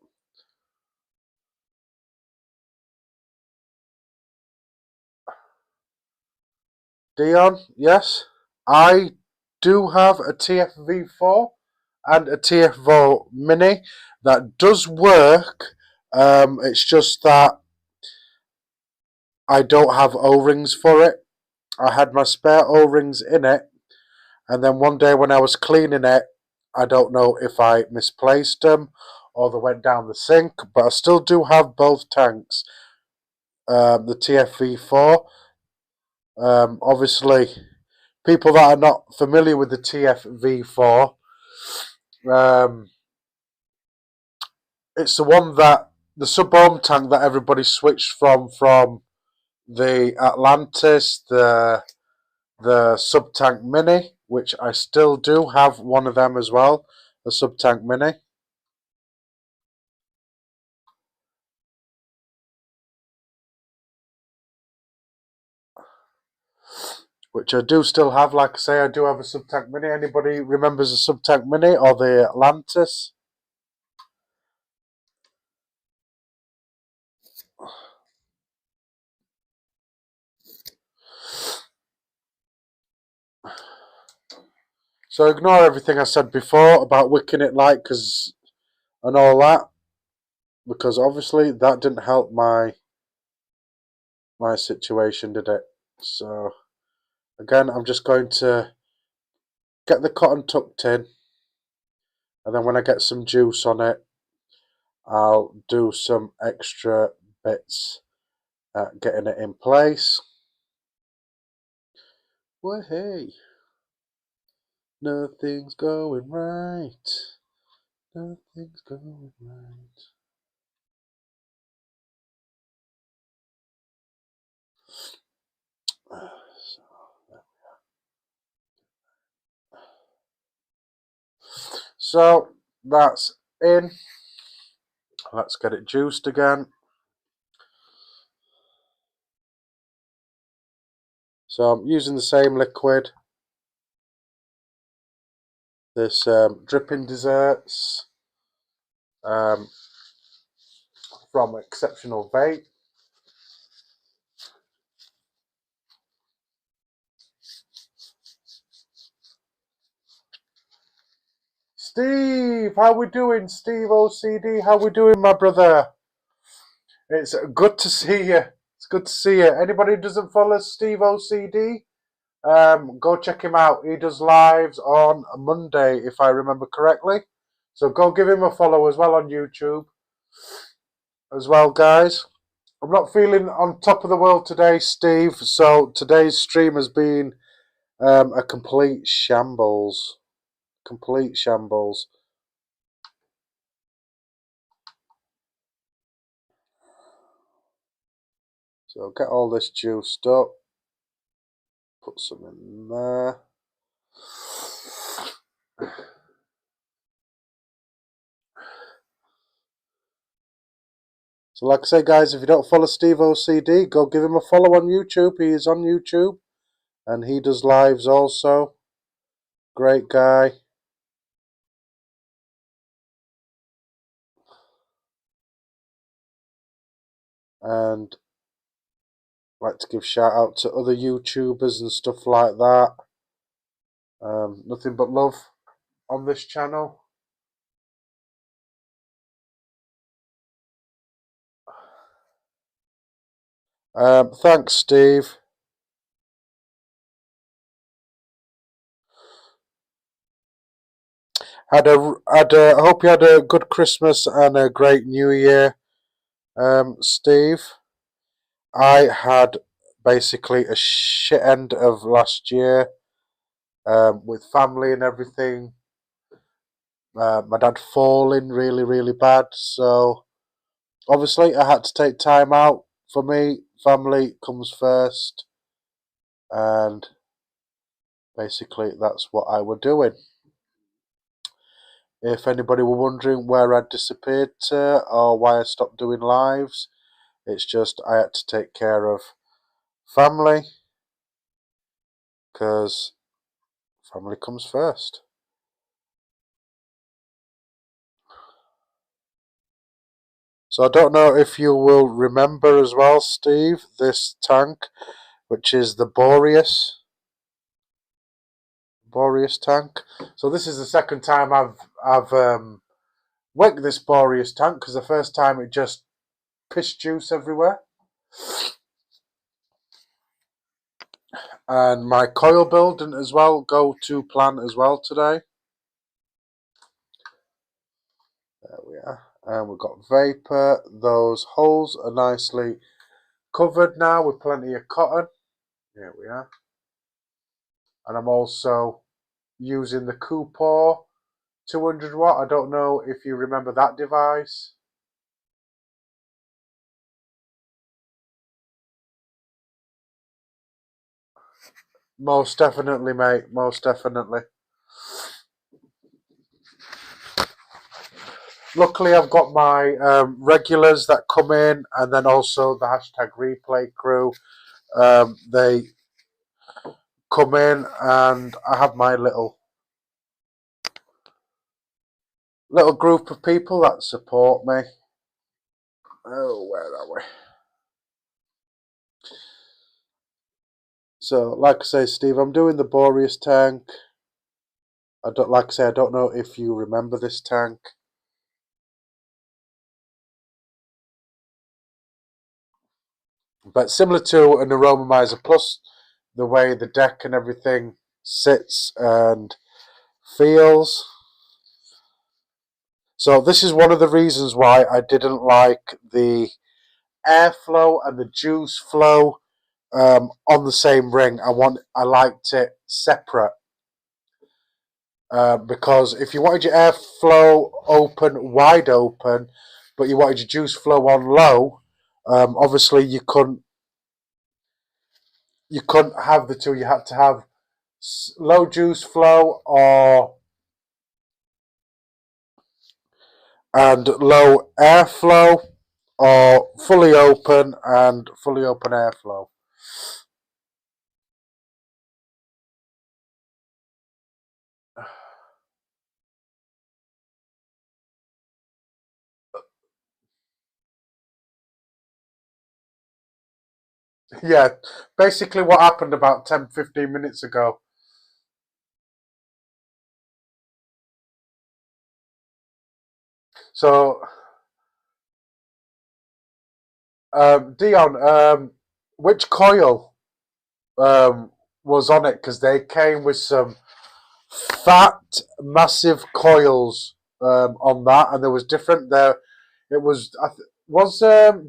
Dion, yes, I do have a TFV4 and a TFV Mini that does work. It's just that I don't have O-rings for it. I had my spare O-rings in it, and then one day when I was cleaning it, I don't know if I misplaced them or they went down the sink, but I still do have both tanks. The TFV4 Obviously, people that are not familiar with the TFV4, it's the one that the sub-ohm tank that everybody switched from the Atlantis, the sub-tank mini, which I still do have one of them as well, the sub-tank mini. Which I do still have. Like I say, I do have a sub-tank mini. Anybody remembers a sub-tank mini or the Atlantis? So ignore everything I said before about wicking it light and all that, because obviously that didn't help my situation, did it? So again, I'm just going to get the cotton tucked in, and then when I get some juice on it, I'll do some extra bits at getting it in place. Well, hey, nothing's going right. Nothing's going right. So that's in. Let's get it juiced again. So I'm using the same liquid. This dripping desserts from Exceptional Vape. Steve, how we doing? Steve OCD, how we doing, my brother? It's good to see you. It's good to see you. Anybody who doesn't follow Steve OCD, go check him out. He does lives on a Monday, if I remember correctly. So go give him a follow as well on YouTube. As well, guys. I'm not feeling on top of the world today, Steve. So today's stream has been a complete shambles. Complete shambles. So get all this juiced up. Put some in there. So like I say, guys, if you don't follow Steve OCD, go give him a follow on YouTube. He is on YouTube. And he does lives also. Great guy. And I like to give shout out to other YouTubers and stuff like that. Nothing but love on this channel. Thanks, Steve. I hope you had a good Christmas and a great New Year, Steve. I had basically a shit end of last year with family and everything. My dad falling really, really bad, so obviously I had to take time out. For me, family comes first, and basically that's what I were doing. If anybody were wondering where I disappeared to or why I stopped doing lives, it's just I had to take care of family, because family comes first. So I don't know if you will remember as well, Steve, this tank, which is the Boreas tank. So this is the second time I've wicked this Boreas tank, because the first time it just pissed juice everywhere. And my coil build didn't as well go to plan as well today. There we are. And we've got vapor. Those holes are nicely covered now with plenty of cotton. Here we are. And I'm also using the KOOPOR 200 watt. I don't know if you remember that device. Most definitely, mate. Most definitely. Luckily, I've got my regulars that come in, and then also the hashtag replay crew. They come in, and I have my little group of people that support me. Oh, where are we? So, like I say, Steve, I'm doing the Boreas tank. I don't know if you remember this tank. But similar to an Aromomizer Plus, the way the deck and everything sits and feels. So this is one of the reasons why I didn't like the airflow and the juice flow on the same ring. I liked it separate. Because if you wanted your airflow open, wide open, but you wanted your juice flow on low, obviously you couldn't have the two. You had to have low juice flow and low airflow, or fully open and fully open airflow. Yeah, basically what happened about 10-15 minutes ago. So, Dion, which coil was on it? Because they came with some fat, massive coils on that, and there was different. It was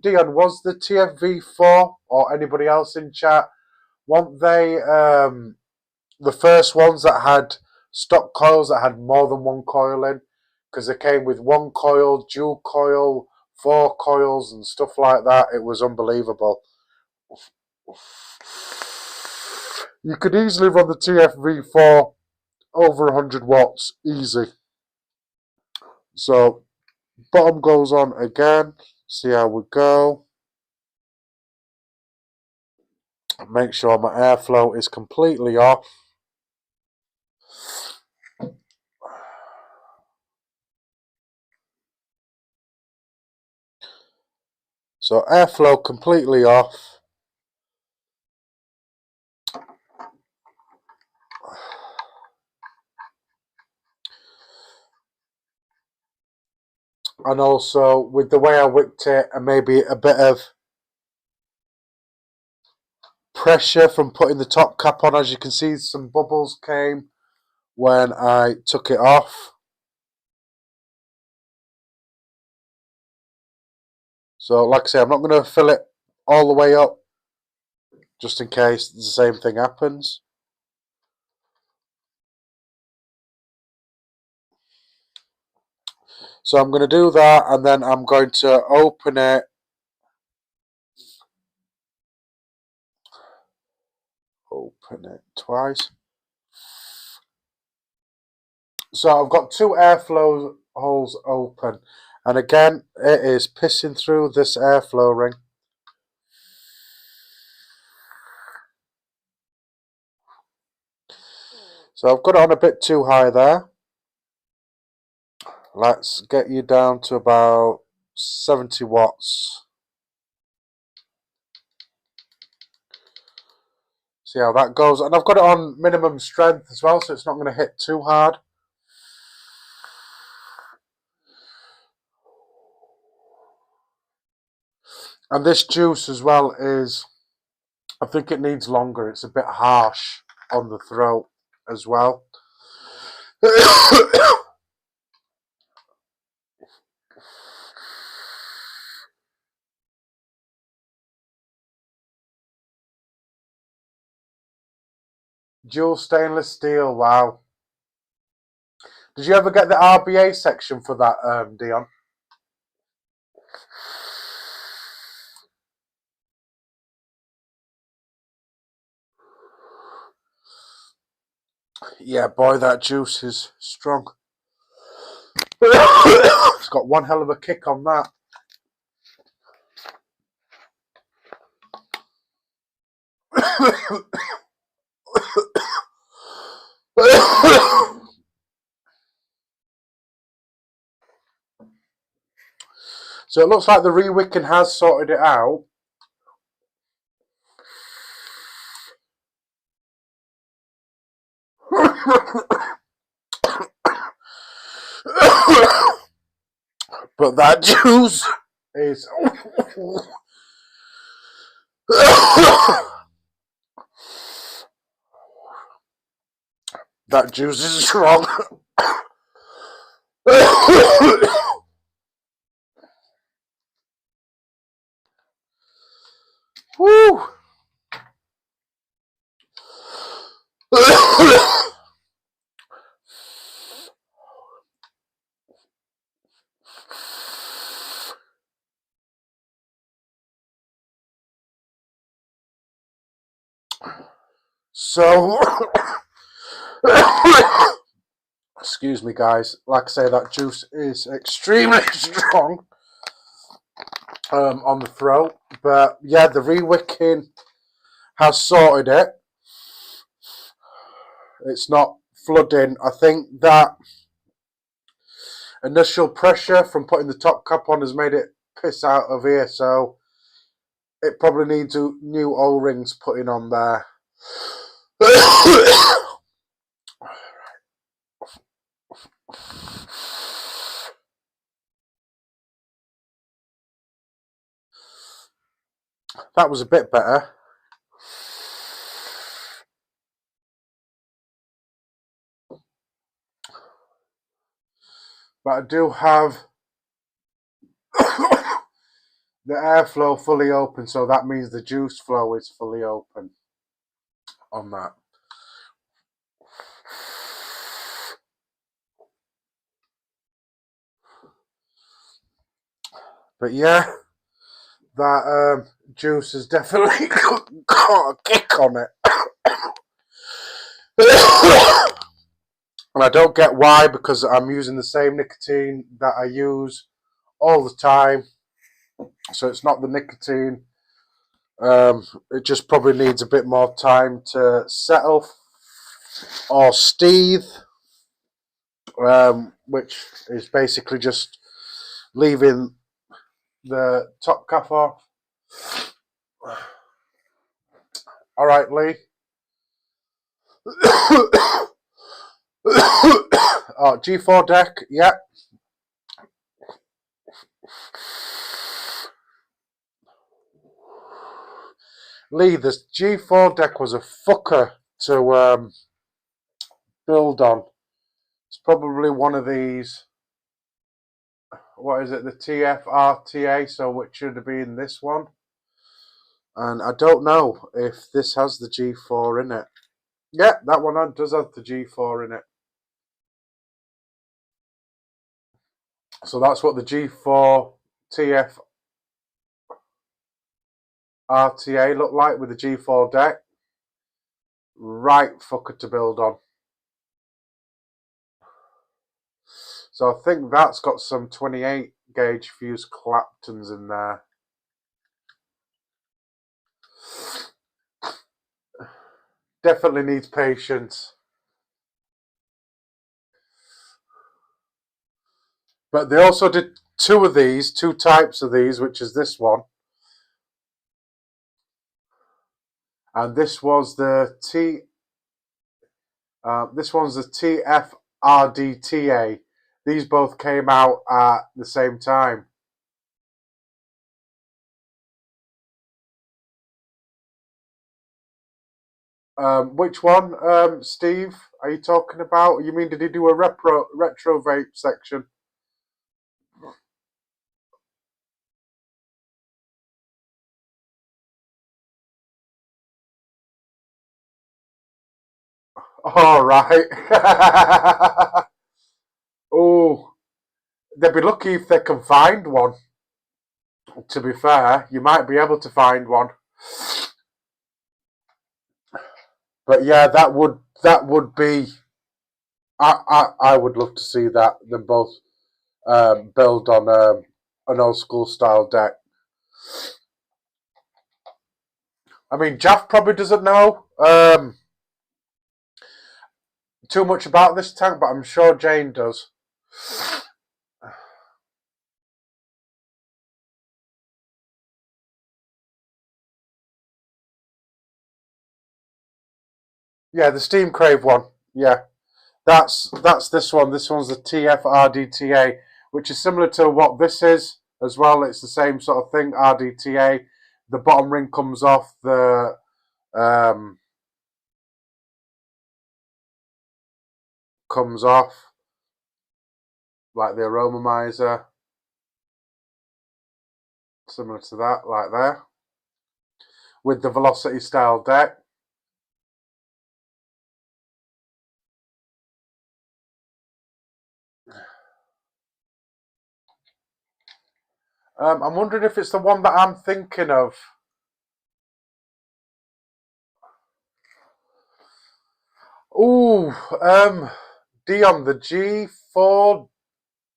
Dion, was the TFV4 or anybody else in chat? Weren't they the first ones that had stock coils that had more than one coil in? Because they came with one coil, dual coil, 4 coils, and stuff like that. It was unbelievable. You could easily run the TFV4 over 100 watts, easy. So, bottom goes on again. See how we go. Make sure my airflow is completely off. So airflow completely off. And also with the way I wicked it and maybe a bit of pressure from putting the top cap on, as you can see some bubbles came when I took it off. So like I say, I'm not going to fill it all the way up just in case the same thing happens. So I'm going to do that, and then I'm going to open it. Open it twice. So I've got 2 airflow holes open, and again it is pissing through this airflow ring. So I've got it on a bit too high there. Let's get you down to about 70 watts. See how that goes. And I've got it on minimum strength as well, so it's not going to hit too hard. And this juice as well is, I think it needs longer. It's a bit harsh on the throat as well. Dual stainless steel, wow. Did you ever get the RDA section for that, Dion? Yeah, boy, that juice is strong. It's got one hell of a kick on that. So it looks like the re-wicking has sorted it out. But that juice is that juice is strong. Woo! So, excuse me, guys. Like I say, that juice is extremely strong on the throat. But yeah, the re-wicking has sorted it. It's not flooding. I think that initial pressure from putting the top cap on has made it piss out of here. So it probably needs new O-rings putting on there. That was a bit better. But I do have the airflow fully open, so that means the juice flow is fully open on that. But yeah, that juice has definitely got a kick on it. And I don't get why, because I'm using the same nicotine that I use all the time. So it's not the nicotine. It just probably needs a bit more time to settle or steathe, which is basically just leaving the top cap off. All right, Lee. Oh, G4 deck, yeah. Lee, this G4 deck was a fucker to build on. It's probably one of these. What is it? The TF RTA, so which should have been this one. And I don't know if this has the G4 in it. Yeah, that one does have the G4 in it. So that's what the G4 TF RTA looked like with the G4 deck. Right fucker to build on. So I think that's got some 28 gauge fused Claptons in there. Definitely needs patience. But they also did two types of these, which is this one. And this was the this one's the TF RDTA. These both came out at the same time. Which one, Steve, are you talking about? You mean, did he do a retro vape section? All right. Oh, they'd be lucky if they can find one. To be fair, you might be able to find one. But yeah, that would be. I would love to see that them both build on an old school style deck. I mean, Jaff probably doesn't know too much about this tank, but I'm sure Jane does. Yeah, the Steam Crave one. Yeah, that's this one. This one's the TF RDTA, which is similar to what this is as well. It's the same sort of thing. RDTA. The bottom ring comes off. The comes off like the aromomizer, similar to that, like there, with the velocity style deck. I'm wondering if it's the one that I'm thinking of. Ooh, Dion, the G4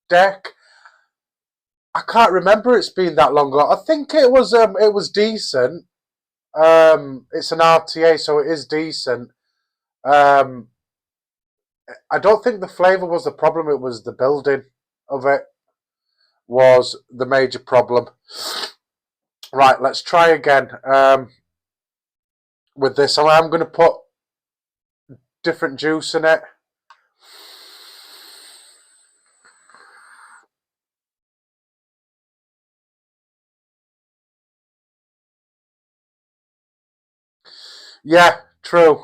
deck. I can't remember it's been that long ago. I think it was decent. It's an RTA, so it is decent. Um, I don't think the flavour was the problem. It was the building of it was the major problem. Right, let's try again. With this, I'm going to put different juice in it. Yeah, true.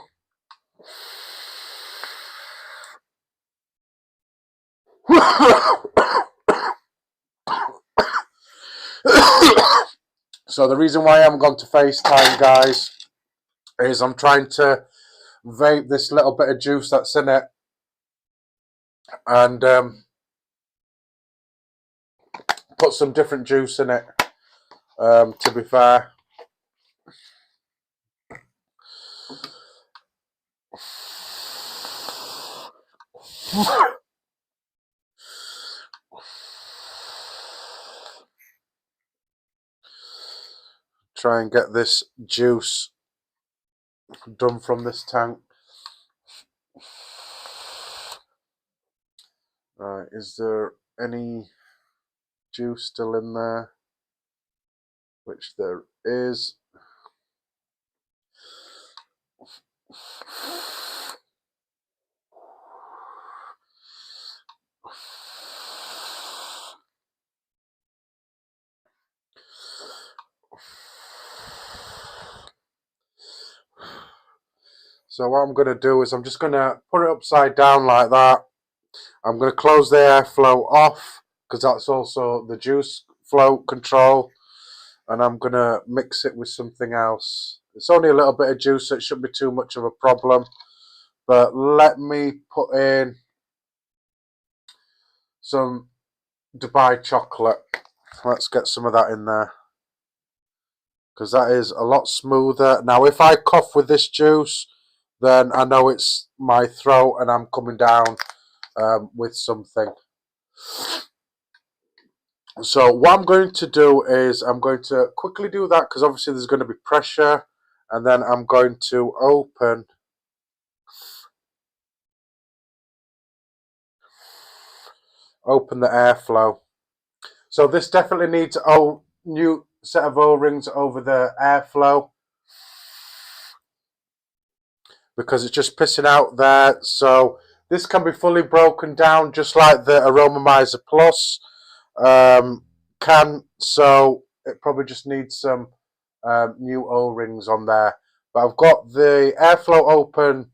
So the reason why I haven't gone to FaceTime, guys, is I'm trying to vape this little bit of juice that's in it, and put some different juice in it. To be fair. Try and get this juice done from this tank. Right, is there any juice still in there? Which there is. So what I'm going to do is I'm just going to put it upside down like that. I'm going to close the airflow off because that's also the juice flow control. And I'm going to mix it with something else. It's only a little bit of juice, so it shouldn't be too much of a problem. But let me put in some Dubai chocolate. Let's get some of that in there, because that is a lot smoother. Now, if I cough with this juice, then I know it's my throat and I'm coming down with something. So what I'm going to do is I'm going to quickly do that, because obviously there's going to be pressure, and then I'm going to open the airflow. So this definitely needs a new set of O-rings over the airflow, because it's just pissing out there. So this can be fully broken down just like the Aromomizer Plus can. So it probably just needs some new O-rings on there. But I've got the airflow open.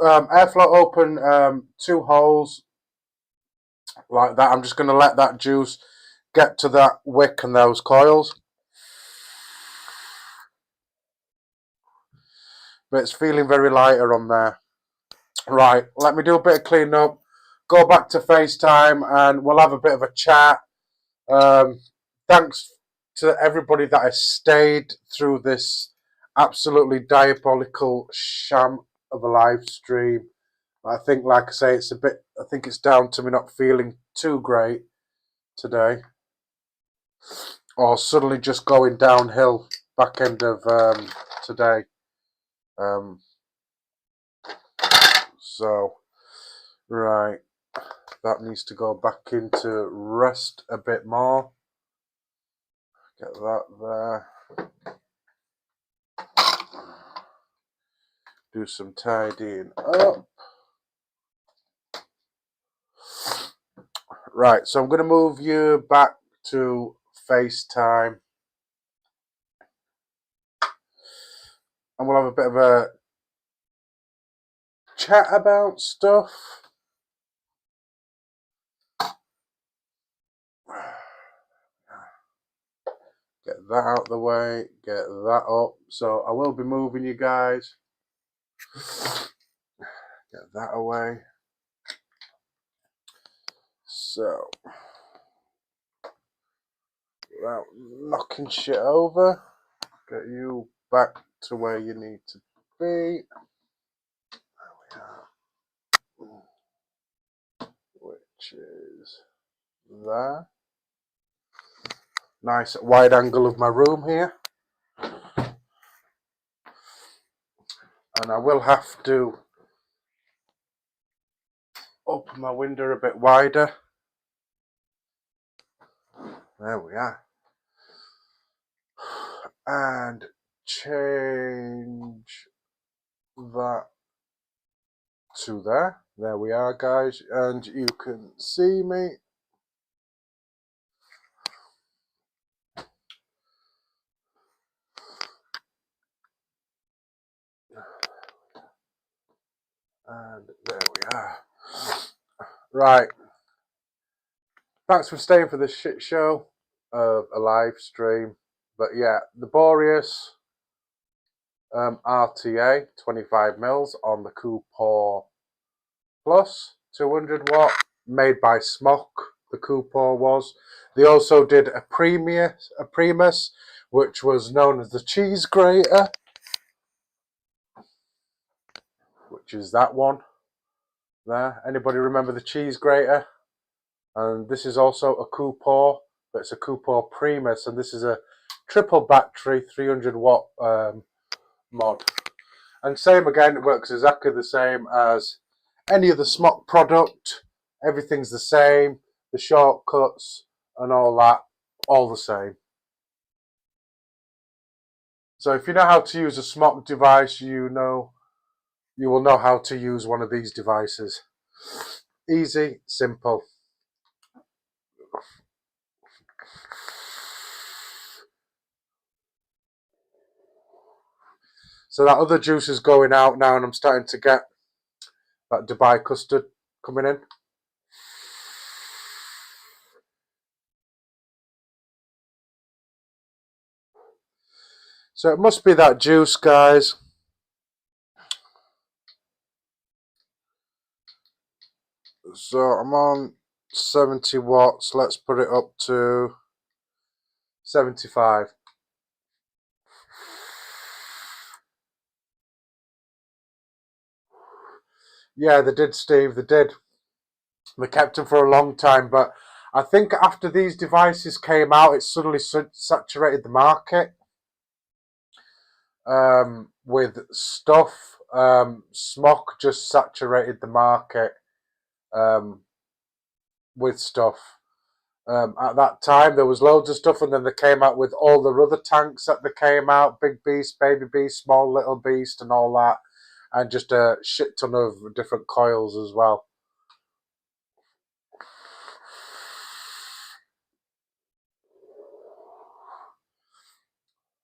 airflow open 2 holes like that. I'm just going to let that juice get to that wick and those coils. But it's feeling very lighter on there. Right, let me do a bit of cleaning up, go back to FaceTime, and we'll have a bit of a chat. Thanks to everybody that has stayed through this absolutely diabolical sham of a live stream. I think, like I say, it's a bit. I think it's down to me not feeling too great today, or suddenly just going downhill back end of today. So, right, that needs to go back into rest a bit more. Get that there. Do some tidying up. Right, so I'm going to move you back to FaceTime. And we'll have a bit of a chat about stuff. Get that out of the way. Get that up. So I will be moving you guys. Get that away. So, without knocking shit over, get you back to where you need to be. There we are. Which is there. Nice wide angle of my room here. And I will have to open my window a bit wider. There we are. And change that to there. There we are, guys. And you can see me. And there we are. Right. Thanks for staying for this shit show of a live stream. But yeah, the Boreas RTA 25 mils on the KOOPOR Plus 200 watt, made by Smok. The KOOPOR was. They also did a Primus, which was known as the cheese grater, which is that one there. Anybody remember the cheese grater? And this is also a KOOPOR, but it's a KOOPOR Primus, and this is a triple battery 300 watt mod. And same again, it works exactly the same as any other Smok product. Everything's the same, the shortcuts and all that, all the same. So if you know how to use a Smok device, you will know how to use one of these devices. Easy, simple. So that other juice is going out now, and I'm starting to get that Dubai custard coming in. So it must be that juice, guys. So I'm on 70 watts. Let's put it up to 75. Yeah, they did, Steve. They did. They kept them for a long time, but I think after these devices came out, it suddenly saturated the market with stuff. Smok just saturated the market with stuff. At that time, there was loads of stuff, and then they came out with all the other tanks that they came out, Big Beast, Baby Beast, Small Little Beast, and all that, and just a shit ton of different coils as well.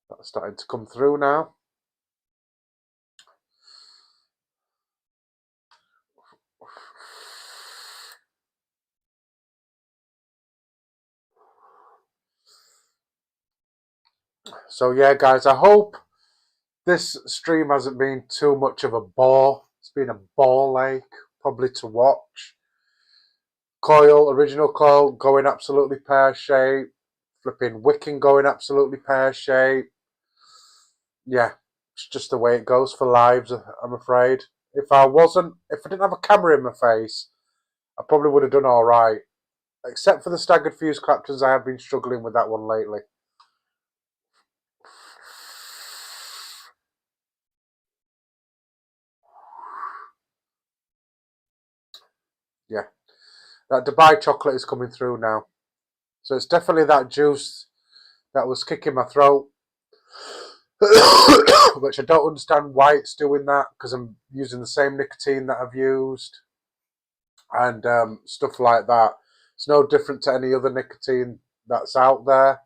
That's starting to come through now. So yeah, guys, I hope this stream hasn't been too much of a bore. It's been a ball ache, probably to watch. Coil, original coil, going absolutely pear-shaped. Flipping wicking going absolutely pear-shaped. Yeah, it's just the way it goes for lives, I'm afraid. If I didn't have a camera in my face, I probably would have done alright. Except for the staggered fuse claptons, I have been struggling with that one lately. Yeah, that Dubai chocolate is coming through now. So it's definitely that juice that was kicking my throat. Which I don't understand why it's doing that, because I'm using the same nicotine that I've used and stuff like that. It's no different to any other nicotine that's out there.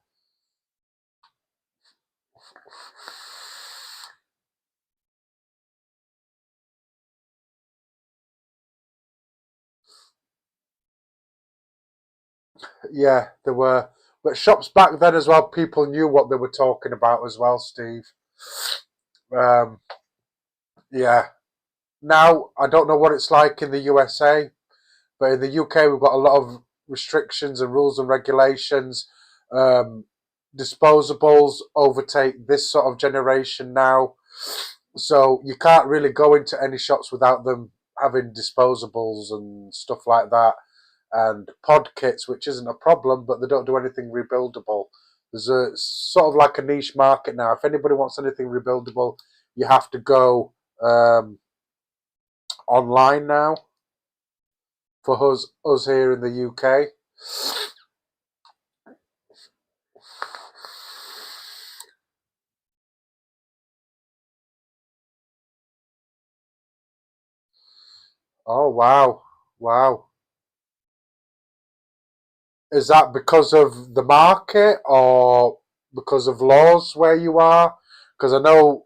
Yeah, there were. But shops back then as well, people knew what they were talking about as well, Steve. Um, yeah. Now, I don't know what it's like in the USA, but in the UK, we've got a lot of restrictions and rules and regulations. Um, disposables overtake this sort of generation now. So you can't really go into any shops without them having disposables and stuff like that. And pod kits, which isn't a problem, but they don't do anything rebuildable. There's a sort of like a niche market now. If anybody wants anything rebuildable, you have to go online now for us here in the UK. Oh wow, wow! Is that because of the market or because of laws where you are? Because I know,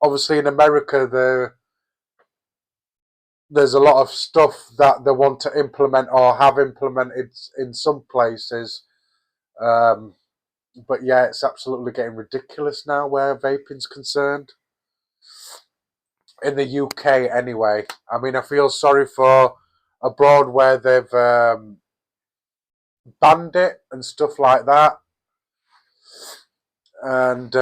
obviously, in America, there's a lot of stuff that they want to implement or have implemented in some places. Um, but yeah, it's absolutely getting ridiculous now where vaping's concerned. In the UK, anyway. I mean, I feel sorry for abroad where they've banned it and stuff like that. And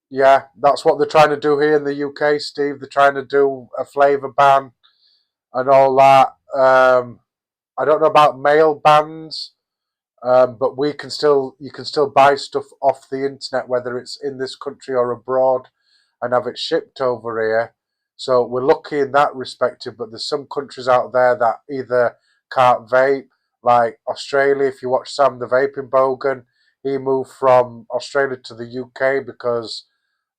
yeah, that's what they're trying to do here in the UK, Steve. They're trying to do a flavour ban and all that. I don't know about mail bans, but you can still buy stuff off the internet, whether it's in this country or abroad, and have it shipped over here. So we're lucky in that respect, but there's some countries out there that either can't vape, like Australia. If you watch Sam the Vaping Bogan, he moved from Australia to the UK because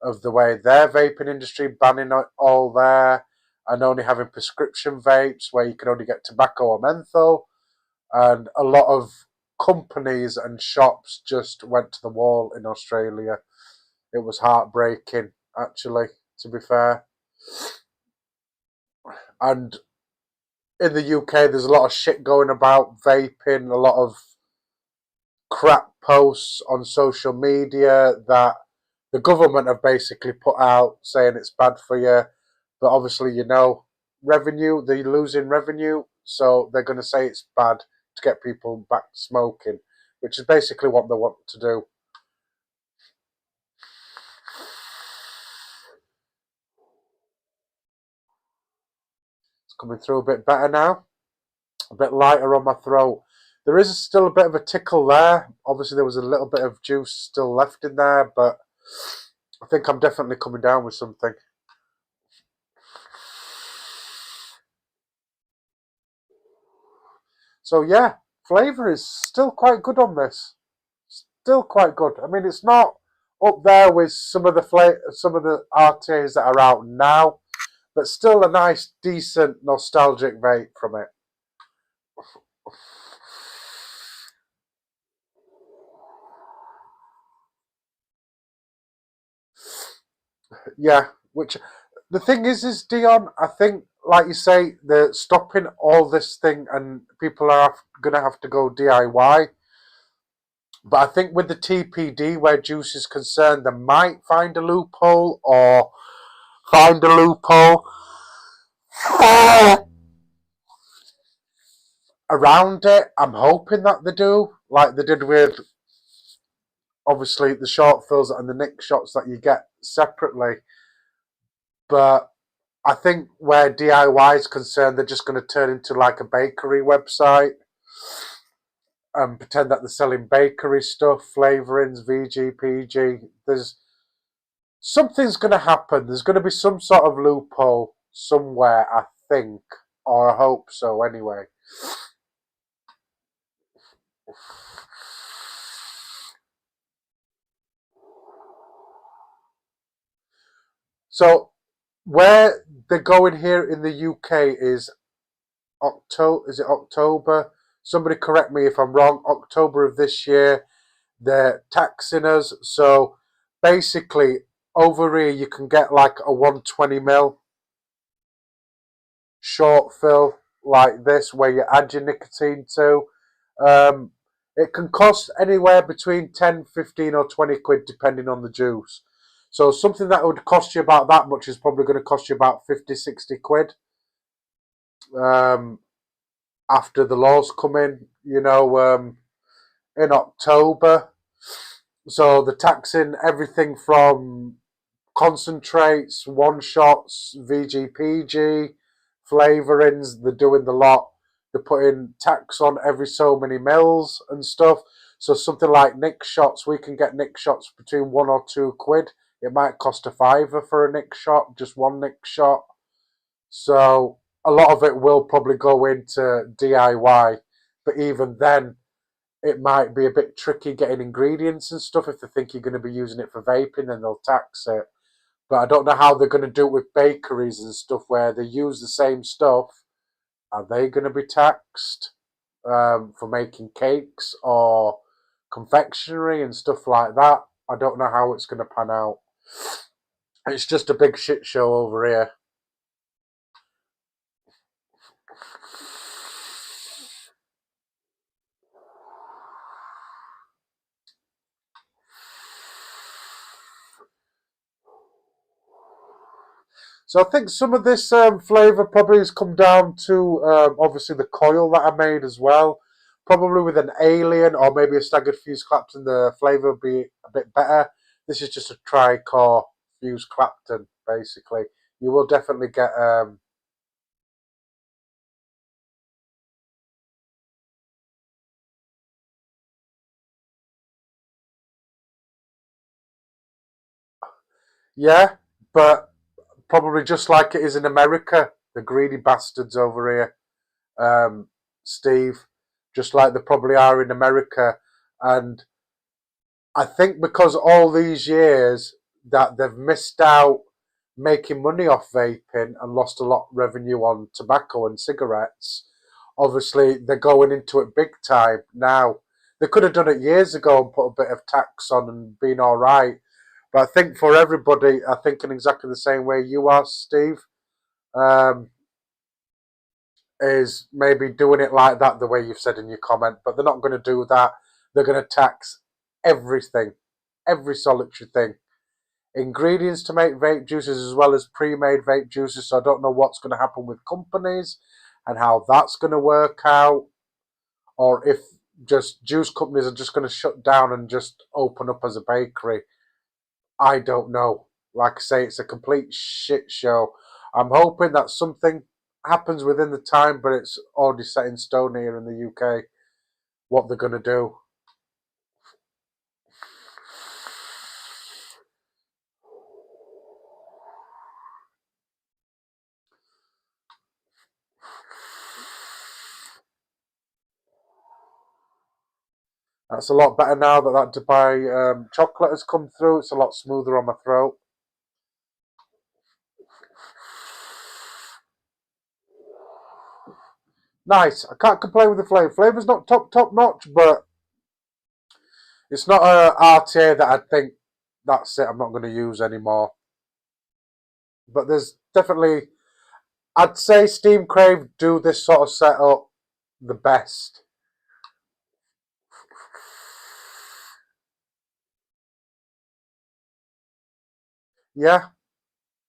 of the way their vaping industry banning it all there and only having prescription vapes where you can only get tobacco or menthol. And a lot of companies and shops just went to the wall in Australia. It was heartbreaking, actually, to be fair. And in the UK, there's a lot of shit going about vaping, a lot of crap posts on social media that the government have basically put out saying it's bad for you. But obviously, revenue, they're losing revenue, so they're going to say it's bad to get people back smoking, which is basically what they want to do. It's coming through a bit better now, a bit lighter on my throat. There is still a bit of a tickle there. Obviously, there was a little bit of juice still left in there, but I think I'm definitely coming down with something. So yeah, flavour is still quite good on this. Still quite good. I mean, it's not up there with some of the RTAs that are out now, but still a nice, decent, nostalgic vape from it. Yeah, which the thing is Dion, I think like you say, they're stopping all this thing, and people are going to have to go DIY. But I think with the TPD, where juice is concerned, they might find a loophole or find a loophole around it. I'm hoping that they do, like they did with obviously the short fills and the nick shots that you get separately. But I think where DIY is concerned, they're just going to turn into like a bakery website and pretend that they're selling bakery stuff, flavorings, VG, PG. There's something's going to happen. There's going to be some sort of loophole somewhere, I think, or I hope so anyway. So where they're going here in the UK is October. Is it October? Somebody correct me if I'm wrong. October of this year, they're taxing us. So basically, over here you can get like a 120ml short fill like this, where you add your nicotine to. It can cost anywhere between 10, 15 or 20 quid depending on the juice. So something that would cost you about that much is probably going to cost you about 50, 60 quid. After the laws come in, in October. So they're taxing everything from concentrates, one shots, VGPG, flavorings. They're doing the lot. They're putting tax on every so many mils and stuff. So something like nick shots, we can get nick shots between 1 or 2 quid. It might cost a fiver for a nick shot, just one nick shot. So a lot of it will probably go into DIY. But even then, it might be a bit tricky getting ingredients and stuff. If they think you're going to be using it for vaping, then they'll tax it. But I don't know how they're going to do it with bakeries and stuff where they use the same stuff. Are they going to be taxed for making cakes or confectionery and stuff like that? I don't know how it's going to pan out. It's just a big shit show over here. So I think some of this flavour probably has come down to obviously the coil that I made as well. Probably with an alien or maybe a staggered fuse Clapton, the flavour would be a bit better. This is just a tri-core fuse Clapton, basically. You will definitely get yeah, but probably just like it is in America, the greedy bastards over here, Steve, just like they probably are in America. And I think because all these years that they've missed out making money off vaping and lost a lot of revenue on tobacco and cigarettes, obviously they're going into it big time now. They could have done it years ago and put a bit of tax on and been all right. But I think for everybody, I think in exactly the same way you are, Steve, um, is maybe doing it like that, the way you've said in your comment. But they're not going to do that. They're going to tax everything, every solitary thing. Ingredients to make vape juices as well as pre-made vape juices. So I don't know what's going to happen with companies and how that's going to work out. Or if just juice companies are just going to shut down and just open up as a bakery. I don't know. Like I say, it's a complete shit show. I'm hoping that something happens within the time, but it's already set in stone here in the UK what they're going to do. That's a lot better now that Dubai chocolate has come through. It's a lot smoother on my throat. Nice. I can't complain with the flavour. Flavour's not top notch, but it's not a RTA that I think that's it. I'm not going to use anymore. But there's definitely I'd say Steam Crave do this sort of setup the best. Yeah,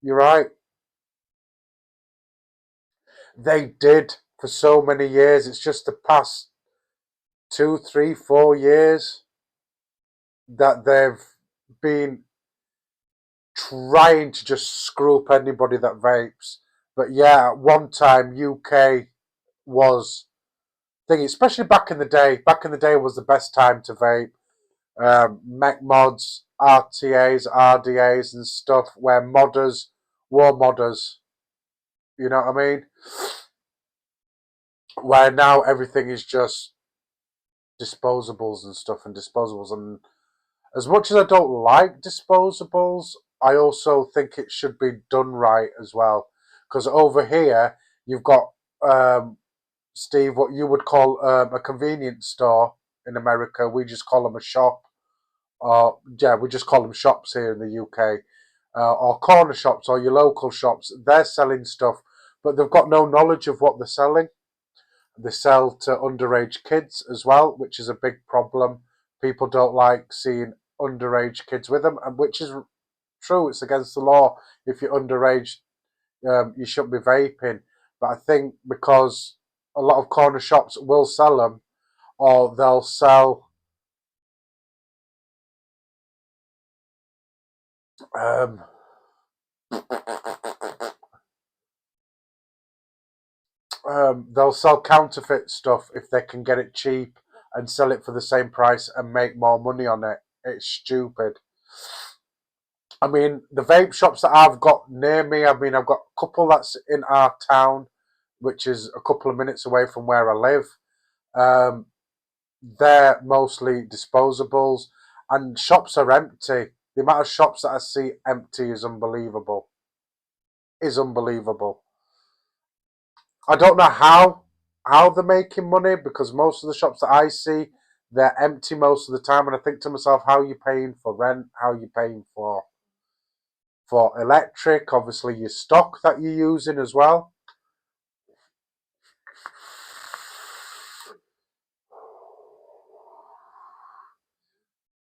you're right. They did for so many years. It's just the past 2, 3, 4 years that they've been trying to just screw up anybody that vapes. But yeah, at one time UK was thingy, especially back in the day. Back in the day was the best time to vape. Mech mods, RTAs, RDAs, and stuff where modders were modders. You know what I mean? Where now everything is just disposables and stuff and disposables. And as much as I don't like disposables, I also think it should be done right as well. Because over here, you've got, Steve, what you would call a convenience store in America. We just call them a shop. Yeah, we just call them shops here in the UK. Or corner shops or your local shops. They're selling stuff, but they've got no knowledge of what they're selling. They sell to underage kids as well, which is a big problem. People don't like seeing underage kids with them, and which is true. It's against the law. If you're underage, you shouldn't be vaping. But I think because a lot of corner shops will sell them, or they'll sell um, they'll sell counterfeit stuff if they can get it cheap and sell it for the same price and make more money on it. It's stupid. I mean, the vape shops that I've got near me, I mean, I've got a couple that's in our town, which is a couple of minutes away from where I live. Um, they're mostly disposables, and shops are empty. The amount of shops that I see empty is unbelievable. Is unbelievable. I don't know how they're making money because most of the shops that I see they're empty most of the time, and I think to myself, how are you paying for rent? How are you paying for electric? Obviously, your stock that you're using as well.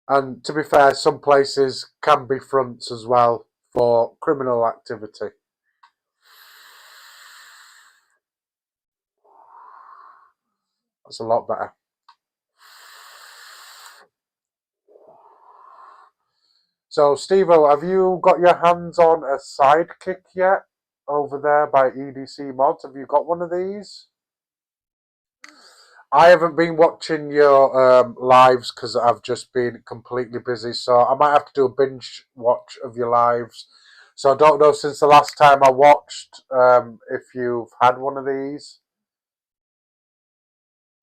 And to be fair, some places can be fronts as well for criminal activity. That's a lot better. So, Steve-O, have you got your hands on a sidekick yet over there by EDC Mods? Have you got one of these? I haven't been watching your lives because I've just been completely busy. So I might have to do a binge watch of your lives. So I don't know since the last time I watched if you've had one of these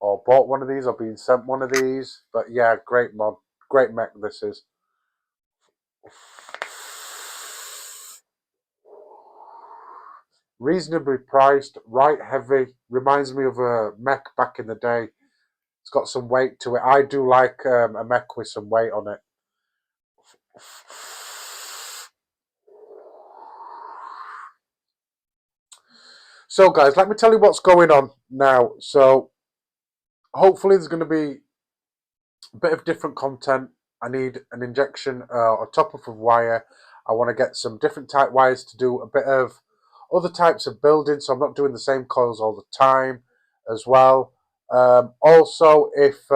or bought one of these or been sent one of these. But yeah, great mod, great mech this is. Reasonably priced, right heavy. Reminds me of a mech back in the day. It's got some weight to it. I do like a mech with some weight on it. So, guys, let me tell you what's going on now. So, hopefully, there's going to be a bit of different content. I need an injection, a top up of wire. I want to get some different type wires to do a bit of other types of building, so I'm not doing the same coils all the time as well. Also, if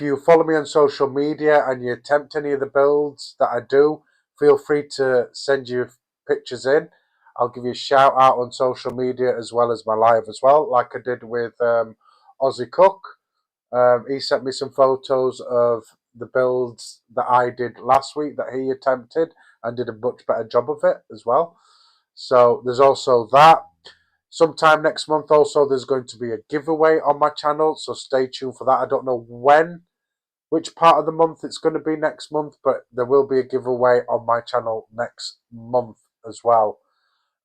you follow me on social media and you attempt any of the builds that I do, feel free to send your pictures in. I'll give you a shout out on social media as well as my live as well, like I did with Aussie Cook. He sent me some photos of the builds that I did last week that he attempted and did a much better job of it as well. So there's also that. Sometime next month also there's going to be a giveaway on my channel, so stay tuned for that. I don't know which part of the month it's going to be next month, but there will be a giveaway on my channel next month as well.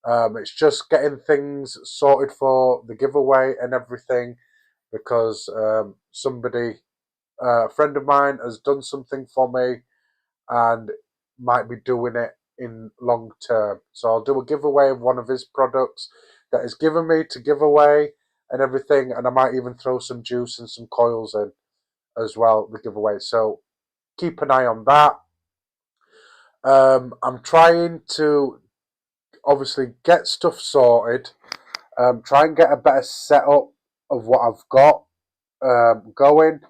It's just getting things sorted for the giveaway and everything because somebody, a friend of mine, has done something for me and might be doing it in long term. So I'll do a giveaway of one of his products that he's given me to give away and everything, and I might even throw some juice and some coils in as well, the giveaway. So keep an eye on that. I'm trying to obviously get stuff sorted, try and get a better setup of what I've got going,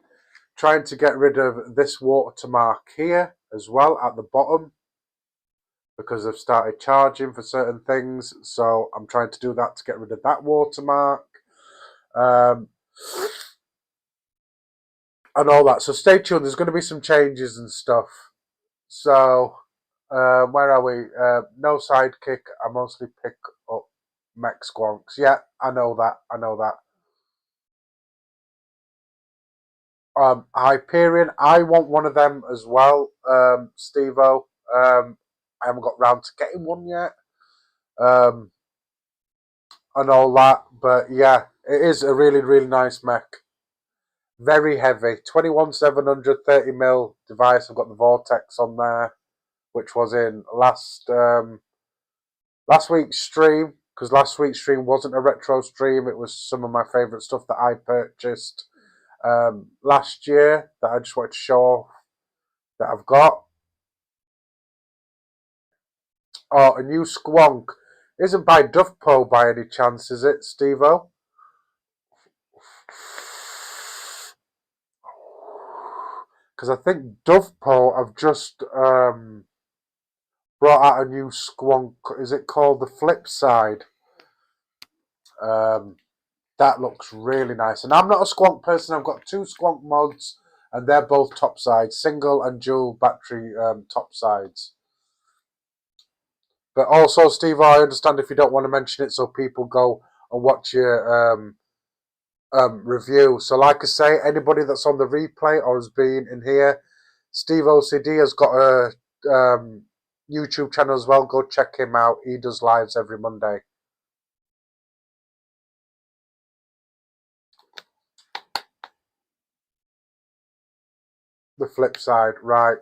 trying to get rid of this watermark here as well at the bottom, because I've started charging for certain things, so I'm trying to do that to get rid of that watermark. And all that. So stay tuned. There's going to be some changes and stuff. So where are we? No sidekick. I mostly pick up mech squonks. Yeah, I know that. I know that. Hyperion. I want one of them as well, Steve-O. I haven't got round to getting one yet. And all that. But yeah, it is a really, really nice mech. Very heavy. 21700 30mm device. I've got the Vortex on there, which was in last week's stream, because last week's stream wasn't a retro stream. It was some of my favourite stuff that I purchased last year that I just wanted to show off that I've got. Oh, a new squonk. Isn't by Duffpo by any chance, is it, Steve-O? Because I think Duffpo have just brought out a new squonk. Is it called the Flip Side? That looks really nice. And I'm not a squonk person. I've got 2 squonk mods, and they're both top sides, single and dual battery top sides. But also, Steve, I understand if you don't want to mention it, so people go and watch your review. So, like I say, anybody that's on the replay or has been in here, Steve OCD has got a YouTube channel as well. Go check him out. He does lives every Monday. The Flip Side, right.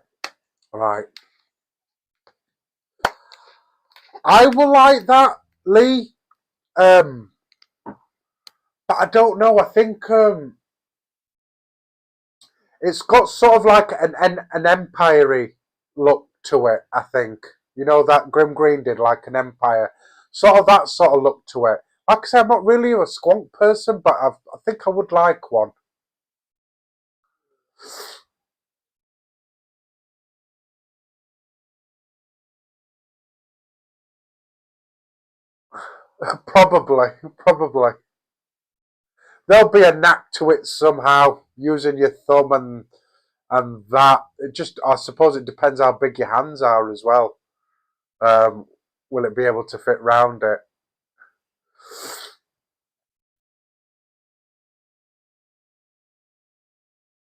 I will like that, Lee. But I don't know. I think it's got sort of like an empire-y look to it, I think. You know, that Grim Green did, like an empire. Sort of that sort of look to it. Like I said, I'm not really a squonk person, but I think I would like one. Probably. There'll be a knack to it somehow, using your thumb and that. It just, I suppose it depends how big your hands are as well. Will it be able to fit round it?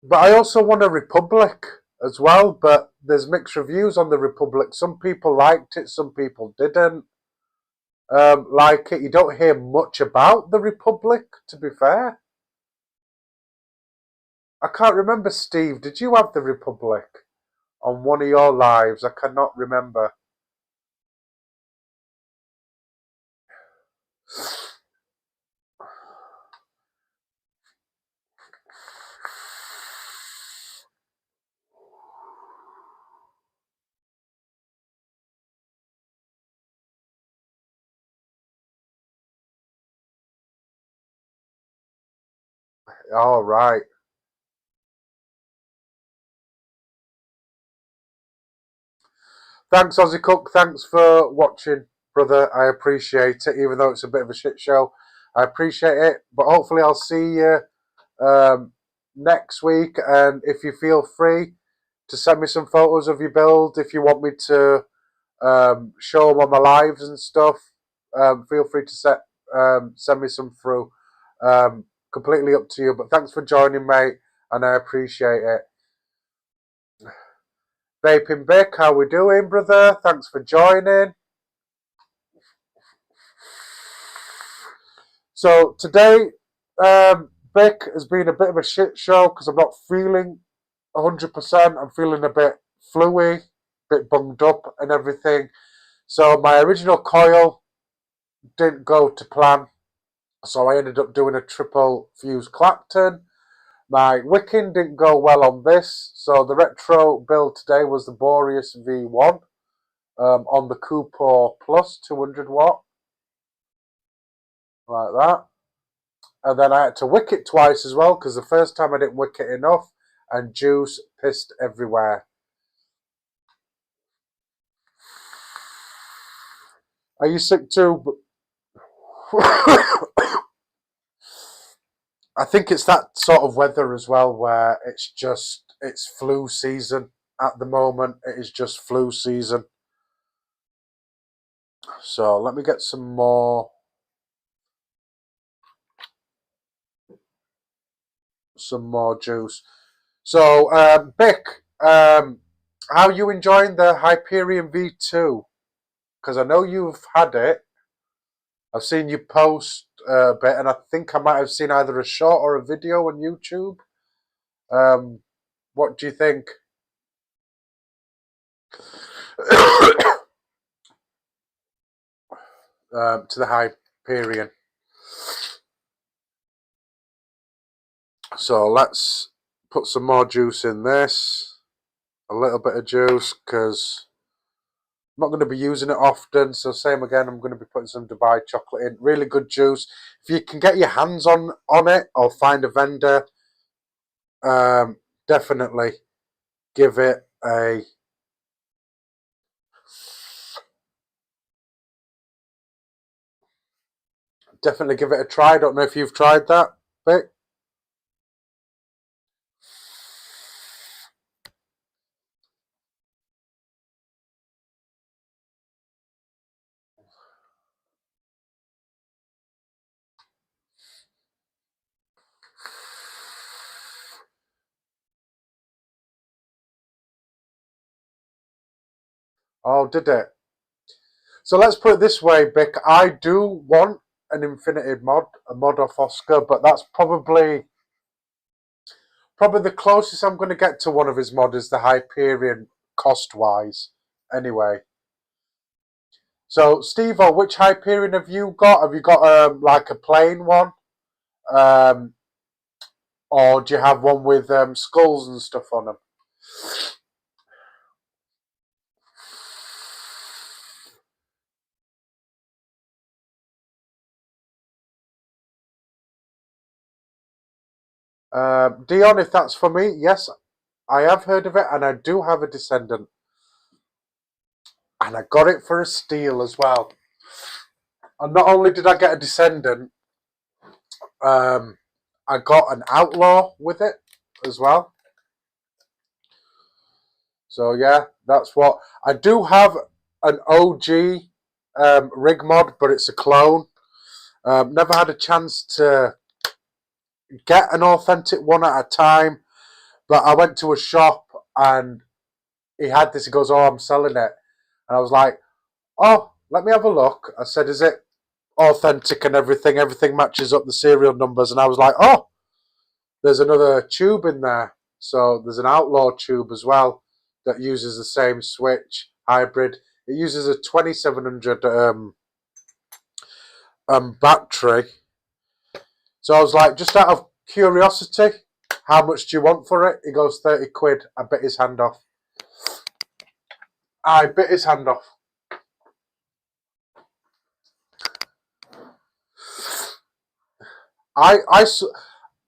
But I also want a Republic as well, but there's mixed reviews on the Republic. Some people liked it, some people didn't like it. You don't hear much about the Republic, to be fair. I can't remember, Steve, did you have the Republic on one of your lives? I cannot remember. All right. Thanks, Aussie Cook. Thanks for watching, brother. I appreciate it, even though it's a bit of a shit show. I appreciate it, but hopefully I'll see you next week. And if you feel free to send me some photos of your build, if you want me to show them on the lives and stuff, feel free to send me some through. Completely up to you. But thanks for joining, mate, and I appreciate it. Vaping Bick, how we doing, brother? Thanks for joining. So today, Bick has been a bit of a shit show because I'm not feeling 100%. I'm feeling a bit fluey. bit bunged up and everything. So my original coil didn't go to plan. So I ended up doing a triple fuse Clapton. My wicking didn't go well on this. So the retro build today was the Boreas V1 on the KOOPOR Plus 200 watt. Like that. And then I had to wick it twice as well because the first time I didn't wick it enough and juice pissed everywhere. Are you sick too? I think it's that sort of weather as well where it's flu season at the moment. It is just flu season. So let me get some more juice. So Bick, how are you enjoying the Hyperion V2? Because I know you've had it. I've seen you post a bit, and I think I might have seen either a short or a video on YouTube. What do you think? To the Hyperion. So let's put some more juice in this. A little bit of juice because I'm not going to be using it often. So same again, I'm going to be putting some Dubai chocolate in. Really good juice. If you can get your hands on it or find a vendor, definitely give it a try. I don't know if you've tried that, Vic. Oh, did it? So let's put it this way, Vic. I do want an Infinity mod, a mod off Oscar, but that's probably the closest I'm going to get to one of his mod is the Hyperion cost-wise. Anyway. So, Steve, which Hyperion have you got? Have you got like a plain one? Or do you have one with skulls and stuff on them? Dion, if that's for me, yes, I have heard of it, and I do have a Descendant. And I got it for a steal as well. And not only did I get a Descendant, I got an Outlaw with it as well. So yeah, that's what I do have an OG rig mod, but it's a clone. Never had a chance to get an authentic one at a time, but I went to a shop and he had this. He goes, "Oh, I'm selling it," and I was like, "Oh, let me have a look." I said, "Is it authentic and everything? Everything matches up the serial numbers," and I was like, "Oh, there's another tube in there." So there's an Outlaw tube as well that uses the same switch hybrid. It uses a 2700 battery. So I was like, just out of curiosity, how much do you want for it? He goes, 30 quid. I bit his hand off. I bit his hand off.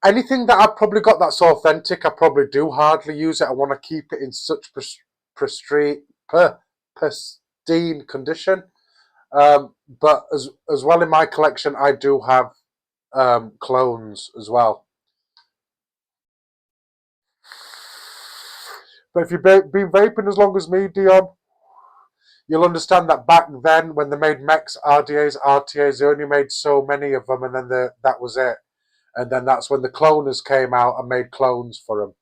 Anything that I've probably got that's authentic, I probably do hardly use it. I want to keep it in such pristine condition. But as well in my collection, I do have clones as well. But if you've been vaping as long as me, Dion, you'll understand that back then when they made mechs, RDAs, RTAs, they only made so many of them, and then that was it. And then that's when the cloners came out and made clones for them.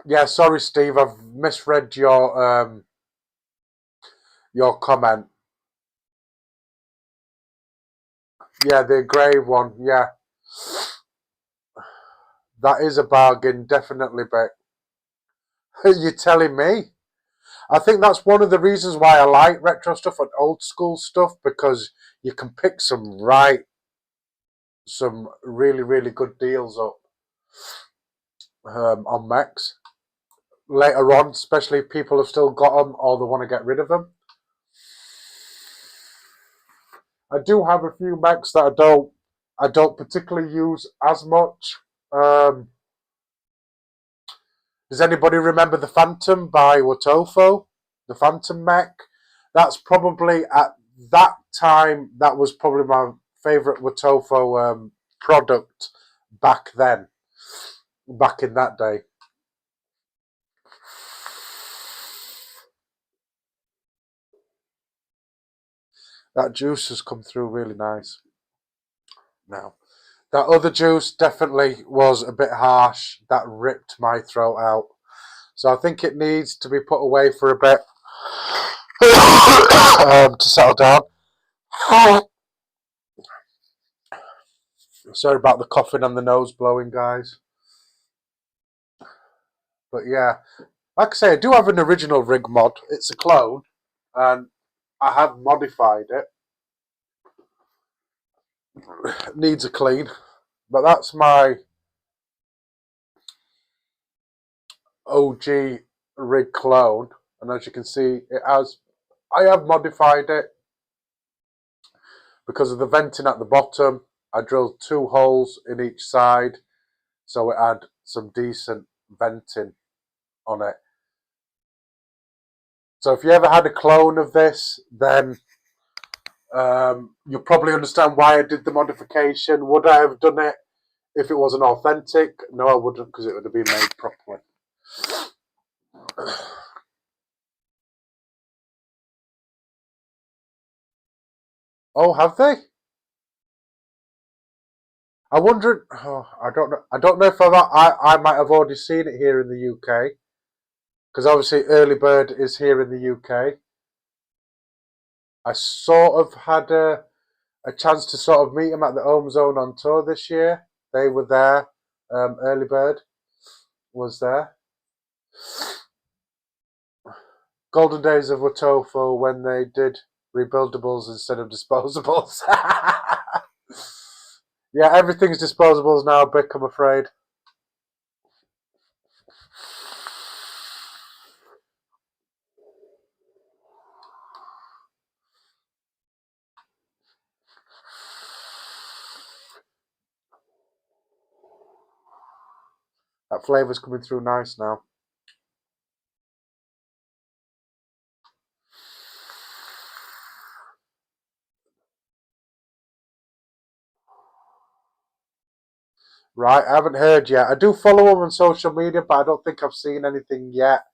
Yeah, sorry, Steve, I've misread your your comment. Yeah, the engraved one. Yeah, that is a bargain, definitely. But you're telling me? I think that's one of the reasons why I like retro stuff and old school stuff, because you can pick some really, really good deals up on mechs later on, especially if people have still got them or they want to get rid of them. I do have a few mechs that I don't particularly use as much. Does anybody remember the Phantom by Watofo? The Phantom mech? That's probably at that time, that was probably my favourite Watofo product back then, back in that day. That juice has come through really nice. Now, that other juice definitely was a bit harsh. That ripped my throat out. So I think it needs to be put away for a bit to settle down. Sorry about the coughing and the nose blowing, guys. But yeah, like I say, I do have an original rig mod. It's a clone, and I have modified it. It needs a clean, but that's my OG rig clone. And as you can see, I have modified it because of the venting at the bottom. I drilled 2 holes in each side, so it had some decent venting on it. So if you ever had a clone of this, then you'll probably understand why I did the modification. Would I have done it if it wasn't authentic? No, I wouldn't, because it would have been made properly. Oh, have they? I wonder. Oh, I don't know. I don't know if I might have already seen it here in the UK, because obviously Early Bird is here in the UK. I sort of had a chance to sort of meet them at the Home Zone on tour this year. They were there. Early Bird was there. Golden days of Watofo when they did rebuildables instead of disposables. Yeah, everything's disposables now, Bick, I'm afraid. That flavour's coming through nice now. Right, I haven't heard yet. I do follow them on social media, but I don't think I've seen anything yet.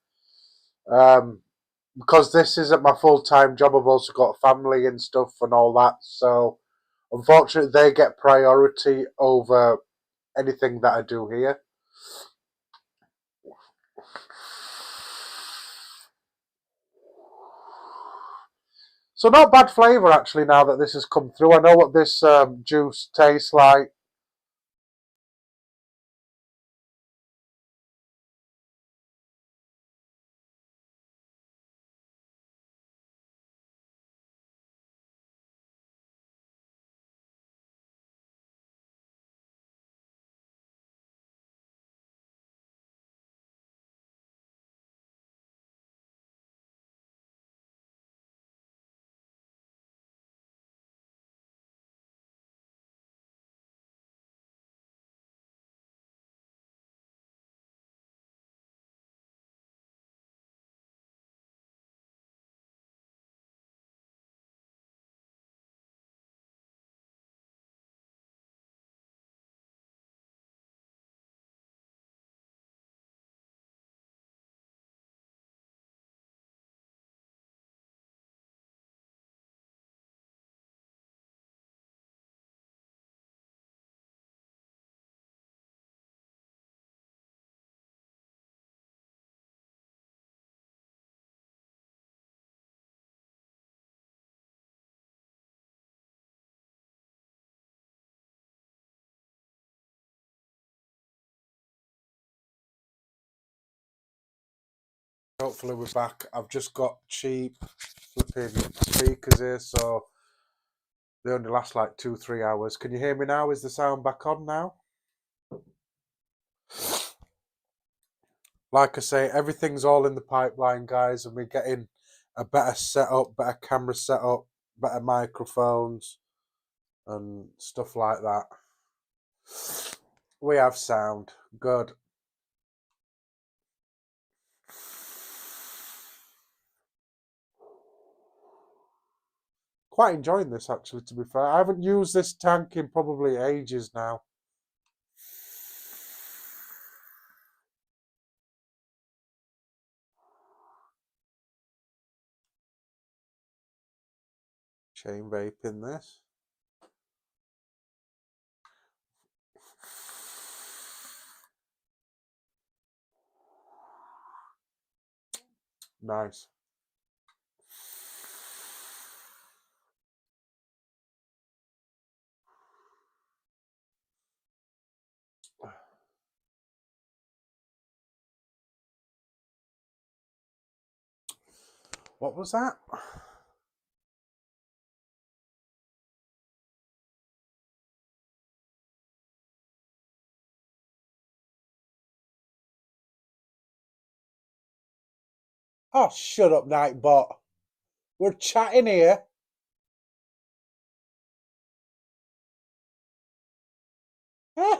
Because this isn't my full-time job, I've also got a family and stuff and all that. So, unfortunately, they get priority over anything that I do here. So not bad flavour actually now that this has come through. I know what this juice tastes like. Hopefully we're back. I've just got cheap flipping speakers here, so they only last like 2-3 hours. Can you hear me now? Is the sound back on now? Like I say, everything's all in the pipeline, guys, and we're getting a better setup, better camera setup, better microphones, and stuff like that. We have sound. Good. Quite enjoying this, actually, to be fair. I haven't used this tank in probably ages now. Chain vaping this. Nice. What was that? Oh, shut up, Nightbot. We're chatting here. Huh?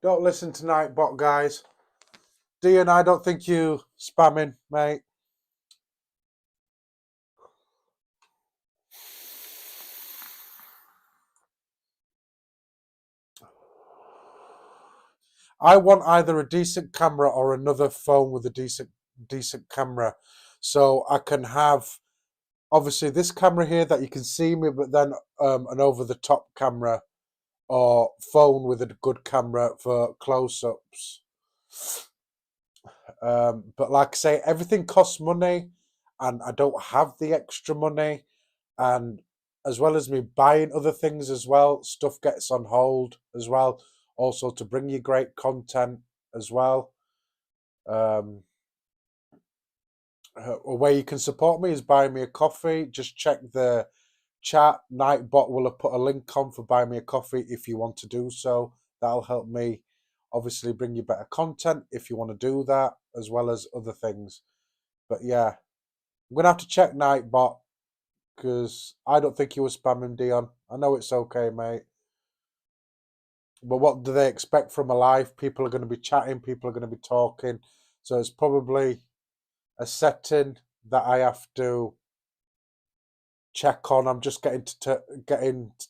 Don't listen to Nightbot, guys. Dean, I don't think you spamming, mate. I want either a decent camera or another phone with a decent camera, so I can have obviously this camera here that you can see me, but then an over-the-top camera or phone with a good camera for close-ups. But like I say, everything costs money, and I don't have the extra money. And as well as me buying other things as well, stuff gets on hold as well. Also to bring you great content as well. A way you can support me is buy me a coffee. Just check the chat. Nightbot will have put a link on for buy me a coffee if you want to do so. That'll help me obviously bring you better content if you want to do that, as well as other things. But yeah, I'm gonna have to check Nightbot because I don't think you were spamming, Dion. I know it's okay, mate. But what do they expect from a live? People are going to be chatting, people are going to be talking. So it's probably a setting that I have to check on. I'm just getting to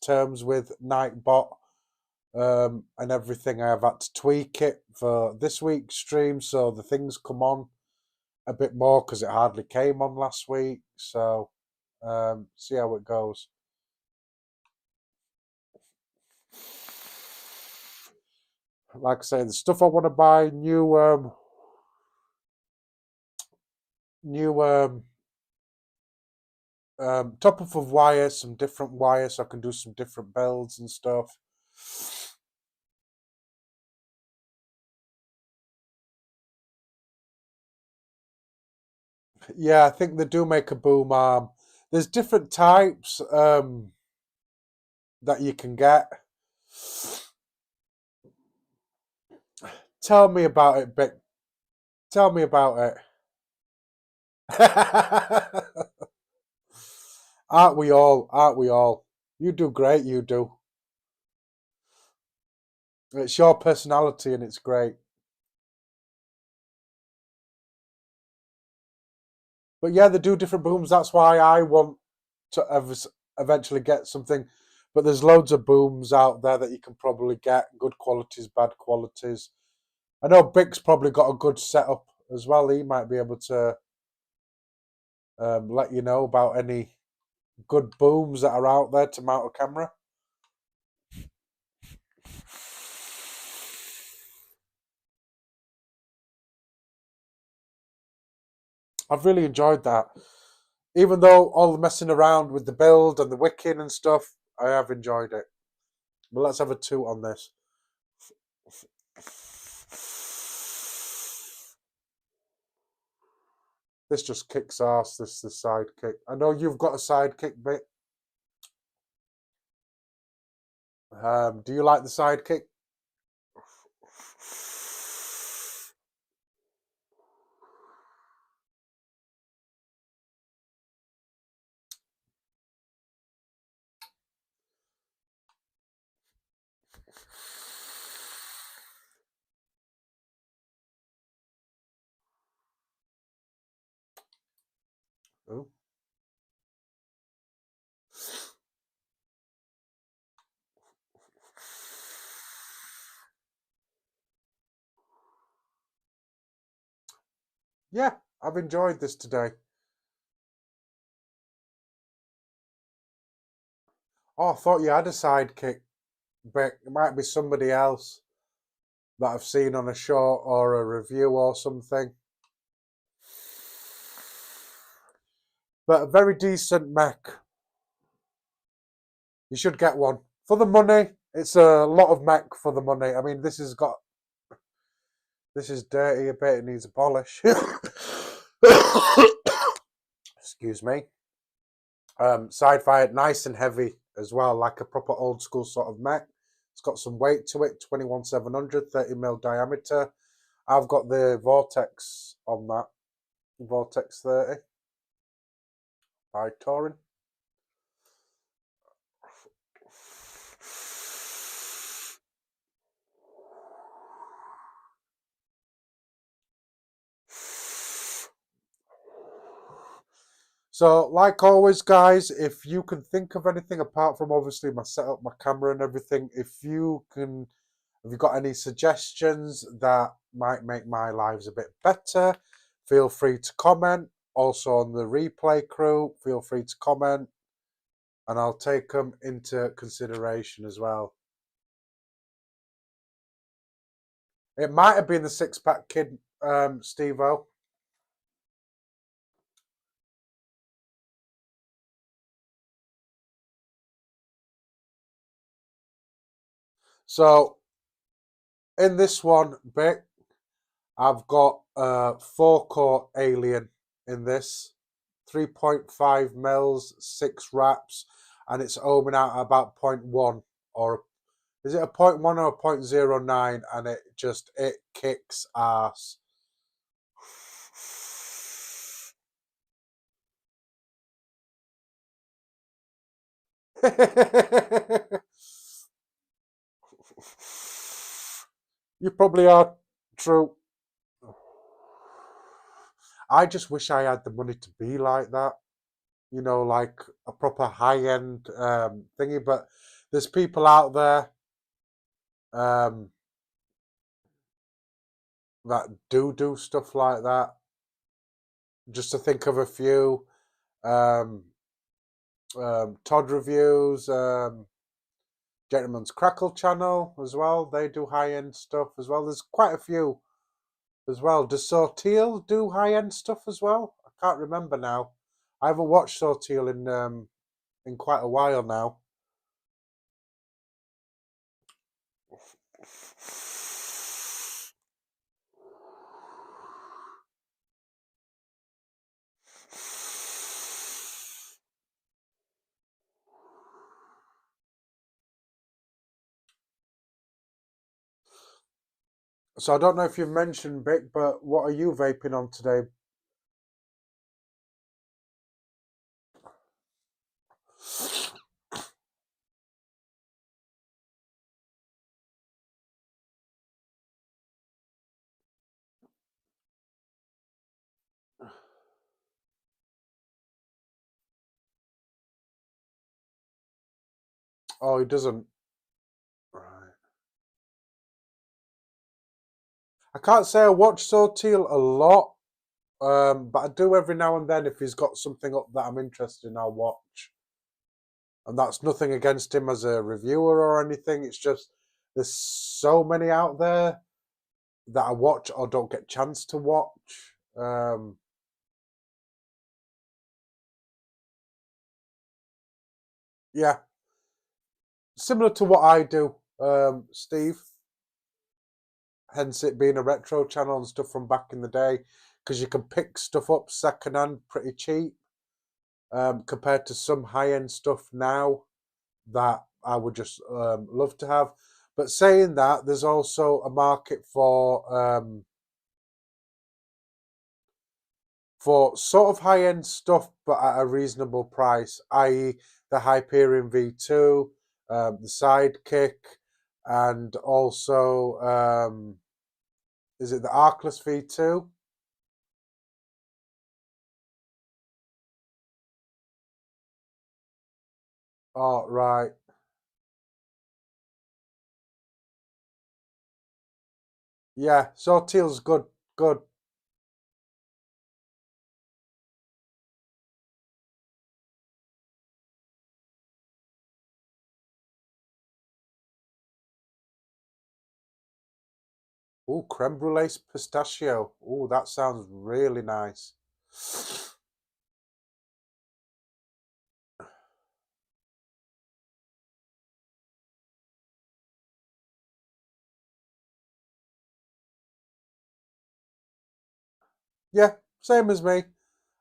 terms with Nightbot and everything. I have had to tweak it for this week's stream, so the things come on a bit more because it hardly came on last week. So see how it goes. Like I say, the stuff I want to buy, new top up of wires, some different wires, so I can do some different builds and stuff. Yeah, I think they do make a boom arm. There's different types that you can get. Tell me about it, Vic. Tell me about it. Aren't we all? Aren't we all? You do great, you do. It's your personality and it's great. But yeah, they do different booms. That's why I want to eventually get something. But there's loads of booms out there that you can probably get. Good qualities, bad qualities. I know Big's probably got a good setup as well. He might be able to let you know about any good booms that are out there to mount a camera. I've really enjoyed that. Even though all the messing around with the build and the wicking and stuff, I have enjoyed it. But let's have a toot on this. This just kicks ass, this the sidekick. I know you've got a sidekick bit. Do you like the sidekick? Oh. Yeah, I've enjoyed this today. Oh, I thought you had a sidekick, but it might be somebody else that I've seen on a short or a review or something. But a very decent mech. You should get one. For the money, it's a lot of mech for the money. I mean, this is dirty a bit, it needs a polish. Excuse me. Side fire, nice and heavy as well, like a proper old school sort of mech. It's got some weight to it, 21700, 30mm diameter. I've got the Vortex on that, Vortex 30 by Torin. So, like always, guys, if you can think of anything apart from obviously my setup, my camera and everything, if you've got any suggestions that might make my lives a bit better, feel free to comment. Also on the replay crew, feel free to comment, and I'll take them into consideration as well. It might have been the six-pack kid, Steve-O. So, in this one, Bic, I've got a 4-core Alien in this. 3.5 mils, 6 wraps, and it's ohming out at about 0.1, or is it a 0.1 or a 0.09, and it kicks ass. You probably are true. I just wish I had the money to be like that. You know, like a proper high-end thingy. But there's people out there that do stuff like that. Just to think of a few. Todd Reviews, Gentleman's Crackle channel as well. They do high-end stuff as well. There's quite a few as well. Does Sorteal do high-end stuff as well? I can't remember now. I haven't watched Sorteal in quite a while now. So I don't know if you've mentioned, Bic, but what are you vaping on today? Oh, he doesn't. Right. I can't say I watch Sorteal a lot, but I do every now and then. If he's got something up that I'm interested in, I'll watch. And that's nothing against him as a reviewer or anything. It's just there's so many out there that I watch or don't get a chance to watch. Yeah. similar to what I do, Steve. Hence it being a retro channel and stuff from back in the day, because you can pick stuff up secondhand pretty cheap, compared to some high-end stuff now that I would just love to have. But saying that, there's also a market for sort of high-end stuff, but at a reasonable price, i.e. the Hyperion V2, the Sidekick, and also, is it the Arcless V2? Oh, right. Yeah, Sawteel's good, good. Ooh, creme brulee pistachio. Ooh, that sounds really nice. Yeah, same as me.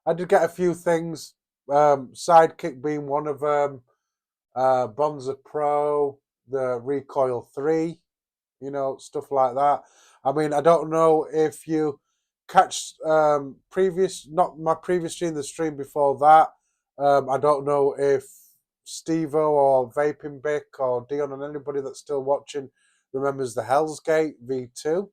I did get a few things. Sidekick being one of them. Bonza Pro, the Recoil 3, stuff like that. I mean, I don't know if you catch not my previous stream, the stream before that. I don't know if Stevo or Vaping Bick or Dion and anybody that's still watching remembers the Hell's Gate V2.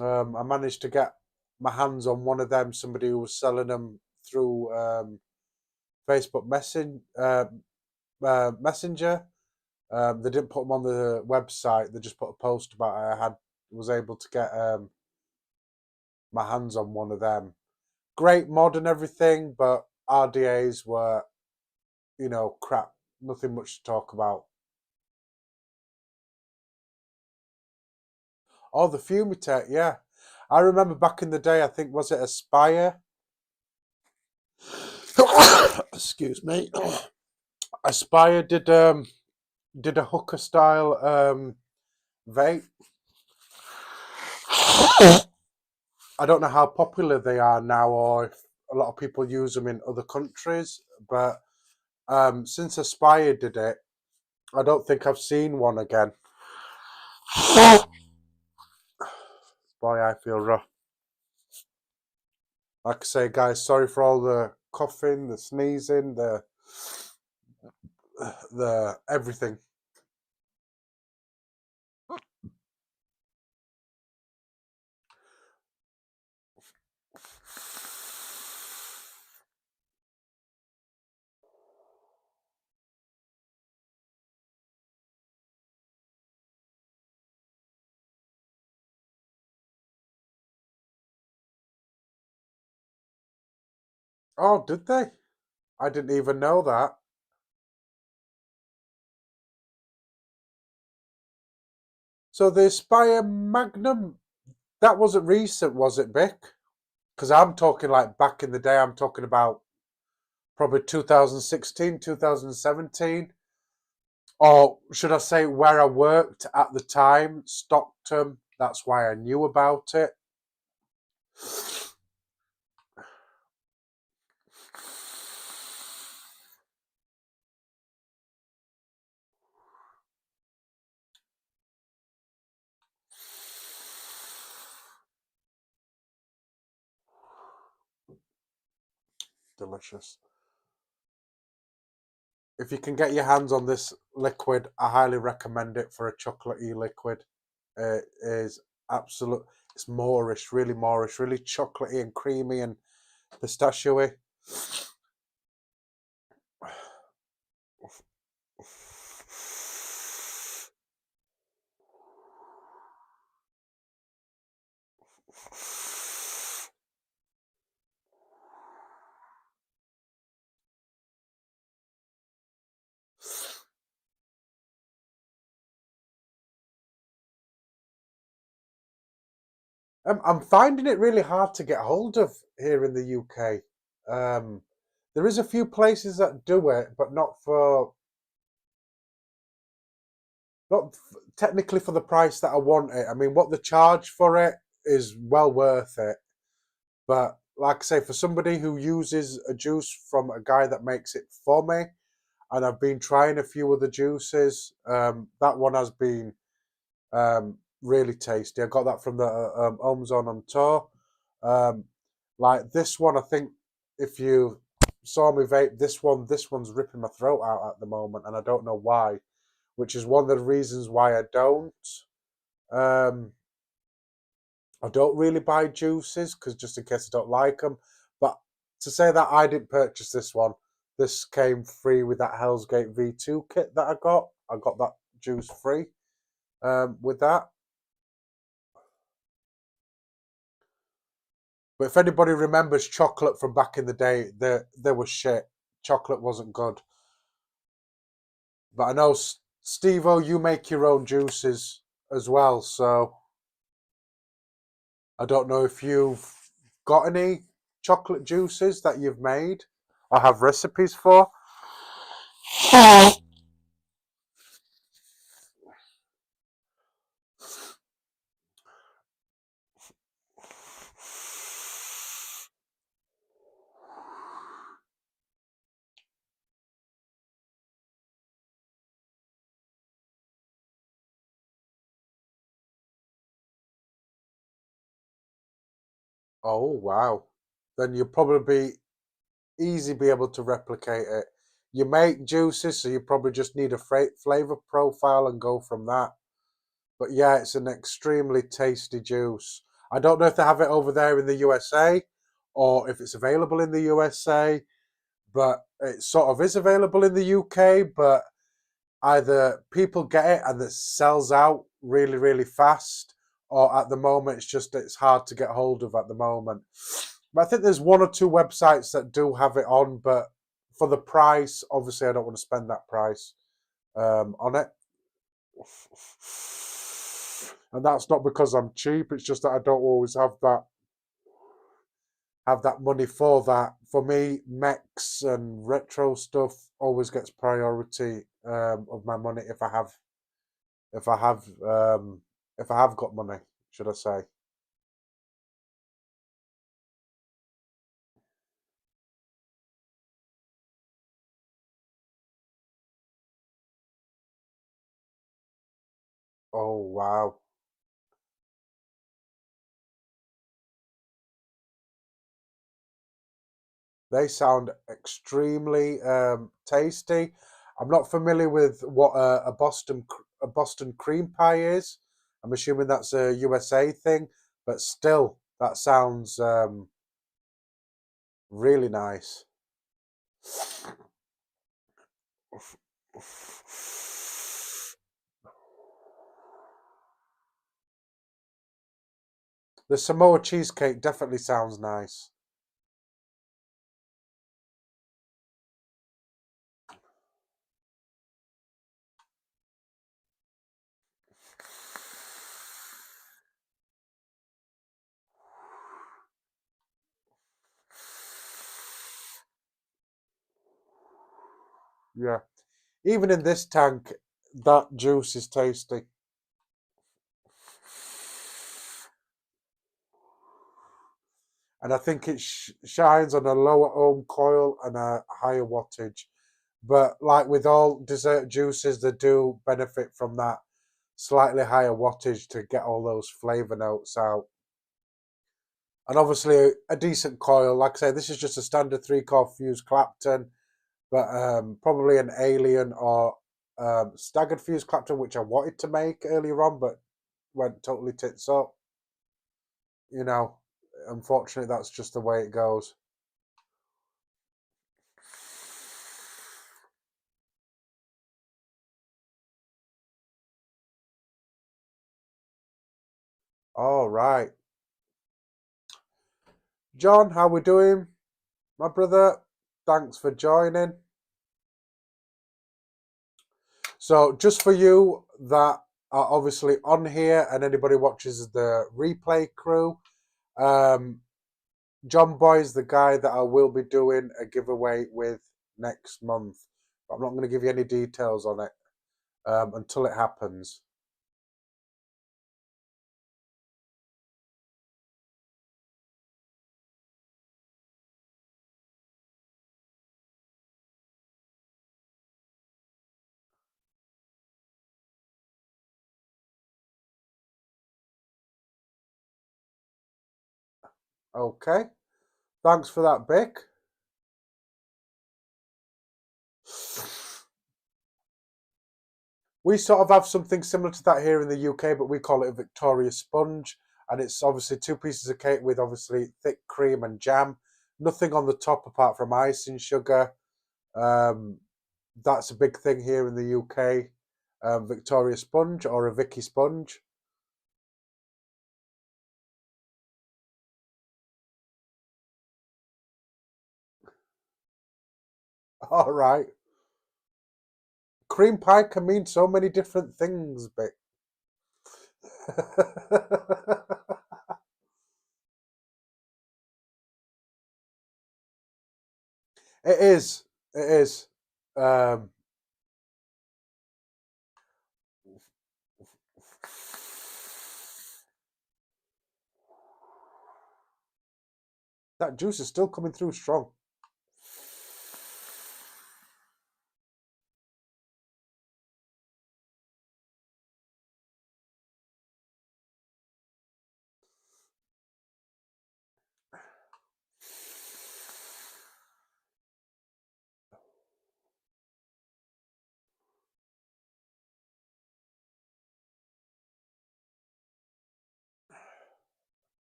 I managed to get my hands on one of them. Somebody who was selling them through Facebook Messenger. They didn't put them on the website. They just put a post about it. Was able to get my hands on one of them. Great mod and everything, but RDAs were, crap. Nothing much to talk about. Oh, the Fumitech, yeah. I remember back in the day, I think, was it Aspire? Excuse me. Aspire did a hooker style vape. I don't know how popular they are now, or if a lot of people use them in other countries. But since Aspire did it, I don't think I've seen one again. Boy, I feel rough. Like I say, guys, sorry for all the coughing, the sneezing, the everything. Oh, did they? I didn't even know that. So the Aspire Magnum, that wasn't recent, was it, Vic? Because I'm talking like back in the day. I'm talking about probably 2016, 2017. Or should I say where I worked at the time, Stockton. That's why I knew about it. Delicious. If you can get your hands on this liquid, I highly recommend it for a chocolatey liquid. It is absolute. It's Moorish, really chocolatey and creamy and pistachio-y. I'm finding it really hard to get hold of here in the UK. There is a few places that do it, but not for not technically for the price that I want it. I mean, what the charge for it is well worth it. But like I say, for somebody who uses a juice from a guy that makes it for me, and I've been trying a few other juices, that one has been really tasty. I got that from the Amazon on tour. Like this one, I think if you saw me vape this one's ripping my throat out at the moment, and I don't know why, which is one of the reasons why Um, I don't really buy juices because just in case I don't like them. But to say that I didn't purchase this one, this came free with that Hell's Gate V2 kit that I got. I got that juice free with that. But if anybody remembers chocolate from back in the day, there was shit. Chocolate wasn't good. But I know, Steve-O, you make your own juices as well, so I don't know if you've got any chocolate juices that you've made or have recipes for. Oh, wow. Then you'll probably easy be able to replicate it. You make juices, so you probably just need a flavor profile and go from that. But yeah, it's an extremely tasty juice. I don't know if they have it over there in the USA or if it's available in the USA, but it sort of is available in the UK, but either people get it and it sells out really, really fast, or at the moment it's hard to get hold of at the moment. But I think there's one or two websites that do have it on, but for the price, obviously I don't want to spend that price on it. And that's not because I'm cheap, it's just that I don't always have that money for that. For me, mechs and retro stuff always gets priority of my money if I have if I have got money, should I say. Oh wow. They sound extremely tasty. I'm not familiar with what a Boston cream pie is. I'm assuming that's a USA thing, but still, that sounds really nice. The Samoa cheesecake definitely sounds nice. Yeah. Even in this tank, that juice is tasty. And I think it shines on a lower ohm coil and a higher wattage. But like with all dessert juices, they do benefit from that slightly higher wattage to get all those flavor notes out. And obviously a decent coil. Like I say, this is just a standard 3-core fused Clapton, but probably an Alien or staggered fused Clapton, which I wanted to make earlier on, but went totally tits up. You know, unfortunately, that's just the way it goes. All right. John, how we doing? My brother, thanks for joining. So just for you that are obviously on here and anybody watches the replay crew, John Boy is the guy that I will be doing a giveaway with next month. But I'm not going to give you any details on it. until it happens. Okay, thanks for that, Bic. We sort of have something similar to that here in the UK, but we call it a Victoria sponge. And it's obviously 2 pieces of cake with obviously thick cream and jam. Nothing on the top apart from icing sugar. That's a big thing here in the UK. Victoria sponge or a Vicky sponge. All right. Cream pie can mean so many different things, Vic. It is. It is. Um, that juice is still coming through strong.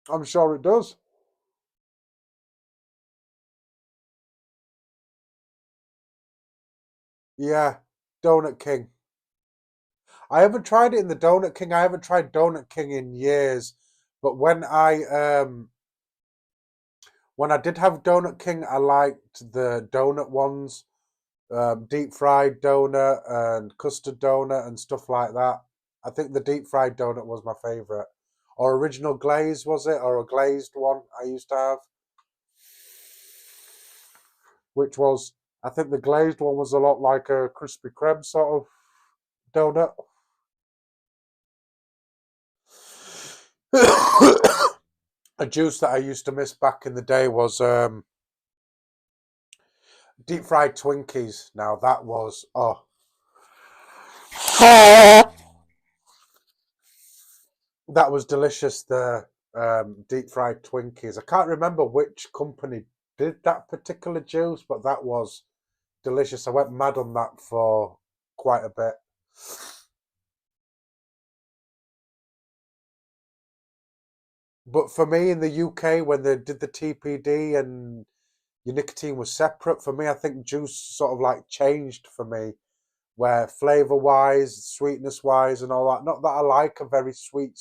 I'm sure it does. Yeah, Donut King. I haven't tried it in the Donut King. I haven't tried Donut King in years. But when I did have Donut King, I liked the donut ones, deep fried donut and custard donut and stuff like that. I think the deep fried donut was my favorite. Or original glaze, was it? Or a glazed one I used to have, which was, I think the glazed one was a lot like a Krispy Kreme sort of donut. A juice that I used to miss back in the day was deep fried Twinkies. Now that was that was delicious. The deep fried Twinkies. I can't remember which company did that particular juice, but that was delicious. I went mad on that for quite a bit. But for me in the UK, when they did the TPD and your nicotine was separate, for me, I think juice sort of like changed for me, where flavor wise, sweetness wise, and all that. Not that I like a very sweet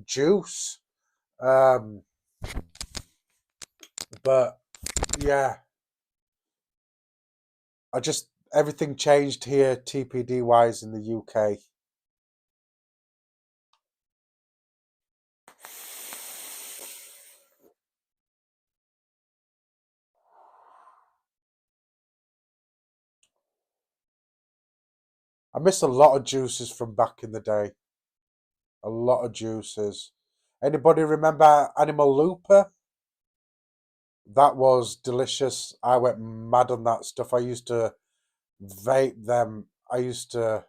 juice, um, but yeah, I just everything changed here TPD wise in the UK. I miss a lot of juices from back in the day. A lot of juices. Anybody remember Animal Looper? That was delicious. I went mad on that stuff. I used to vape them. I used to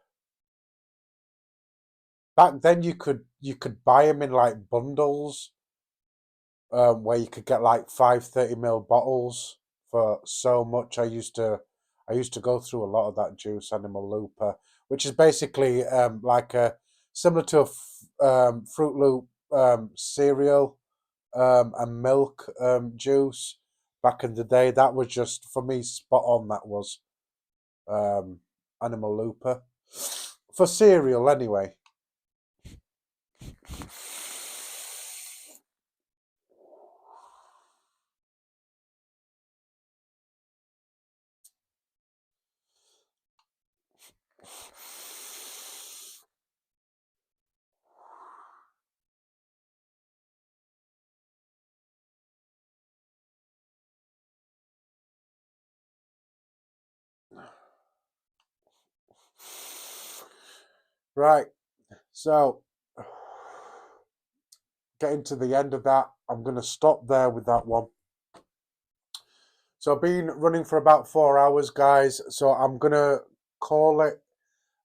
back then. You could buy them in like bundles, where you could get like 5 30 ml bottles for so much. I used to go through a lot of that juice, Animal Looper, which is basically like a similar to a Fruit Loop cereal and milk juice back in the day. That was just for me spot on. That was um, Animal Looper for cereal anyway. Right, so getting to the end of that, I'm going to stop there with that one. So I've been running for about 4 hours, guys. So I'm going to call it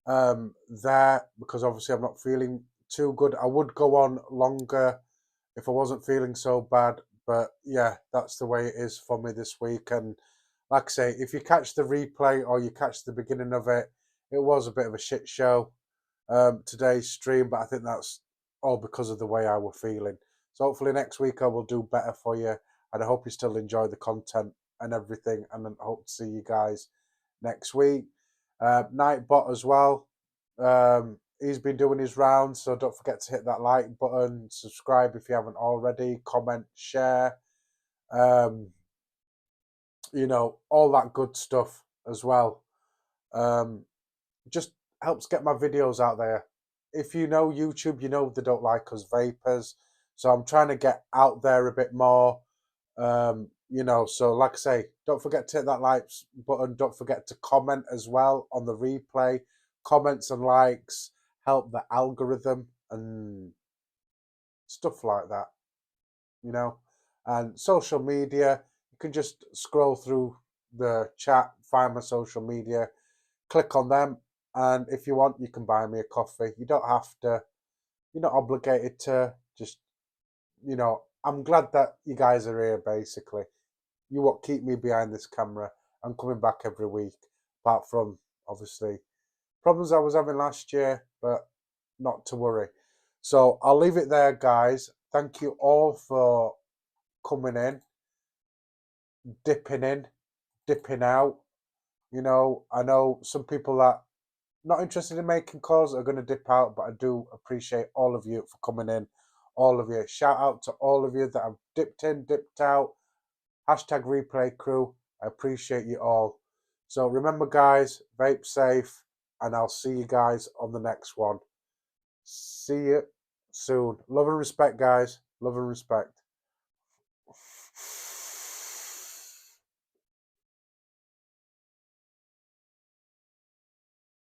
there, because obviously I'm not feeling too good. I would go on longer if I wasn't feeling so bad, but yeah, that's the way it is for me this week. And like I say, if you catch the replay or you catch the beginning of it, it was a bit of a shit show, today's stream, but I think that's all because of the way I was feeling. So hopefully next week I will do better for you, and I hope you still enjoy the content and everything, and I hope to see you guys next week. Nightbot as well. He's been doing his rounds, so don't forget to hit that like button, subscribe if you haven't already, comment, share, you know, all that good stuff as well. Just helps get my videos out there. If you know YouTube, you know they don't like us vapors, so I'm trying to get out there a bit more. You know, so like I say, don't forget to hit that like button. Don't forget to comment as well on the replay. Comments and likes help the algorithm and stuff like that, you know. And social media, you can just scroll through the chat, find my social media, click on them, and if you want, you can buy me a coffee. You don't have to, you're not obligated to. Just, you know, I'm glad that you guys are here, basically. You what keep me behind this camera. I'm coming back every week, apart from obviously problems I was having last year, but not to worry. So I'll leave it there, guys. Thank you all for coming in, dipping out. You know, I know some people that not interested in making calls are going to dip out, but I do appreciate all of you for coming in. All of you. Shout out to all of you that have dipped in, dipped out. Hashtag replay crew. I appreciate you all. So remember, guys, vape safe, and I'll see you guys on the next one. See you soon. Love and respect, guys. Love and respect.